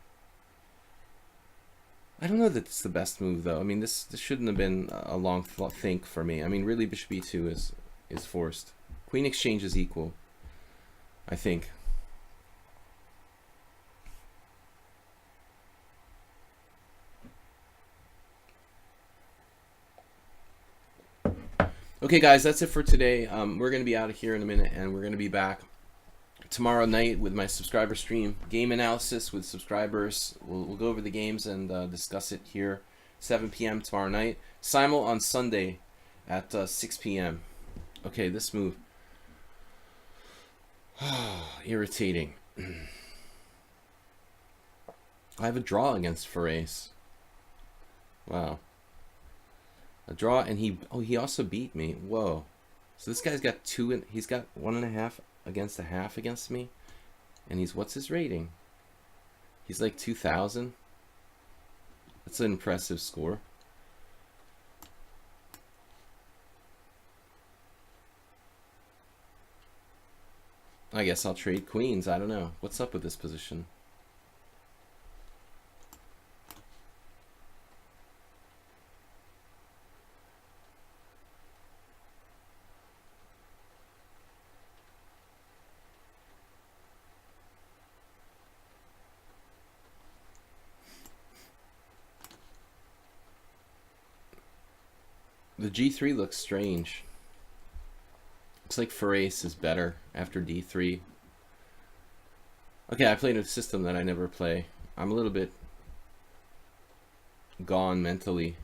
I don't know that it's the best move though. I mean, this shouldn't have been a long think for me. I mean, really, bishop e2 is forced. Queen exchange is equal, I think. Okay, guys, that's it for today. We're going to be out of here in a minute, and we're going to be back tomorrow night with my subscriber stream. Game analysis with subscribers. We'll go over the games and discuss it here. 7 p.m. tomorrow night. Simul on Sunday at 6 p.m. Okay, this move. Irritating. I have a draw against for ace. Wow. A draw, and he also beat me. Whoa. So this guy's got two, and he's got 1.5 against a half against me. And what's his rating? He's like 2,000. That's an impressive score. I guess I'll trade queens. I don't know. What's up with this position? The g3 looks strange. Looks like for ace is better after d3. Okay, I played a system that I never play. I'm a little bit gone mentally.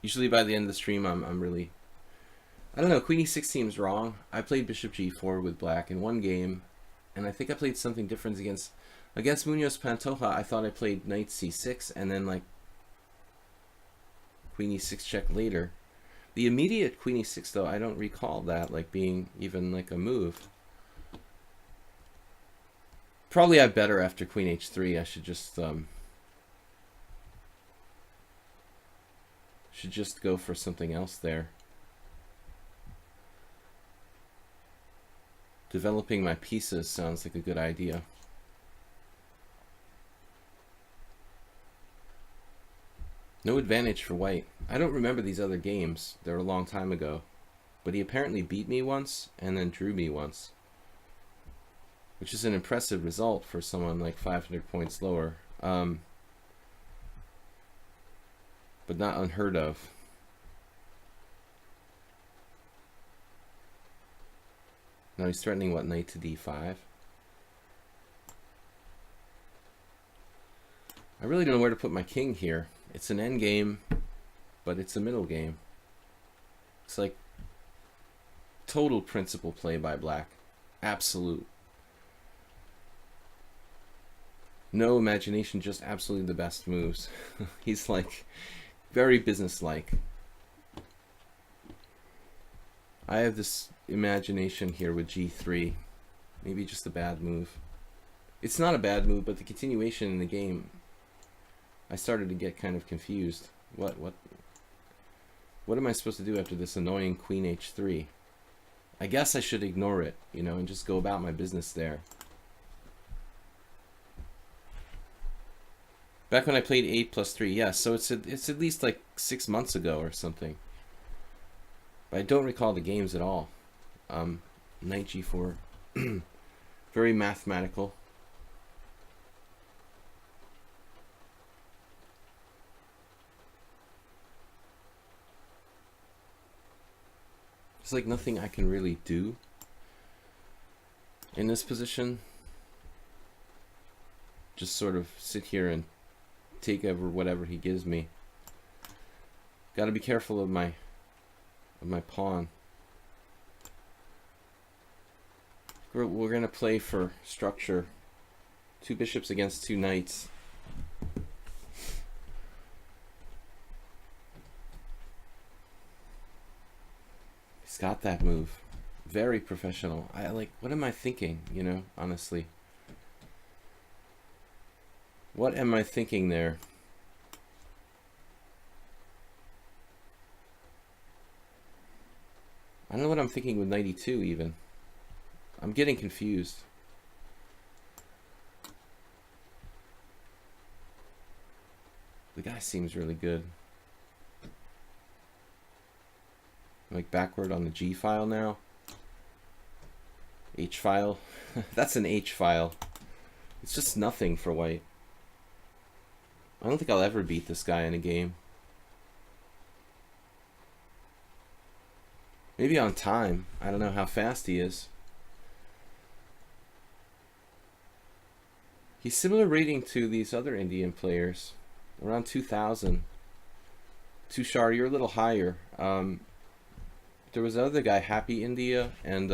Usually by the end of the stream, I'm really... I don't know, queen e6 seems wrong. I played bishop g4 with black in one game, and I think I played something different against Munoz Pantoja. I thought I played knight c6, and then like queen e6 check later. The immediate queen e6 though, I don't recall that like being even like a move. Probably I better after queen h3. I should just go for something else there. Developing my pieces sounds like a good idea. No advantage for white. I don't remember these other games. They were a long time ago. But he apparently beat me once and then drew me once. Which is an impressive result for someone like 500 points lower. But not unheard of. Now he's threatening what, knight to d5? I really don't know where to put my king here. It's an end game, but it's a middle game. It's like total principle play by black. Absolute. No imagination, just absolutely the best moves. He's like very businesslike. I have this imagination here with g3. Maybe just a bad move. It's not a bad move, but the continuation in the game, I started to get kind of confused. What am I supposed to do after this annoying queen h3? I guess I should ignore it, you know, and just go about my business there. Back when I played 8+3, yes, so it's at least like 6 months ago or something. But I don't recall the games at all. Knight g4. Very mathematical. There's like nothing I can really do in this position. Just sort of sit here and take over whatever he gives me. Got to be careful of my pawn. We're gonna play for structure. 2 bishops against 2 knights. He's got that move. Very professional. I like, what am I thinking, you know, honestly? What am I thinking there? I don't know what I'm thinking with 92 even. I'm getting confused. The guy seems really good. Like backward on the G file now. H file. That's an H file. It's just nothing for white. I don't think I'll ever beat this guy in a game. Maybe on time. I don't know how fast he is. He's similar rating to these other Indian players. Around 2,000. Tushar, you're a little higher. There was another guy, Happy India, and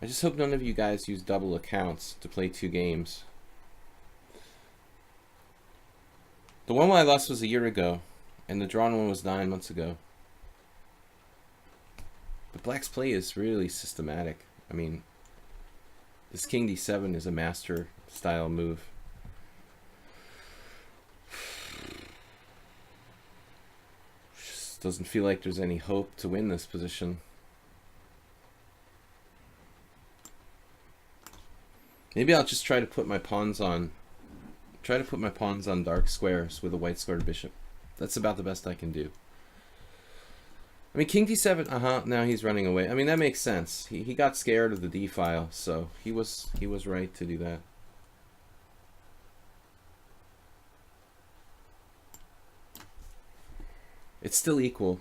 I just hope none of you guys use double accounts to play 2 games. The one I lost was a year ago, and the drawn one was 9 months ago. But Black's play is really systematic. I mean, this King D7 is a master style move. Just doesn't feel like there's any hope to win this position. Maybe I'll just try to put my pawns on dark squares with a white squared bishop. That's about the best I can do. I mean, King D7, now he's running away. I mean, that makes sense. He got scared of the D file, so he was right to do that. It's still equal.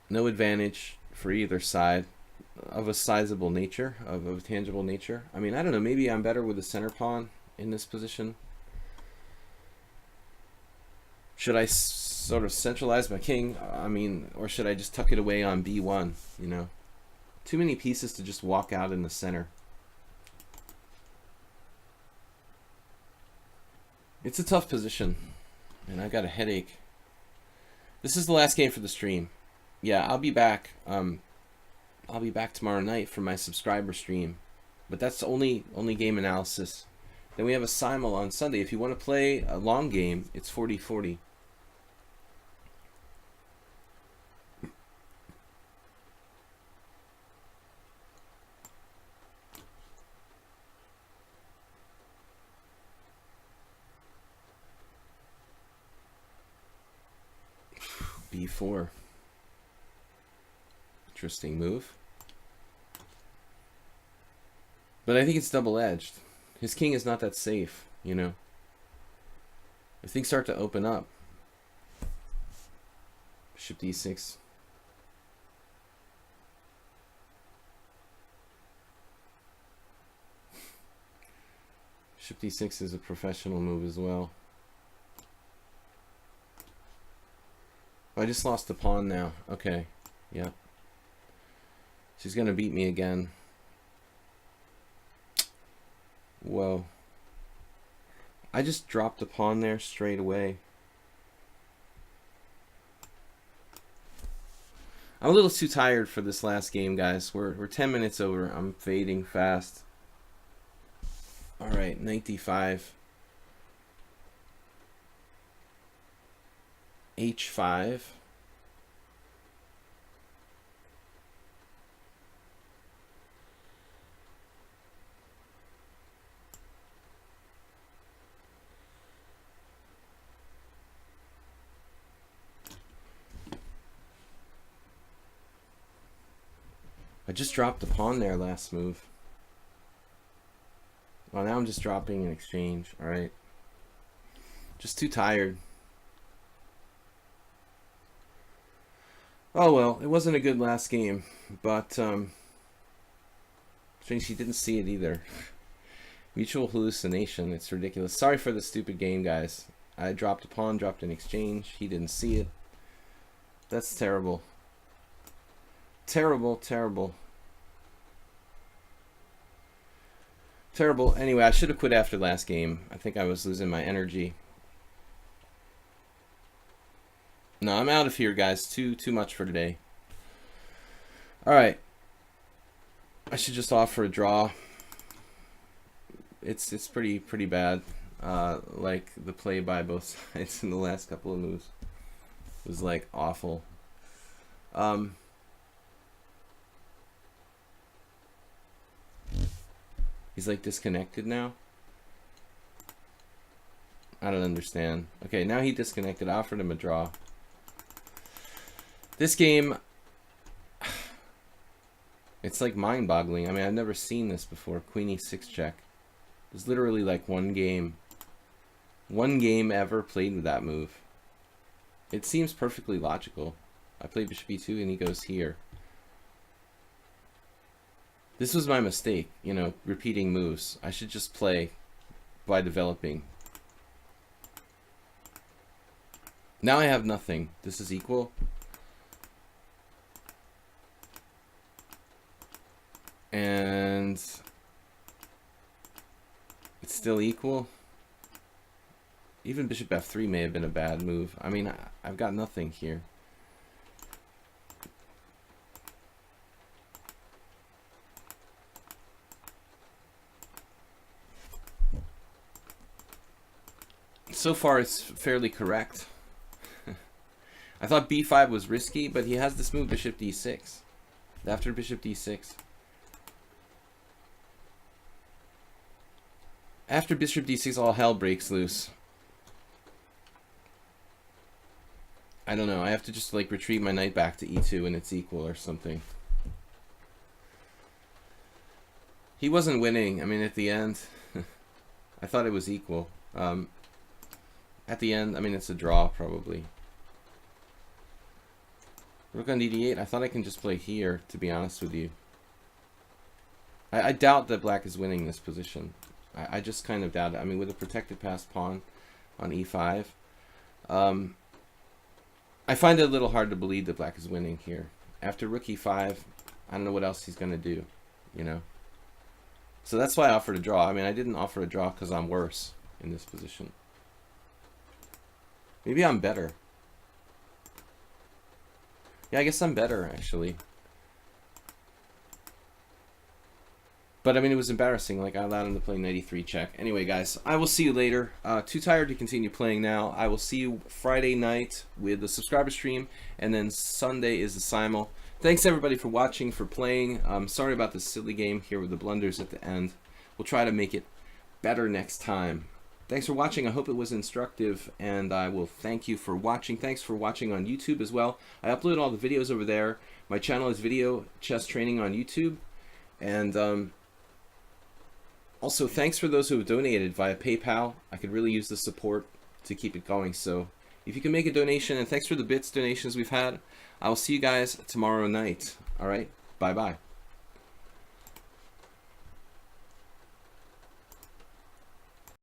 No advantage for either side of a sizable nature, of a tangible nature. I mean, I don't know, maybe I'm better with the center pawn in this position. Should I sort of centralize my king? I mean, or should I just tuck it away on B1, you know? Too many pieces to just walk out in the center. It's a tough position, and I got a headache. This is the last game for the stream. Yeah, I'll be back. I'll be back tomorrow night for my subscriber stream, but that's only game analysis. Then we have a simul on Sunday. If you want to play a long game, it's 40-40. B4. Interesting move. But I think it's double-edged. His king is not that safe, you know. If things start to open up. Bishop D6. Bishop D6 is a professional move as well. I just lost the pawn now. Okay. Yeah. She's going to beat me again. Whoa. I just dropped a pawn there straight away. I'm a little too tired for this last game, guys. We're 10 minutes over. I'm fading fast. All right, knight d5. h5. I just dropped a pawn there last move. Well, now I'm just dropping an exchange. All right. Just too tired. Oh well, it wasn't a good last game, but strange he didn't see it either. Mutual hallucination. It's ridiculous. Sorry for the stupid game, guys. I dropped a pawn, dropped an exchange. He didn't see it. That's terrible. Terrible, terrible. Terrible. Anyway, I should have quit after last game. I think I was losing my energy. No, I'm out of here, guys. Too much for today. All right. I should just offer a draw. It's pretty bad. Like the play by both sides in the last couple of moves was like awful. He's like disconnected now. I don't understand. Okay, now he disconnected. I offered him a draw. This game, it's like mind-boggling. I mean, I've never seen this before. Queen e6 check. There's literally like one game ever played with that move. It seems perfectly logical. I play bishop e2 and he goes here. This was my mistake, you know, repeating moves. I should just play by developing. Now I have nothing. This is equal. And it's still equal. Even bishop f3 may have been a bad move. I mean, I've got nothing here. So far, it's fairly correct. I thought b5 was risky, but he has this move, bishop d6. After bishop d6. After bishop d6, all hell breaks loose. I don't know. I have to just like retreat my knight back to e2 and it's equal or something. He wasn't winning. I mean, at the end, I thought it was equal. At the end, I mean, it's a draw probably. Rook on dd8. I thought I can just play here, to be honest with you. I doubt that black is winning this position. I just kind of doubt it. I mean, with a protected passed pawn on e5, I find it a little hard to believe that black is winning here. After rook e5, I don't know what else he's going to do, you know. So that's why I offered a draw. I mean, I didn't offer a draw because I'm worse in this position. Maybe I'm better. Yeah, I guess I'm better, actually. But, I mean, it was embarrassing. Like, I allowed him to play knight e3 check. Anyway, guys, I will see you later. Too tired to continue playing now. I will see you Friday night with the subscriber stream. And then Sunday is the simul. Thanks, everybody, for watching, for playing. Sorry about this silly game here with the blunders at the end. We'll try to make it better next time. Thanks for watching. I hope it was instructive, and I will thank you for watching. Thanks for watching on YouTube as well. I upload all the videos over there. My channel is Video Chess Training on YouTube. And also, thanks for those who have donated via PayPal. I could really use the support to keep it going. So if you can make a donation, and thanks for the bits donations we've had. I will see you guys tomorrow night. All right? Bye-bye.